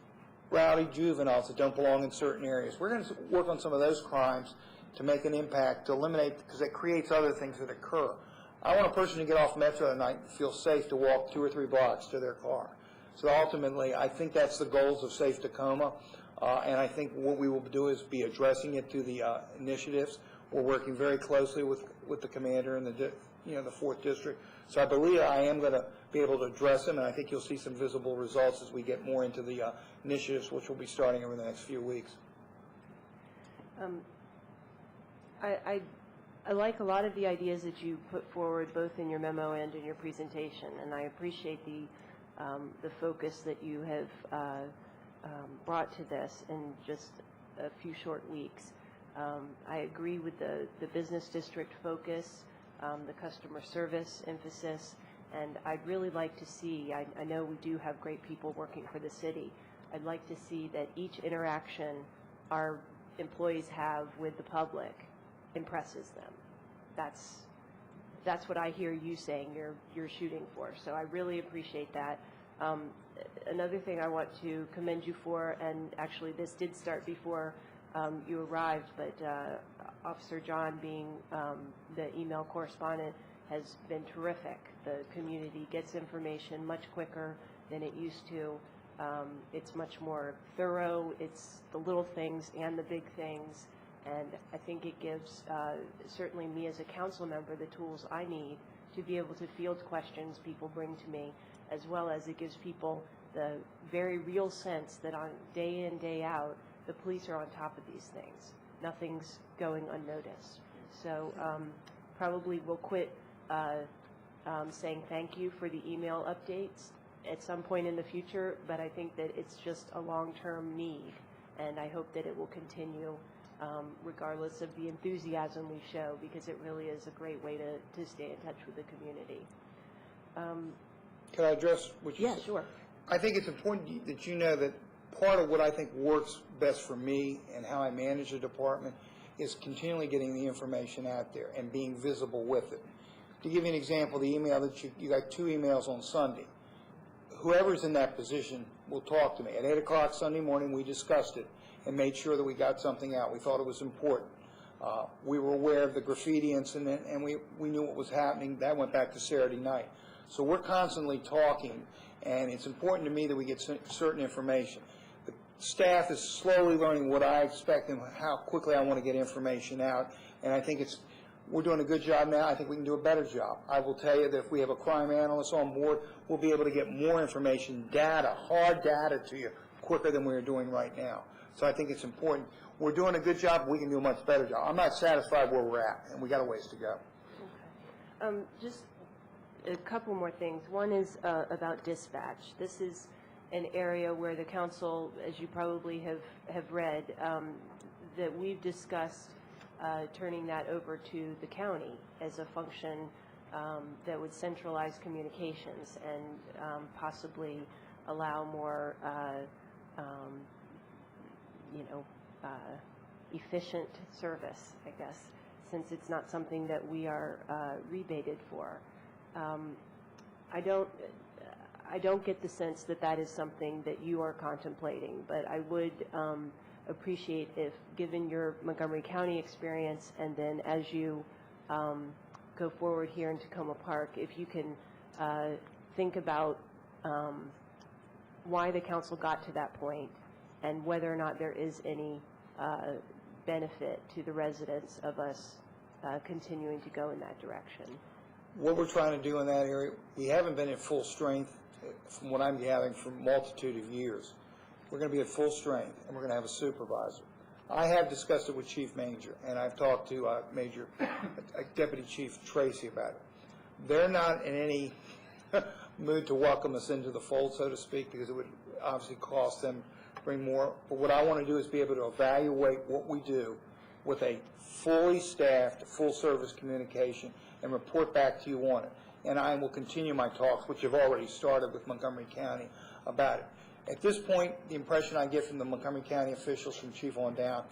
rowdy juveniles that don't belong in certain areas. We're going to work on some of those crimes to make an impact, to eliminate, because it creates other things that occur. I want a person to get off Metro at night and feel safe to walk 2 or 3 blocks to their car. So ultimately, I think that's the goals of Safe Tacoma, and I think what we will do is be addressing it through the initiatives. We're working very closely with the commander and the 4th District. So I believe I am going to be able to address them, and I think you'll see some visible results as we get more into the initiatives, which will be starting over the next few weeks. I like a lot of the ideas that you put forward, both in your memo and in your presentation, and I appreciate the focus that you have brought to this in just a few short weeks. I agree with the business district focus, the customer service emphasis, and I'd really like to see, I know we do have great people working for the city, I'd like to see that each interaction our employees have with the public impresses them. That's what I hear you saying you're shooting for. So I really appreciate that. Another thing I want to commend you for, and actually this did start before you arrived, but Officer John, being the email correspondent, has been terrific. The community gets information much quicker than it used to. It's much more thorough. It's the little things and the big things. And I think it gives certainly me as a council member the tools I need to be able to field questions people bring to me, as well as it gives people the very real sense that on day in, day out, the police are on top of these things. Nothing's going unnoticed. So probably we'll quit saying thank you for the email updates at some point in the future, but I think that it's just a long-term need, and I hope that it will continue regardless of the enthusiasm we show, because it really is a great way to stay in touch with the community. Can I address what you said? Yeah, sure. I think it's important that you know that part of what I think works best for me and how I manage the department is continually getting the information out there and being visible with it. To give you an example, the email that you got 2 emails on Sunday. Whoever's in that position will talk to me. At 8 o'clock Sunday morning, we discussed it and made sure that we got something out. We thought it was important. We were aware of the graffiti incident, and we knew what was happening. That went back to Saturday night. So we're constantly talking, and it's important to me that we get certain information. The staff is slowly learning what I expect and how quickly I want to get information out, and I think we're doing a good job now. I think we can do a better job. I will tell you that if we have a crime analyst on board, we'll be able to get more information, data, hard data to you quicker than we're doing right now. So I think it's important. We're doing a good job. We can do a much better job. I'm not satisfied where we're at, and we got a ways to go. Just a couple more things. One is about dispatch. This is an area where the council, as you probably have read, that we've discussed turning that over to the county as a function that would centralize communications and possibly allow more, efficient service, I guess, since it's not something that we are rebated for. I don't get the sense that that is something that you are contemplating, but I would appreciate if, given your Montgomery County experience, and then as you go forward here in Tacoma Park, if you can think about why the council got to that point and whether or not there is any benefit to the residents of us continuing to go in that direction. What we're trying to do in that area, we haven't been at full strength, from what I'm gathering, for a multitude of years. We're going to be at full strength, and we're going to have a supervisor. I have discussed it with Chief Manger, and I've talked to Deputy Chief Tracy about it. They're not in any mood to welcome us into the fold, so to speak, because it would obviously cost them to bring more. But what I want to do is be able to evaluate what we do with a fully staffed, full-service communication and report back to you on it. And I will continue my talks, which have already started with Montgomery County, about it. At this point, the impression I get from the Montgomery County officials, from chief on down,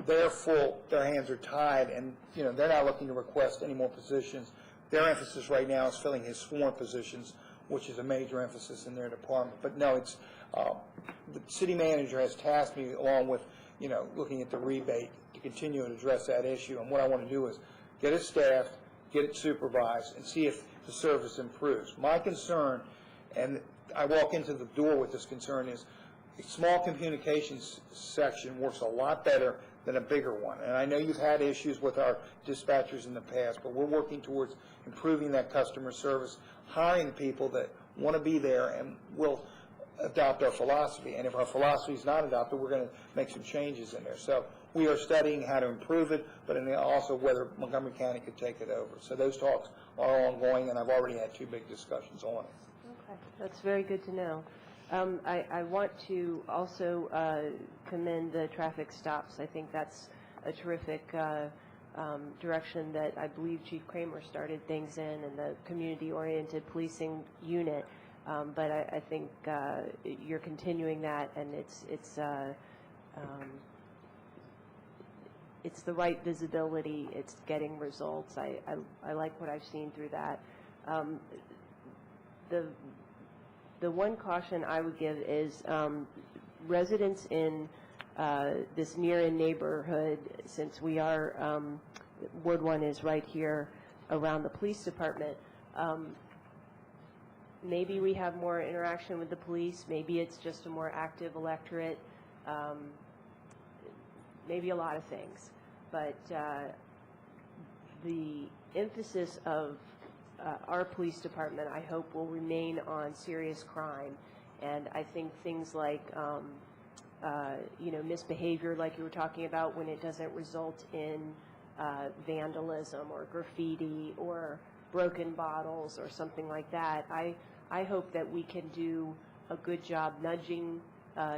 they're full, their hands are tied, and they're not looking to request any more positions. Their emphasis right now is filling his sworn positions, which is a major emphasis in their department. But no, it's the city manager has tasked me, along with looking at the rebate, to continue to address that issue. And what I want to do is get it staffed, get it supervised, and see if the service improves. My concern, and I walk into the door with this concern, is a small communications section works a lot better than a bigger one. And I know you've had issues with our dispatchers in the past, but we're working towards improving that customer service, hiring people that want to be there and will adopt our philosophy. And if our philosophy is not adopted, we're going to make some changes in there. So we are studying how to improve it, but also whether Montgomery County could take it over. So those talks are ongoing, and I've already had 2 big discussions on it. Okay, that's very good to know. I want to also commend the traffic stops. I think that's a terrific direction that I believe Chief Kramer started things in, and the community-oriented policing unit. But I think you're continuing that, and it's the right visibility. It's getting results. I like what I've seen through that. The one caution I would give is residents in this near-in neighborhood, since we are, Ward 1 is right here around the police department, maybe we have more interaction with the police, maybe it's just a more active electorate, maybe a lot of things. But the emphasis of our police department, I hope, will remain on serious crime. And I think things like, misbehavior, like you were talking about, when it doesn't result in vandalism or graffiti or broken bottles or something like that, I hope that we can do a good job nudging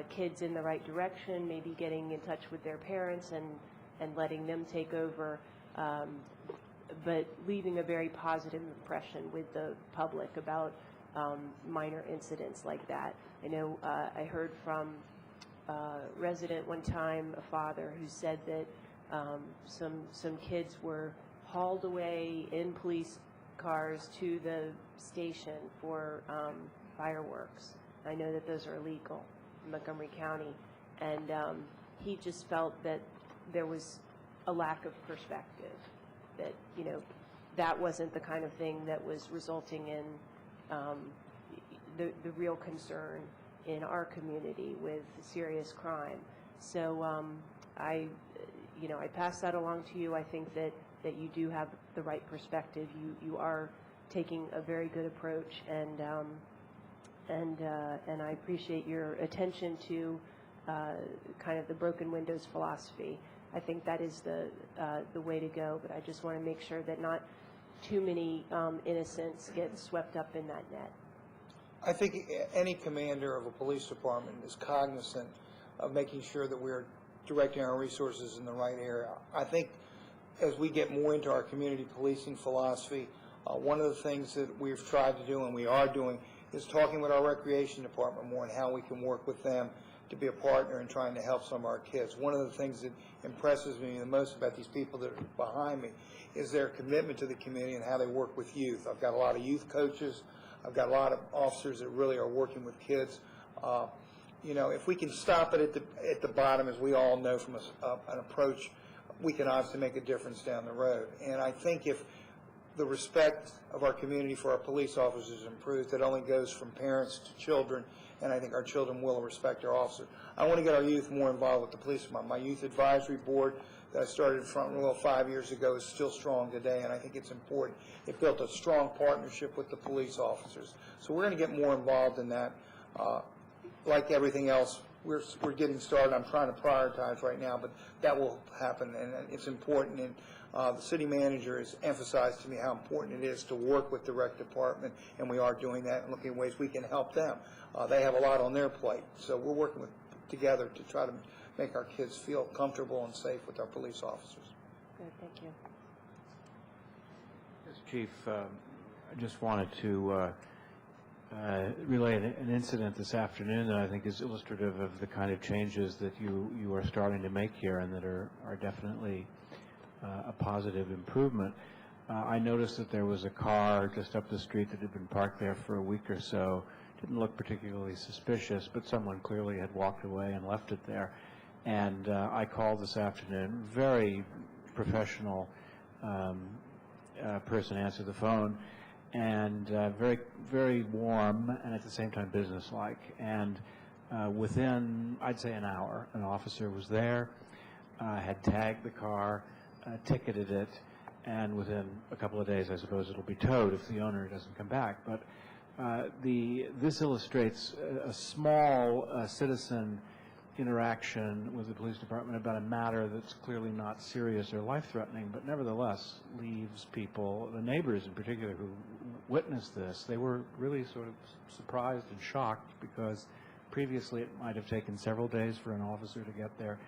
kids in the right direction, maybe getting in touch with their parents and letting them take over, but leaving a very positive impression with the public about minor incidents like that. I know I heard from a resident one time, a father, who said that some kids were hauled away in police cars to the station for fireworks. I know that those are illegal in Montgomery County, and he just felt that there was a lack of perspective, that that wasn't the kind of thing that was resulting in the real concern in our community with serious crime. So I pass that along to you. I think that you do have the right perspective. You are taking a very good approach, and and I appreciate your attention to kind of the broken windows philosophy. I think that is the way to go, but I just want to make sure that not too many innocents get swept up in that net. I think any commander of a police department is cognizant of making sure that we're directing our resources in the right area. I think as we get more into our community policing philosophy, one of the things that we've tried to do and we are doing is talking with our recreation department more and how we can work with them to be a partner in trying to help some of our kids. One of the things that impresses me the most about these people that are behind me is their commitment to the community and how they work with youth. I've got a lot of youth coaches. I've got a lot of officers that really are working with kids. You know, if we can stop it at the bottom, as we all know from an approach, we can obviously make a difference down the road. And I think if the respect of our community for our police officers improves, that only goes from parents to children, and I think our children will respect our officers. I want to get our youth more involved with the police department. My youth advisory board that I started in Front Royal 5 years ago is still strong today, and I think it's important. It built a strong partnership with the police officers. So we're going to get more involved in that. Like everything else, we're getting started. I'm trying to prioritize right now, but that will happen, and it's important. And the city manager has emphasized to me how important it is to work with the rec department, and we are doing that and looking at ways we can help them. They have a lot on their plate, so we're working together to try to make our kids feel comfortable and safe with our police officers. Good, thank you. Yes, Chief, I just wanted to relay an incident this afternoon that I think is illustrative of the kind of changes that you are starting to make here and that are definitely a positive improvement. I noticed that there was a car just up the street that had been parked there for a week or so. Didn't look particularly suspicious, but someone clearly had walked away and left it there. And I called this afternoon. Very professional person answered the phone, and very, very warm and at the same time businesslike. And within, I'd say, an hour, an officer was there, had tagged the car, ticketed it, and within a couple of days, I suppose, it'll be towed if the owner doesn't come back. But this illustrates a small citizen interaction with the police department about a matter that's clearly not serious or life-threatening, but nevertheless leaves people, the neighbors in particular who witnessed this, they were really sort of surprised and shocked because previously it might have taken several days for an officer to get there.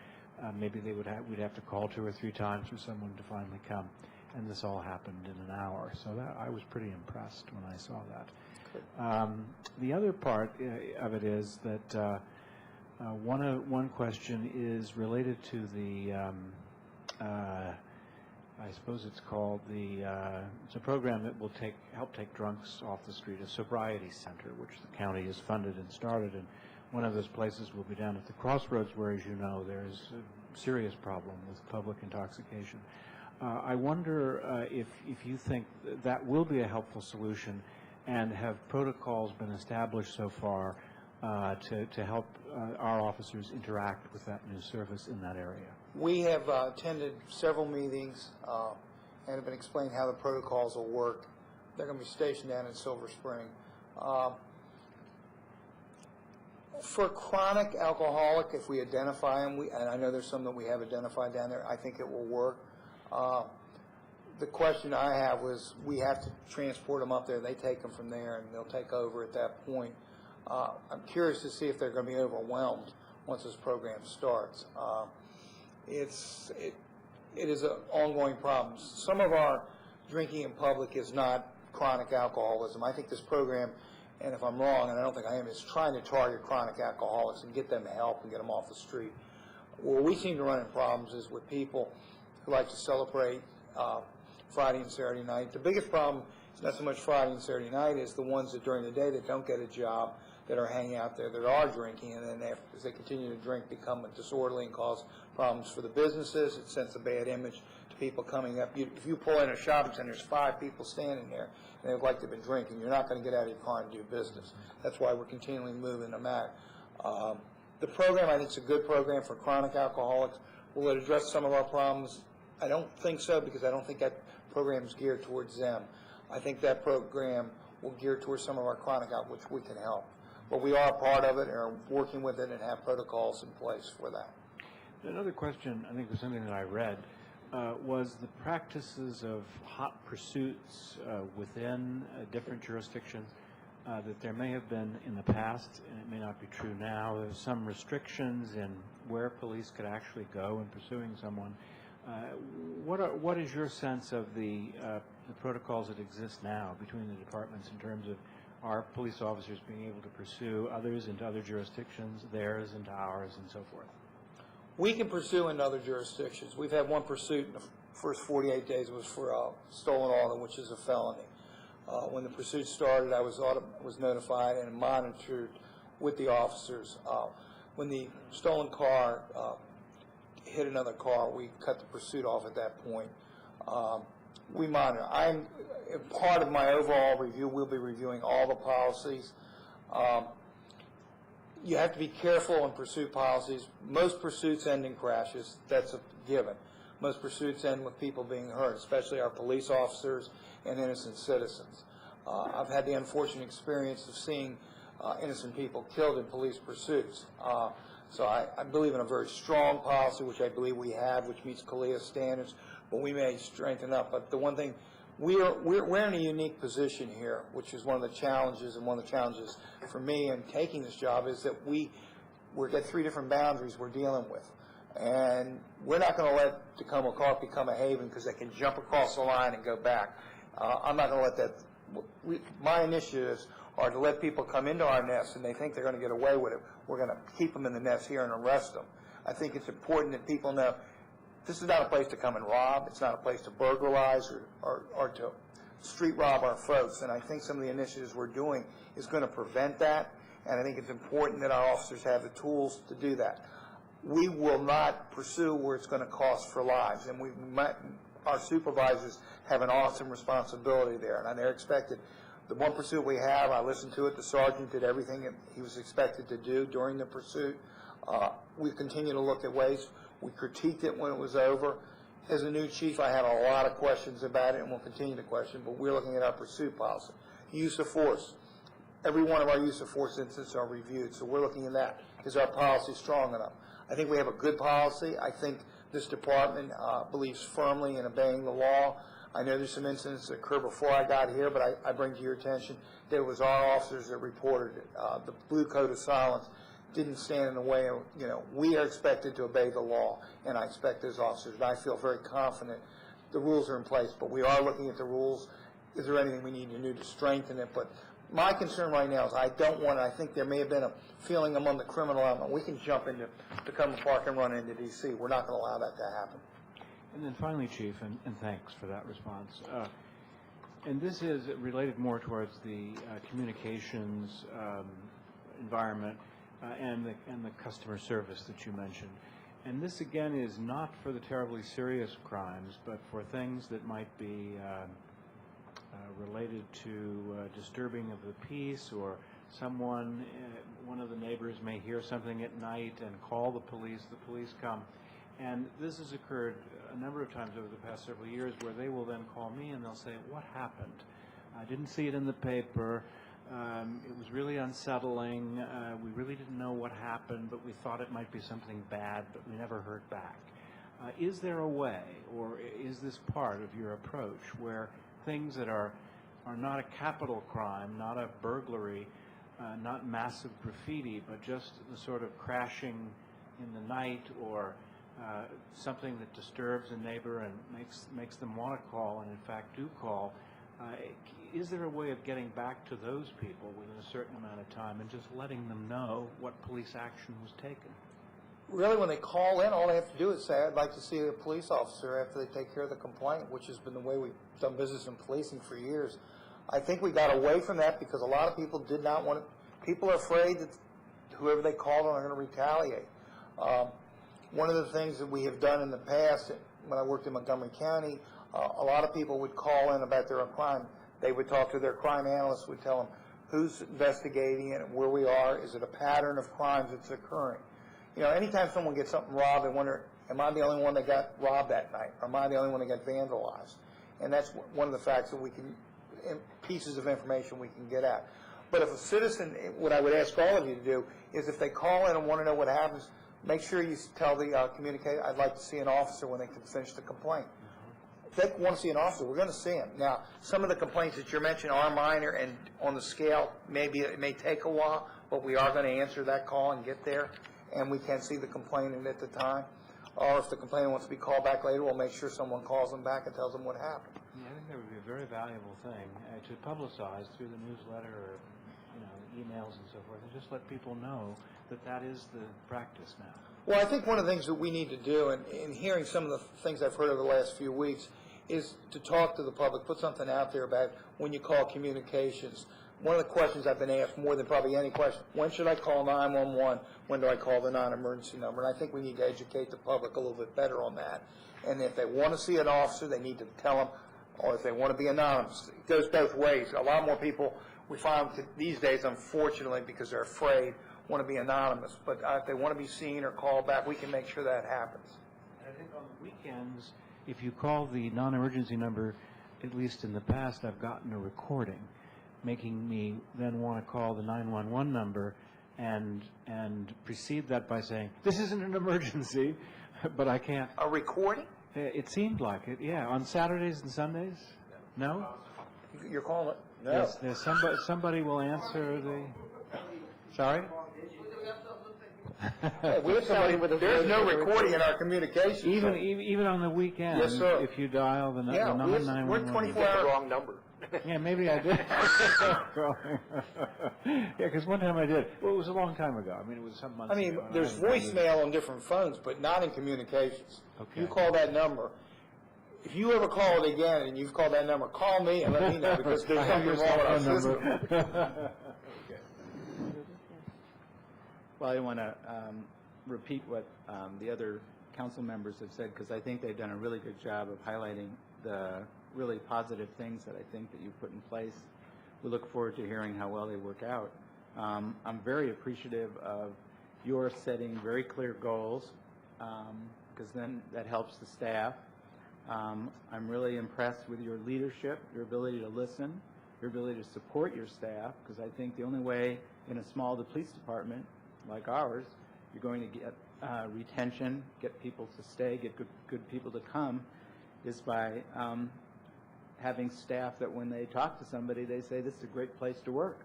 Maybe we'd have to call 2 or 3 times for someone to finally come, and this all happened in an hour. So I was pretty impressed when I saw that. The other part of it is that one question is related to the, I suppose it's called it's a program that will help take drunks off the street, a sobriety center, which the county has funded and started. And one of those places will be down at the Crossroads, where, as you know, there is a serious problem with public intoxication. I wonder if you think that will be a helpful solution, and have protocols been established so far to help our officers interact with that new service in that area? We have attended several meetings and have been explained how the protocols will work. They're going to be stationed down in Silver Spring. For chronic alcoholic, if we identify them, and I know there's some that we have identified down there, I think it will work. The question I have was, we have to transport them up there. They take them from there, and they'll take over at that point. I'm curious to see if they're going to be overwhelmed once this program starts. It is an ongoing problem. Some of our drinking in public is not chronic alcoholism. I think this program, and if I'm wrong, and I don't think I am, is trying to target chronic alcoholics and get them help and get them off the street. Where we seem to run into problems is with people who like to celebrate Friday and Saturday night. The biggest problem is not so much Friday and Saturday night as the ones that during the day that don't get a job, that are hanging out there, that are drinking, and then as they continue to drink, become disorderly and cause problems for the businesses. It sends a bad image to people coming up. If you pull in a shopping center, there's 5 people standing there, and they look like they've been drinking. You're not going to get out of your car and do business. That's why we're continually moving them out. The program, I think, is a good program for chronic alcoholics. Will it address some of our problems? I don't think so, because I don't think that program is geared towards them. I think that program will gear towards some of our chronic alcoholics, which we can help. but we are a part of it and are working with it and have protocols in place for that. Another question, I think was something that I read, was the practices of hot pursuits within different jurisdictions, that there may have been in the past, and it may not be true now, there's some restrictions in where police could actually go in pursuing someone. What is your sense of the protocols that exist now between the departments in terms of our police officers being able to pursue others into other jurisdictions, theirs into ours, and so forth? We can pursue in other jurisdictions. We've had one pursuit in the first 48 days. It was for stolen auto, which is a felony. When the pursuit started, I was notified and monitored with the officers. When the stolen car hit another car, we cut the pursuit off at that point. We monitor. Part of my overall review, we'll be reviewing all the policies. You have to be careful in pursuit policies. Most pursuits end in crashes. That's a given. Most pursuits end with people being hurt, especially our police officers and innocent citizens. I've had the unfortunate experience of seeing innocent people killed in police pursuits. So I believe in a very strong policy, which I believe we have, which meets CALEA standards, but we may strengthen up. But the one thing, we're in a unique position here, which is one of the challenges, and one of the challenges for me in taking this job is that we've got 3 different boundaries we're dealing with. And we're not going to let Tacoma Park become a haven because they can jump across the line and go back. I'm not going to let that. My initiatives are to let people come into our nest and they think they're going to get away with it. We're going to keep them in the nest here and arrest them. I think it's important that people know this is not a place to come and rob. It's not a place to burglarize or to street rob our folks. And I think some of the initiatives we're doing is going to prevent that. And I think it's important that our officers have the tools to do that. We will not pursue where it's going to cost for lives. And our supervisors have an awesome responsibility there. And they're expected. The one pursuit we have, I listened to it. The sergeant did everything he was expected to do during the pursuit. We continue to look at ways. We critiqued it when it was over. As a new chief, I had a lot of questions about it, and we'll continue to question, but we're looking at our pursuit policy. Use of force. Every one of our use of force incidents are reviewed, so we're looking at that. Is our policy strong enough? I think we have a good policy. I think this department believes firmly in obeying the law. I know there's some incidents that occurred before I got here, but I bring to your attention that it was our officers that reported it. The blue code of silence didn't stand in the way of, we are expected to obey the law, and I expect those officers. And I feel very confident the rules are in place, but we are looking at the rules. Is there anything we need to do to strengthen it? But my concern right now is I think there may have been a feeling among the criminal element. We can jump into Tacoma Park and run into D.C. We're not going to allow that to happen. And then finally, Chief, and thanks for that response. And this is related more towards the communications environment and the customer service that you mentioned. And this, again, is not for the terribly serious crimes, but for things that might be related to disturbing of the peace, or someone, one of the neighbors may hear something at night and call the police come. And this has occurred a number of times over the past several years where they will then call me and they'll say, what happened? I didn't see it in the paper. It was really unsettling. We really didn't know what happened, but we thought it might be something bad, but we never heard back. Is there a way, or is this part of your approach, where things that are not a capital crime, not a burglary, not massive graffiti, but just the sort of crashing in the night, or something that disturbs a neighbor and makes them want to call, and in fact do call, is there a way of getting back to those people within a certain amount of time and just letting them know what police action was taken? Really, when they call in, all they have to do is say, I'd like to see a police officer after they take care of the complaint, which has been the way we've done business in policing for years. I think we got away from that because a lot of people did not want to, people are afraid that whoever they called on are going to retaliate. One of the things that we have done in the past, when I worked in Montgomery County, a lot of people would call in about their crime. They would talk to their crime analysts, would tell them who's investigating it, where we are, is it a pattern of crimes that's occurring. Anytime someone gets something robbed, they wonder, am I the only one that got robbed that night? Or am I the only one that got vandalized? And that's one of the facts that we can, pieces of information we can get at. But if a citizen, what I would ask all of you to do is if they call in and want to know what happens, make sure you tell the communicator, I'd like to see an officer when they can finish the complaint. If they want to see an officer, we're going to see him. Now, some of the complaints that you're mentioning are minor, and on the scale, maybe it may take a while, but we are going to answer that call and get there, and we can see the complainant at the time. Or if the complainant wants to be called back later, we'll make sure someone calls them back and tells them what happened. Yeah, I think that would be a very valuable thing to publicize through the newsletter or, emails and so forth, and just let people know that that is the practice now. Well, I think one of the things that we need to do, and in hearing some of the things I've heard over the last few weeks, is to talk to the public, put something out there about when you call communications. One of the questions I've been asked more than probably any question, when should I call 911? When do I call the non-emergency number? And I think we need to educate the public a little bit better on that. And if they want to see an officer, they need to tell them, or if they want to be anonymous. It goes both ways. A lot more people, we find these days, unfortunately, because they're afraid, want to be anonymous. But if they want to be seen or called back, we can make sure that happens. And I think on the weekends, if you call the non-emergency number, at least in the past, I've gotten a recording, making me then want to call the 911 number and precede that by saying, this isn't an emergency, but I can't. A recording? It seemed like it, yeah. On Saturdays and Sundays? No? You're calling it? No. There's somebody will answer the... Sorry? We have somebody with there's no recording in our communication. Even on the weekend, yes, sir. If you dial the yeah, 911. We're 24-hour. Wrong number. Yeah, maybe I did. Yeah, because one time I did. Well, it was a long time ago. I mean, it was some months ago. There's voicemail on different phones, but not in communications. Okay. You call that number. If you ever call it again and you've called that number, call me and let me know because there's something wrong with our system. Well, I want to repeat what the other council members have said because I think they've done a really good job of highlighting the really positive things that I think that you've put in place. We look forward to hearing how well they work out. I'm very appreciative of your setting very clear goals because then that helps the staff. I'm really impressed with your leadership, your ability to listen, your ability to support your staff because I think the only way in a small police department like ours, you're going to get retention, get people to stay, get good people to come, is by having staff that when they talk to somebody, they say, this is a great place to work.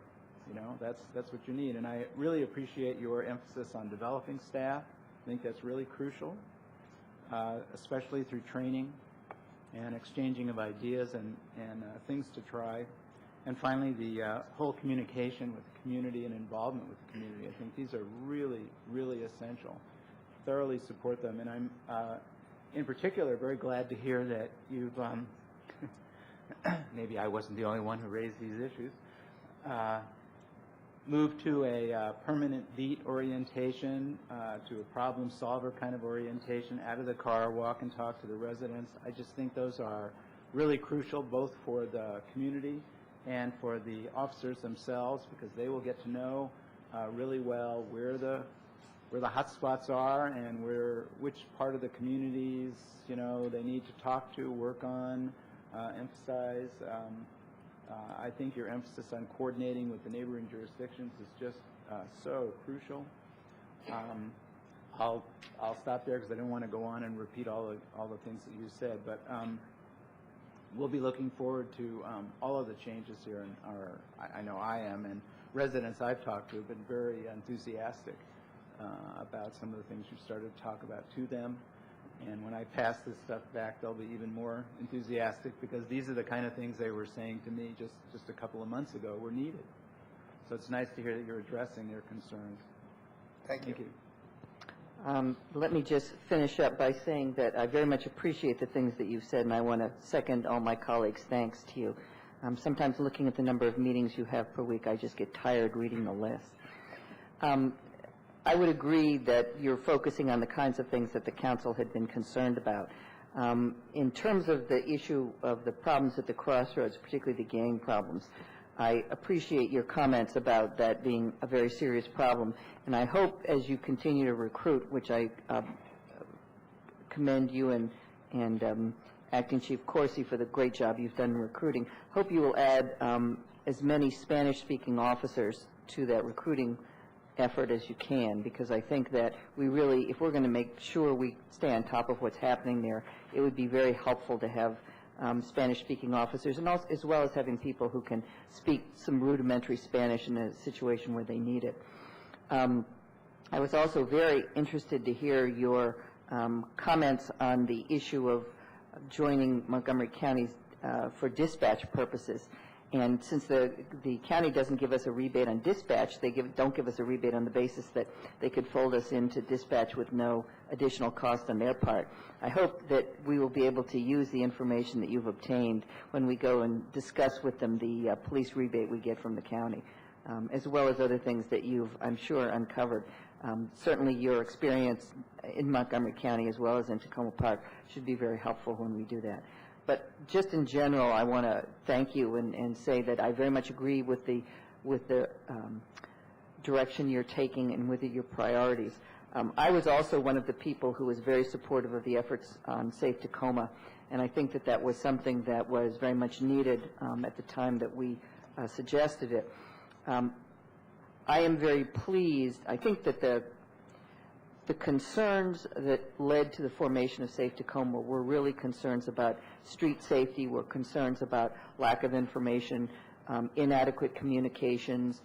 That's what you need. And I really appreciate your emphasis on developing staff. I think that's really crucial, especially through training and exchanging of ideas and things to try. And finally, the whole communication with the community and involvement with the community. I think these are really, really essential. Thoroughly support them. And I'm, in particular, very glad to hear that you've, maybe I wasn't the only one who raised these issues, moved to a permanent beat orientation, to a problem solver kind of orientation, out of the car, walk and talk to the residents. I just think those are really crucial both for the community and for the officers themselves because they will get to know really well where the hot spots are and which part of the communities they need to talk to, work on, emphasize. I think your emphasis on coordinating with the neighboring jurisdictions is just so crucial. I'll stop there because I don't want to go on and repeat all the things that you said, but we'll be looking forward to all of the changes here. And I know I am, and residents I've talked to have been very enthusiastic about some of the things you started to talk about to them. And when I pass this stuff back, they'll be even more enthusiastic because these are the kind of things they were saying to me just a couple of months ago were needed. So it's nice to hear that you're addressing their concerns. Thank you. Let me just finish up by saying that I very much appreciate the things that you've said, and I want to second all my colleagues' thanks to you. Sometimes looking at the number of meetings you have per week, I just get tired reading the list. I would agree that you're focusing on the kinds of things that the council had been concerned about. In terms of the issue of the problems at the crossroads, particularly the gang problems, I appreciate your comments about that being a very serious problem, and I hope as you continue to recruit, which I commend you and Acting Chief Corsi, for the great job you've done in recruiting. Hope you will add as many Spanish-speaking officers to that recruiting effort as you can, because I think that we really, if we're going to make sure we stay on top of what's happening there, it would be very helpful to have Spanish-speaking officers, and also, as well as having people who can speak some rudimentary Spanish in a situation where they need it. I was also very interested to hear your comments on the issue of joining Montgomery County for dispatch purposes. And since the county doesn't give us a rebate on dispatch, they don't give us a rebate on the basis that they could fold us into dispatch with no additional cost on their part. I hope that we will be able to use the information that you've obtained when we go and discuss with them the police rebate we get from the county, as well as other things that you've, I'm sure, uncovered. Certainly your experience in Montgomery County as well as in Tacoma Park should be very helpful when we do that. But just in general, I want to thank you and say that I very much agree with the direction you're taking and with your priorities. I was also one of the people who was very supportive of the efforts on Safe Tacoma, and I think that that was something that was very much needed at the time that we suggested it. I am very pleased. I think that the concerns that led to the formation of Safe Tacoma were really concerns about street safety, were concerns about lack of information, inadequate communications,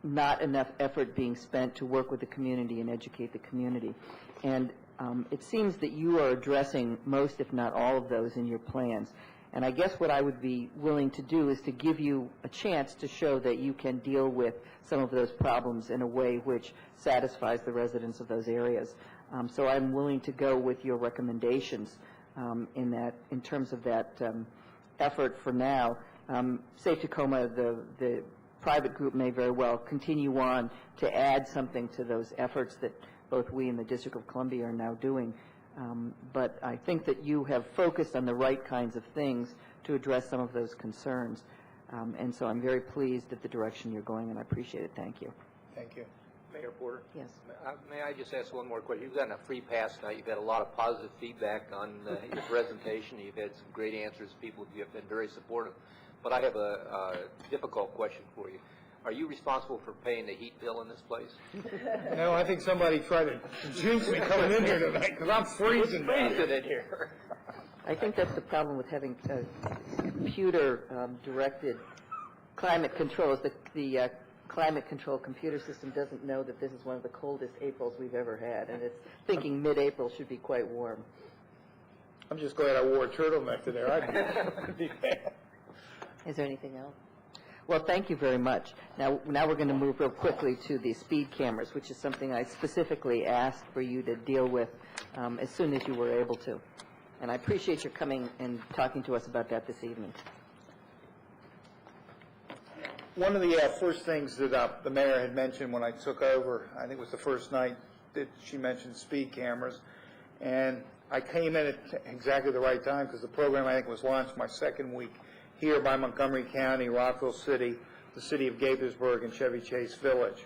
not enough effort being spent to work with the community and educate the community. And it seems that you are addressing most, if not all, of those in your plans. And I guess what I would be willing to do is to give you a chance to show that you can deal with some of those problems in a way which satisfies the residents of those areas. So I'm willing to go with your recommendations in terms of that effort for now. Safe Tacoma, the private group may very well continue on to add something to those efforts that both we and the District of Columbia are now doing. But I think that you have focused on the right kinds of things to address some of those concerns. And so I'm very pleased at the direction you're going, and I appreciate it. Thank you. Thank you. Mayor Porter? Yes. May I just ask one more question? You've gotten a free pass tonight. You've had a lot of positive feedback on your presentation. You've had some great answers. People have been very supportive. But I have a difficult question for you. Are you responsible for paying the heat bill in this place? No, I think somebody tried to jinx me coming in here tonight, because I'm freezing. Freezing in here. I think that's the problem with having computer-directed climate controls. The climate control computer system doesn't know that this is one of the coldest Aprils we've ever had, and it's thinking mid-April should be quite warm. I'm just glad I wore a turtleneck today. I'd be bad. Is there anything else? Well, thank you very much. Now we're going to move real quickly to the speed cameras, which is something I specifically asked for you to deal with as soon as you were able to. And I appreciate your coming and talking to us about that this evening. One of the first things that the mayor had mentioned when I took over, I think it was the first night that she mentioned speed cameras, and I came in at exactly the right time because the program, I think, was launched my second week here by Montgomery County, Rockville City, the city of Gaithersburg, and Chevy Chase Village.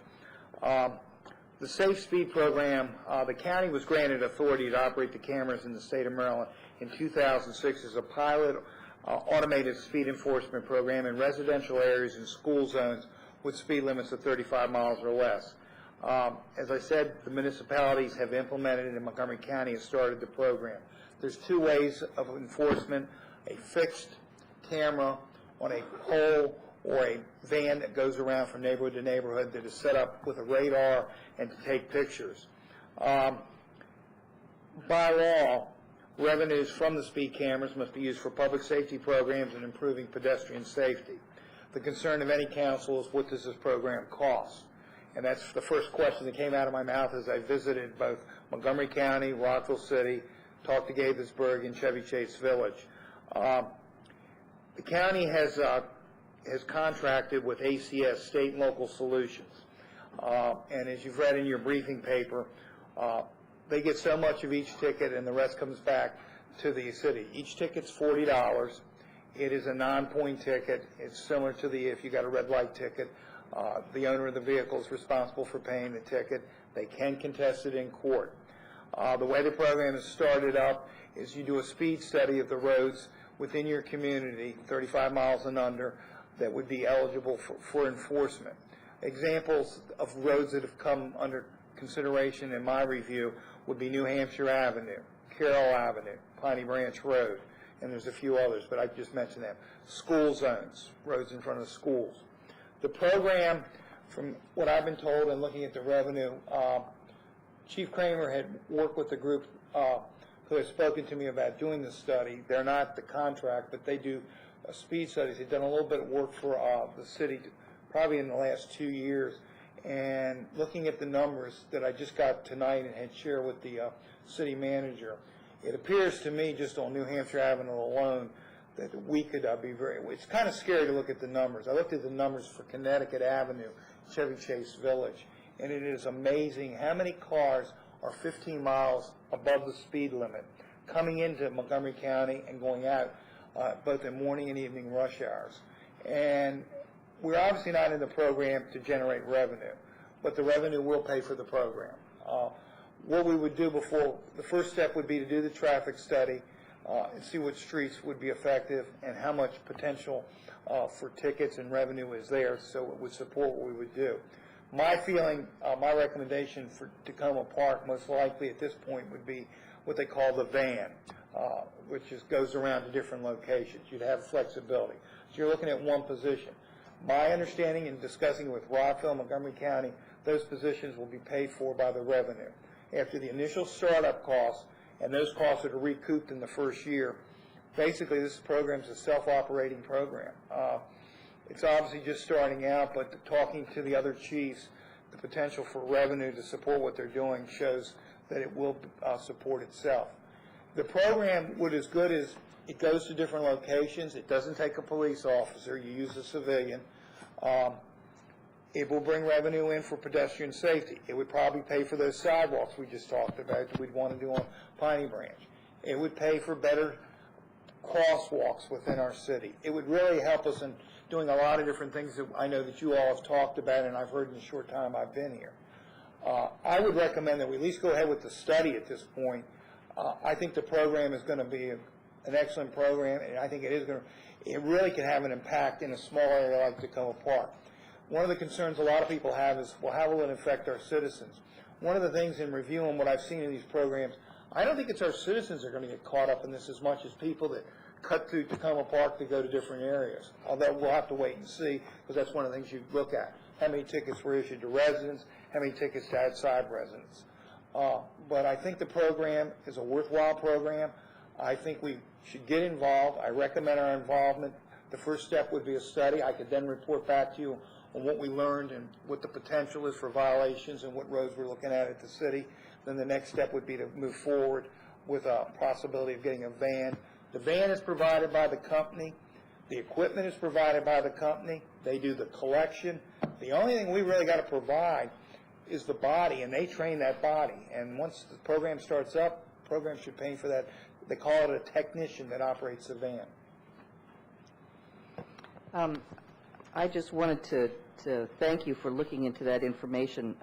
The Safe Speed program, the county was granted authority to operate the cameras in the state of Maryland in 2006 as a pilot automated speed enforcement program in residential areas and school zones with speed limits of 35 miles or less. As I said, the municipalities have implemented it, and Montgomery County has started the program. There's two ways of enforcement: a fixed camera on a pole or a van that goes around from neighborhood to neighborhood that is set up with a radar and to take pictures. By law, revenues from the speed cameras must be used for public safety programs and improving pedestrian safety. The concern of any council is, what does this program cost? And that's the first question that came out of my mouth as I visited both Montgomery County, Rockville City, talked to Gaithersburg, and Chevy Chase Village. The county has contracted with ACS, State and Local Solutions. And as you've read in your briefing paper, they get so much of each ticket and the rest comes back to the city. Each ticket's $40. It is a non-point ticket. It's similar to if you got a red light ticket. The owner of the vehicle is responsible for paying the ticket. They can contest it in court. The way the program is started up is you do a speed study of the roads within your community, 35 miles and under, that would be eligible for enforcement. Examples of roads that have come under consideration in my review would be New Hampshire Avenue, Carroll Avenue, Piney Branch Road, and there's a few others, but I just mentioned them. School zones, roads in front of schools. The program, from what I've been told and looking at the revenue, Chief Kramer had worked with the group who has spoken to me about doing the study. They're not the contract, but they do speed studies. They've done a little bit of work for the city, probably in the last 2 years. And looking at the numbers that I just got tonight and had shared with the city manager, it appears to me, just on New Hampshire Avenue alone, that we could be very, it's kind of scary to look at the numbers. I looked at the numbers for Connecticut Avenue, Chevy Chase Village, and it is amazing how many cars are 15 miles above the speed limit coming into Montgomery County and going out both in morning and evening rush hours. And we're obviously not in the program to generate revenue, but the revenue will pay for the program. What we would do before, the first step would be to do the traffic study and see what streets would be effective and how much potential for tickets and revenue is there, so it would support what we would do. My feeling, my recommendation for Tacoma Park most likely at this point would be what they call the van, which goes around to different locations. You'd have flexibility. So you're looking at one position. My understanding in discussing with Rockville, Montgomery County, those positions will be paid for by the revenue. After the initial startup costs, and those costs are recouped in the first year, basically this program is a self-operating program. It's obviously just starting out, but talking to the other chiefs, the potential for revenue to support what they're doing shows that it will support itself. The program would as good as it goes to different locations. It doesn't take a police officer. You use a civilian. It will bring revenue in for pedestrian safety. It would probably pay for those sidewalks we just talked about that we'd want to do on Piney Branch. It would pay for better crosswalks within our city. It would really help us in doing a lot of different things that I know that you all have talked about and I've heard in the short time I've been here. I would recommend that we at least go ahead with the study at this point. I think the program is going to be an excellent program, and I think it really can have an impact in a small area like Tacoma Park. One of the concerns a lot of people have is, well, how will it affect our citizens? One of the things in reviewing what I've seen in these programs, I don't think it's our citizens that are going to get caught up in this as much as people that cut through Tacoma Park to go to different areas. Although we'll have to wait and see, because that's one of the things you look at. How many tickets were issued to residents? How many tickets to outside residents? But I think the program is a worthwhile program. I think we should get involved. I recommend our involvement. The first step would be a study. I could then report back to you on what we learned and what the potential is for violations and what roads we're looking at the city. Then the next step would be to move forward with a possibility of getting a van. The van is provided by the company. The equipment is provided by the company. They do the collection. The only thing we really got to provide is the body, and they train that body. And once the program starts up, the program should pay for that. They call it a technician that operates the van. I just wanted to thank you for looking into that information.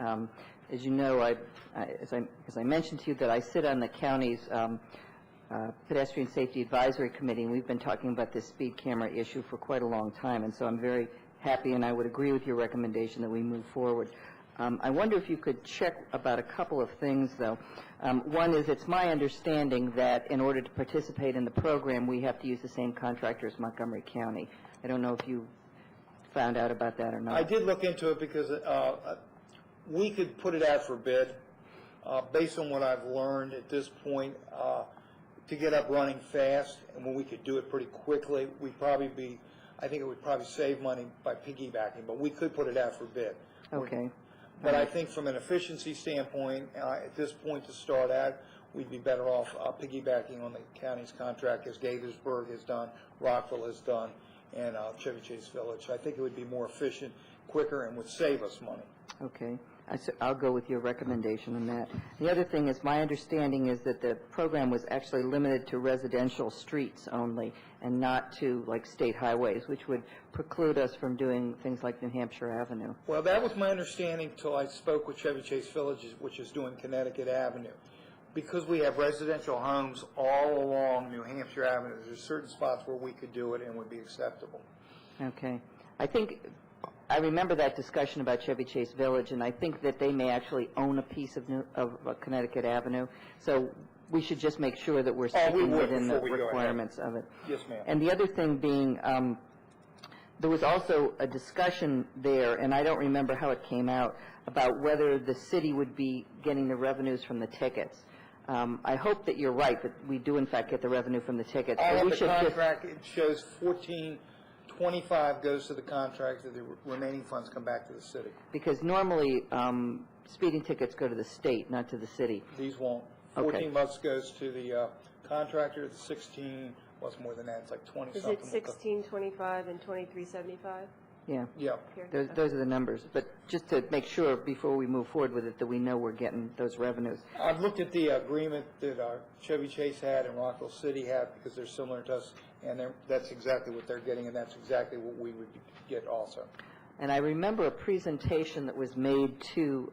As you know, as I mentioned to you, that I sit on the county's Pedestrian Safety Advisory Committee, and we've been talking about this speed camera issue for quite a long time, and so I'm very happy, and I would agree with your recommendation that we move forward. I wonder if you could check about a couple of things, though. One is, it's my understanding that in order to participate in the program, we have to use the same contractor as Montgomery County. I don't know if you found out about that or not. I did look into it because we could put it out for bid. Based on what I've learned at this point, to get up running fast, and when we could do it pretty quickly, I think it would probably save money by piggybacking, but we could put it out for bid. Okay. But I think from an efficiency standpoint, at this point to start out, we'd be better off piggybacking on the county's contract, as Gaithersburg has done, Rockville has done, and Chevy Chase Village. I think it would be more efficient, quicker, and would save us money. Okay. I'll go with your recommendation on that. The other thing is, my understanding is that the program was actually limited to residential streets only and not to, like, state highways, which would preclude us from doing things like New Hampshire Avenue. Well, that was my understanding until I spoke with Chevy Chase Village, which is doing Connecticut Avenue. because we have residential homes all along New Hampshire Avenue, there's certain spots where we could do it and would be acceptable. Okay. I remember that discussion about Chevy Chase Village, and I think that they may actually own a piece of Connecticut Avenue. So we should just make sure that we're we sticking would within the before we go ahead. requirements of it. Yes, ma'am. And the other thing being, there was also a discussion there, and I don't remember how it came out, about whether the city would be getting the revenues from the tickets. I hope that you're right, that we do in fact get the revenue from the tickets. I but have we the should just- contract, it shows 1425 goes to the contractor, the remaining funds come back to the city. Because normally, speeding tickets go to the state, not to the city. These won't. Okay. $14 goes to the contractor, the 16, what's more than that, it's like 20 Is something. it 1625 and 2375? Yeah. Yeah. Those are the numbers. But just to make sure before we move forward with it that we know we're getting those revenues. I've looked at the agreement that Chevy Chase had and Rockville City had, because they're similar to us, and that's exactly what they're getting, and that's exactly what we would get also. And I remember a presentation that was made to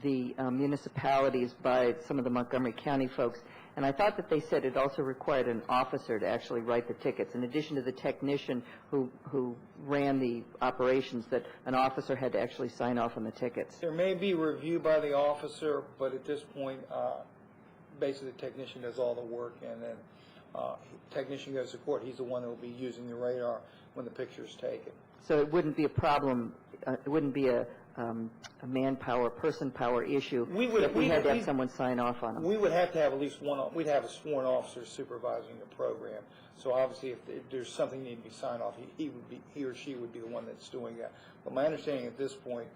the municipalities by some of the Montgomery County folks, and I thought that they said it also required an officer to actually write the tickets, in addition to the technician who ran the operations, that an officer had to actually sign off on the tickets. There may be review by the officer, but at this point, basically the technician does all the work, and then technician goes to court. He's the one that will be using the radar when the picture is taken. So it wouldn't be a problem, it wouldn't be a manpower, person power issue if we had to have someone sign off on them. We would have to have at least one, we'd have a sworn officer supervising the program. So obviously, if there's something that needed to be signed off, he or she would be the one that's doing that. But my understanding at this point,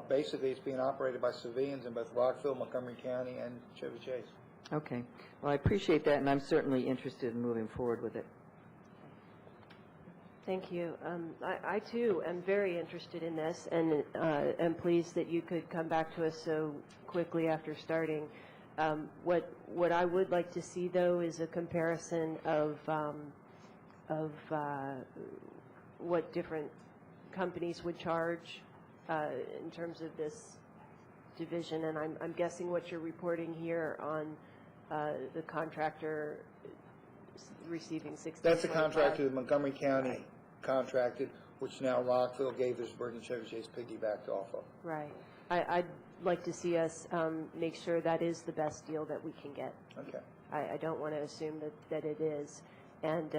basically it's being operated by civilians in both Rockville, Montgomery County, and Chevy Chase. Okay. Well, I appreciate that, and I'm certainly interested in moving forward with it. Thank you. I too am very interested in this, and am pleased that you could come back to us so quickly after starting. What I would like to see, though, is a comparison of what different companies would charge in terms of this division, and I'm guessing what you're reporting here on the contractor receiving 60. That's a contractor that Montgomery County contracted, which now Rockville, Gaithersburg, and Chevy Chase piggybacked off of. Right. I'd like to see us make sure that is the best deal that we can get. Okay. I don't want to assume that it is. And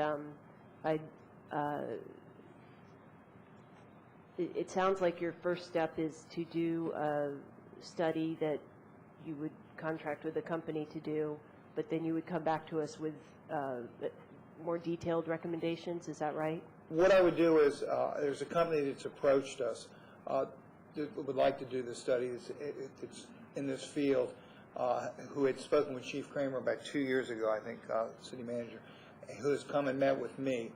it sounds like your first step is to do a study that you would contract with a company to do, but then you would come back to us with more detailed recommendations. Is that right? What I would do is, there's a company that's approached us that would like to do the study that's in this field, who had spoken with Chief Kramer about 2 years ago, I think, city manager, who has come and met with me,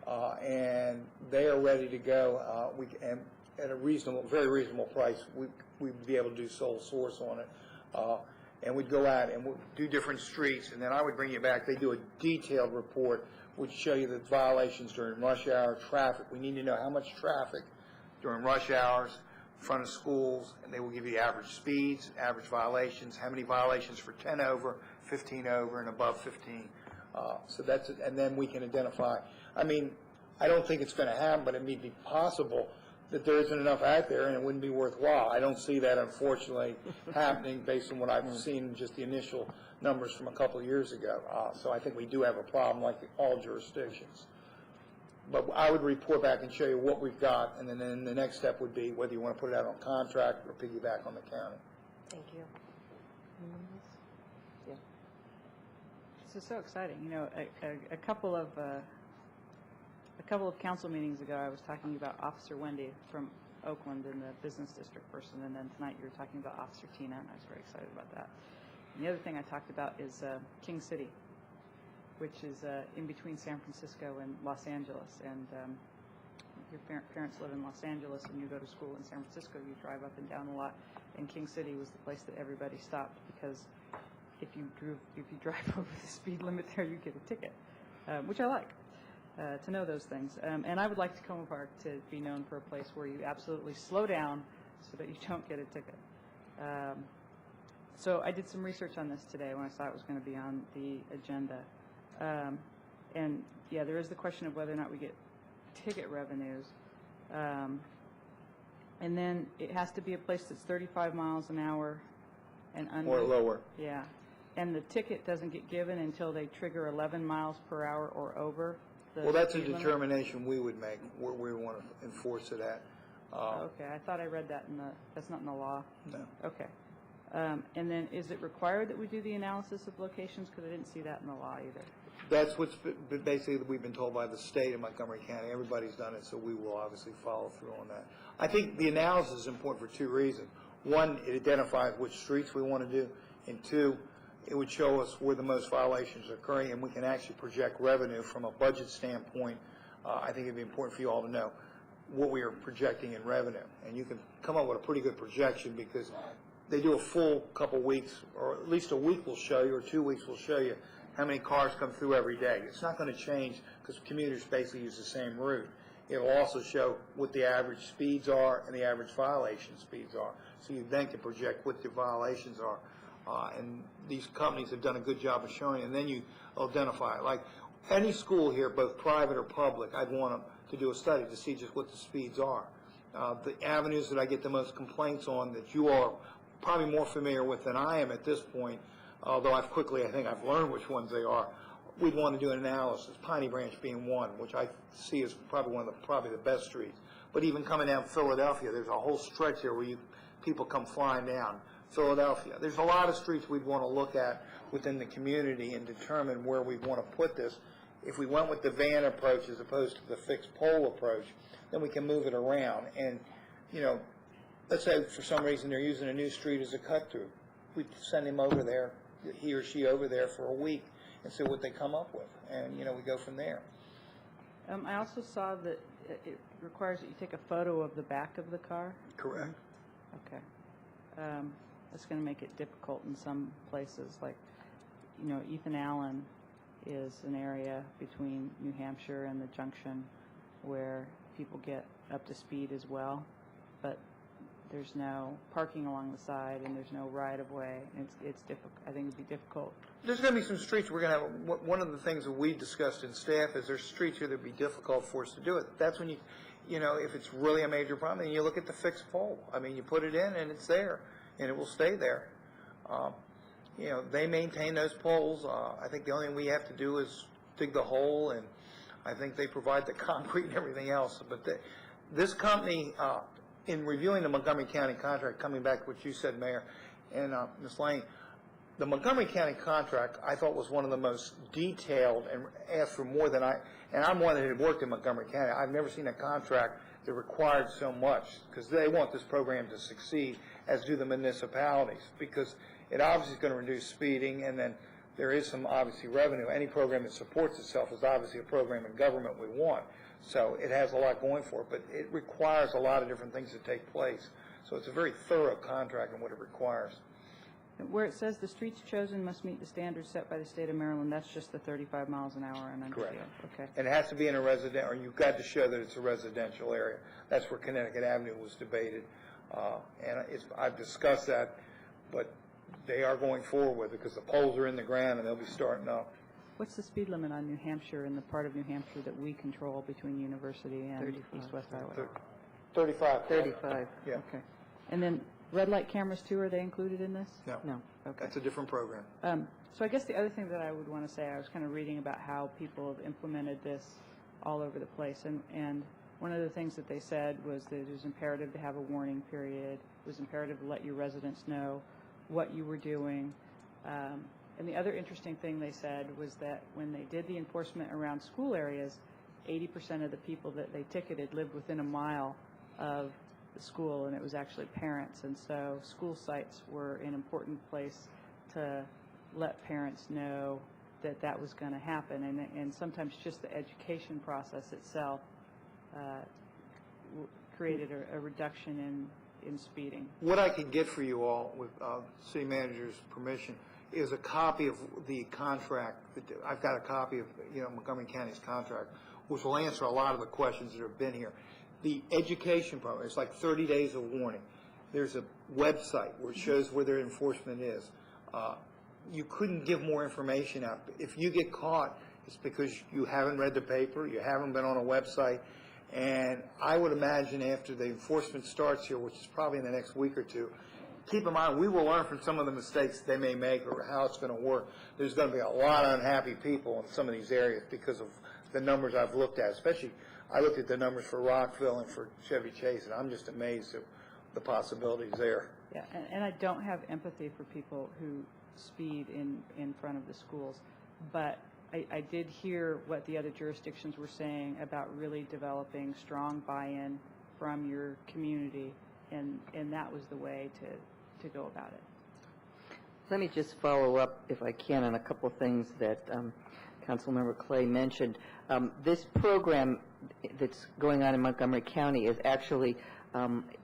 and they are ready to go. And at a very reasonable price, we'd be able to do sole source on it. And we'd go out and we'd do different streets, and then I would bring you back. They do a detailed report which show you the violations during rush hour traffic. We need to know how much traffic during rush hours, in front of schools, and they will give you average speeds, average violations, how many violations for 10 over, 15 over, and above 15. So that's it, and then we can identify. I mean, I don't think it's going to happen, but it may be possible that there isn't enough out there and it wouldn't be worthwhile. I don't see that, unfortunately, happening based on what I've seen, just the initial numbers from a couple of years ago. So I think we do have a problem like all jurisdictions. But I would report back and show you what we've got, and then the next step would be whether you want to put it out on contract or piggyback on the county. Thank you. This is so exciting. You know, a couple of council meetings ago, I was talking about Officer Wendy from Oakland and the business district person, and then tonight you were talking about Officer Tina, and I was very excited about that. And the other thing I talked about is King City, which is in between San Francisco and Los Angeles. And your parents live in Los Angeles and you go to school in San Francisco, you drive up and down a lot. And King City was the place that everybody stopped, because if you drive over the speed limit there, you get a ticket, which I like. To know those things. And I would like Tacoma Park to be known for a place where you absolutely slow down so that you don't get a ticket. So I did some research on this today when I saw it was going to be on the agenda. And, yeah, there is the question of whether or not we get ticket revenues. And then it has to be a place that's 35 miles an hour and under. Or lower. Yeah. And the ticket doesn't get given until they trigger 11 miles per hour or over the Well, that's a speed limit? determination we would make, where we want to enforce it at. Okay, I thought I read that in the, that's not in the law? No. Okay. And then is it required that we do the analysis of locations? Because I didn't see that in the law either. That's what's basically we've been told by the state of Montgomery County. Everybody's done it, so we will obviously follow through on that. I think the analysis is important for two reasons. One, it identifies which streets we want to do, and two, it would show us where the most violations are occurring, and we can actually project revenue from a budget standpoint. I think it'd be important for you all to know what we are projecting in revenue, and you can come up with a pretty good projection because they do a full couple weeks, or at least a week will show you, or 2 weeks will show you how many cars come through every day. It's not going to change because commuters basically use the same route. It'll also show what the average speeds are and the average violation speeds are. So you then can project what the violations are. And these companies have done a good job of showing it. And then you identify it. Like any school here, both private or public, I'd want them to do a study to see just what the speeds are. The avenues that I get the most complaints on that you are probably more familiar with than I am at this point, although I think I've learned which ones they are, we'd want to do an analysis, Piney Branch being one, which I see as probably one of the best streets. But even coming down Philadelphia, there's a whole stretch here where people come flying down. Philadelphia. There's a lot of streets we'd want to look at within the community and determine where we want to put this. If we went with the van approach as opposed to the fixed pole approach, then we can move it around. And, you know, let's say for some reason they're using a new street as a cut-through. We'd send him over there, he or she over there for a week and see what they come up with. And, you know, we go from there. I also saw that it requires that you take a photo of the back of the car. Correct. Okay. That's going to make it difficult in some places. Like, you know, Ethan Allen is an area between New Hampshire and the junction where people get up to speed as well, but there's no parking along the side and there's no right-of-way. It's difficult. I think it'd be difficult. There's going to be some streets we're going to have. One of the things that we discussed in staff is there's streets here that would be difficult for us to do it. That's when you know, if it's really a major problem, then you look at the fixed pole. I mean, you put it in and it's there, and it will stay there. You know, they maintain those poles. I think the only thing we have to do is dig the hole, and I think they provide the concrete and everything else. But this company, in reviewing the Montgomery County contract, coming back to what you said, Mayor, and Ms. Lane, the Montgomery County contract, I thought, was one of the most detailed and asked for more than and I'm one that had worked in Montgomery County. I've never seen a contract that required so much, because they want this program to succeed, as do the municipalities, because it obviously is going to reduce speeding, and then there is some, obviously, revenue. Any program that supports itself is obviously a program in government we want. So it has a lot going for it, but it requires a lot of different things to take place. So it's a very thorough contract in what it requires. Where it says the streets chosen must meet the standards set by the state of Maryland, that's just the 35 miles an hour and under. Correct. Okay. And it has to be in a resident, or you've got to show that it's a residential area. That's where Connecticut Avenue was debated. And I've discussed that, but they are going forward with it because the poles are in the ground and they'll be starting up. What's the speed limit on New Hampshire and the part of New Hampshire that we control between University and 35. East-West Highway? 35. 35. Yeah. Okay. And then red light cameras too, are they included in this? No. No. Okay. That's a different program. So I guess the other thing that I would want to say, I was kind of reading about how people have implemented this all over the place, and one of the things that they said was that it was imperative to have a warning period. It was imperative to let your residents know what you were doing. And the other interesting thing they said was that when they did the enforcement around school areas, 80% of the people that they ticketed lived within a mile of the school, and it was actually parents. And so school sites were an important place to let parents know that that was going to happen. And sometimes just the education process itself created a reduction in speeding. What I can get for you all, with city manager's permission, is a copy of the contract. I've got a copy of Montgomery County's contract, which will answer a lot of the questions that have been here. The education program, it's like 30 days of warning. There's a website where it shows where their enforcement is. You couldn't give more information out. If you get caught, it's because you haven't read the paper, you haven't been on a website, and I would imagine after the enforcement starts here, which is probably in the next week or two, keep in mind, we will learn from some of the mistakes they may make or how it's going to work. There's going to be a lot of unhappy people in some of these areas because of the numbers I've looked at, especially I looked at the numbers for Rockville and for Chevy Chase, and I'm just amazed at the possibilities there. Yeah, and I don't have empathy for people who speed in front of the schools, but I did hear what the other jurisdictions were saying about really developing strong buy-in from your community, and that was the way to go about it. Let me just follow up, if I can, on a couple of things that Councilmember Clay mentioned. This program that's going on in Montgomery County is actually,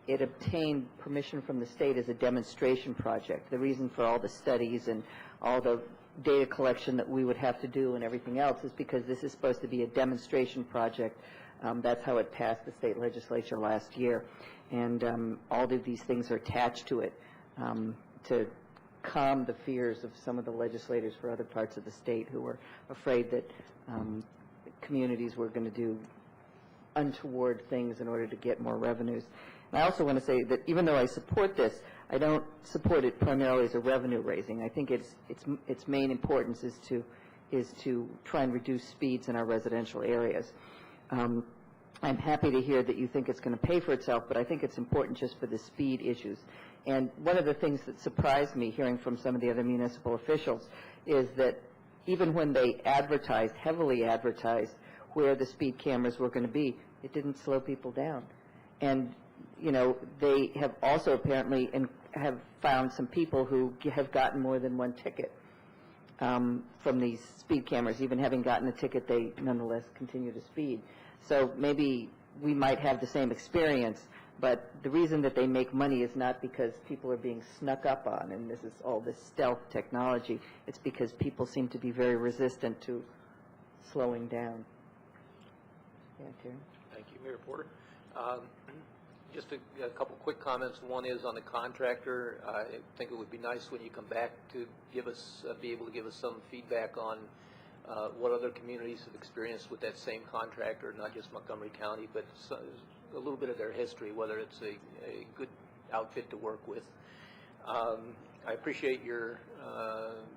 it obtained permission from the state as a demonstration project. The reason for all the studies and all the data collection that we would have to do and everything else is because this is supposed to be a demonstration project. That's how it passed the state legislature last year. And all of these things are attached to it to calm the fears of some of the legislators for other parts of the state who were afraid that communities were going to do untoward things in order to get more revenues. And I also want to say that even though I support this, I don't support it primarily as a revenue raising. I think its main importance is to try and reduce speeds in our residential areas. I'm happy to hear that you think it's going to pay for itself, but I think it's important just for the speed issues. And one of the things that surprised me hearing from some of the other municipal officials is that even when they advertised, heavily advertised, where the speed cameras were going to be, it didn't slow people down. And, you know, they have also apparently have found some people who have gotten more than one ticket from these speed cameras. Even having gotten a ticket, they nonetheless continue to speed. So maybe we might have the same experience, but the reason that they make money is not because people are being snuck up on and this is all this stealth technology. It's because people seem to be very resistant to slowing down. Yeah, Terry? Thank you, Mayor Porter. Just a couple quick comments. One is on the contractor. I think it would be nice when you come back to give us, be able to give us some feedback on what other communities have experienced with that same contractor, not just Montgomery County, but a little bit of their history, whether it's a good outfit to work with. I appreciate your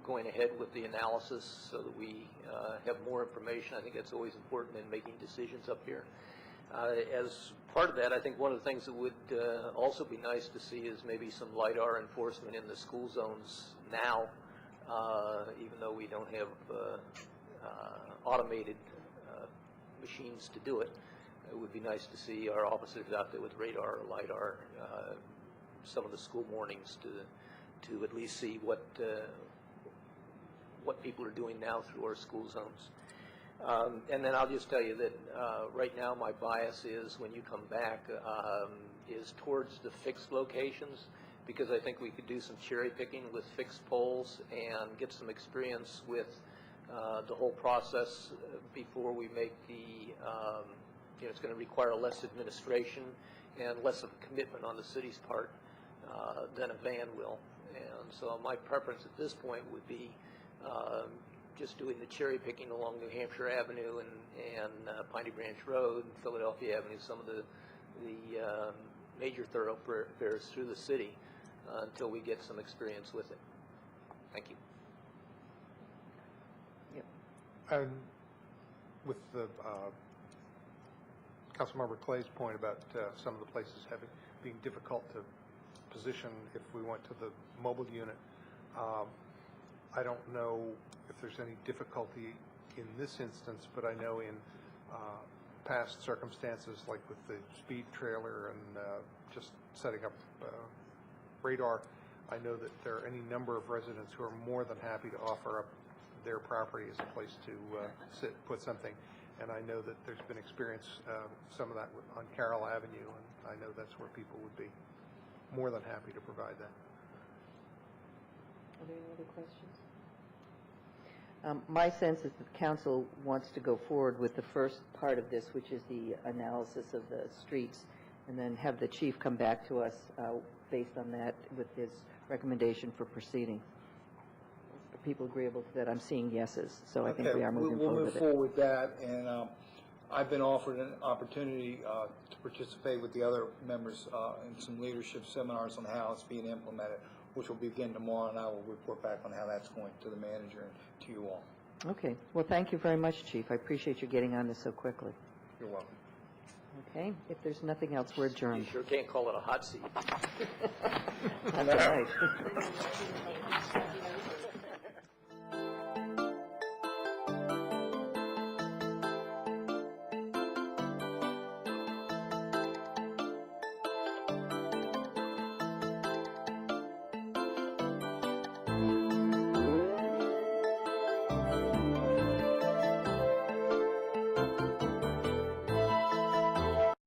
going ahead with the analysis so that we have more information. I think that's always important in making decisions up here. As part of that, I think one of the things that would also be nice to see is maybe some LiDAR enforcement in the school zones now, even though we don't have automated machines to do it. It would be nice to see our officers out there with radar or LiDAR some of the school mornings to at least see what people are doing now through our school zones. And then I'll just tell you that right now my bias is when you come back is towards the fixed locations, because I think we could do some cherry picking with fixed poles and get some experience with the whole process before we make the, it's going to require less administration and less of a commitment on the city's part than a van will. And so my preference at this point would be just doing the cherry picking along New Hampshire Avenue and Piney Branch Road and Philadelphia Avenue, some of the major thoroughfares through the city until we get some experience with it. Thank you. And with the Councilmember Clay's point about some of the places being difficult to position if we went to the mobile unit, I don't know if there's any difficulty in this instance, but I know in past circumstances, like with the speed trailer and just setting up radar, I know that there are any number of residents who are more than happy to offer up their property as a place to put something. And I know that there's been experience, some of that on Carroll Avenue, and I know that's where people would be more than happy to provide that. Are there any other questions? My sense is that the council wants to go forward with the first part of this, which is the analysis of the streets, and then have the chief come back to us based on that with his recommendation for proceeding. Are people agreeable to that? I'm seeing yeses, so I think Okay, we are moving we'll forward move with it. forward with that, and I've been offered an opportunity to participate with the other members in some leadership seminars on how it's being implemented, which will begin tomorrow, and I will report back on how that's going to the manager and to you all. Okay. Well, thank you very much, Chief. I appreciate you getting on this so quickly. You're welcome. Okay? If there's nothing else, we're You adjourned. sure can't call it a hot seat. That's all right.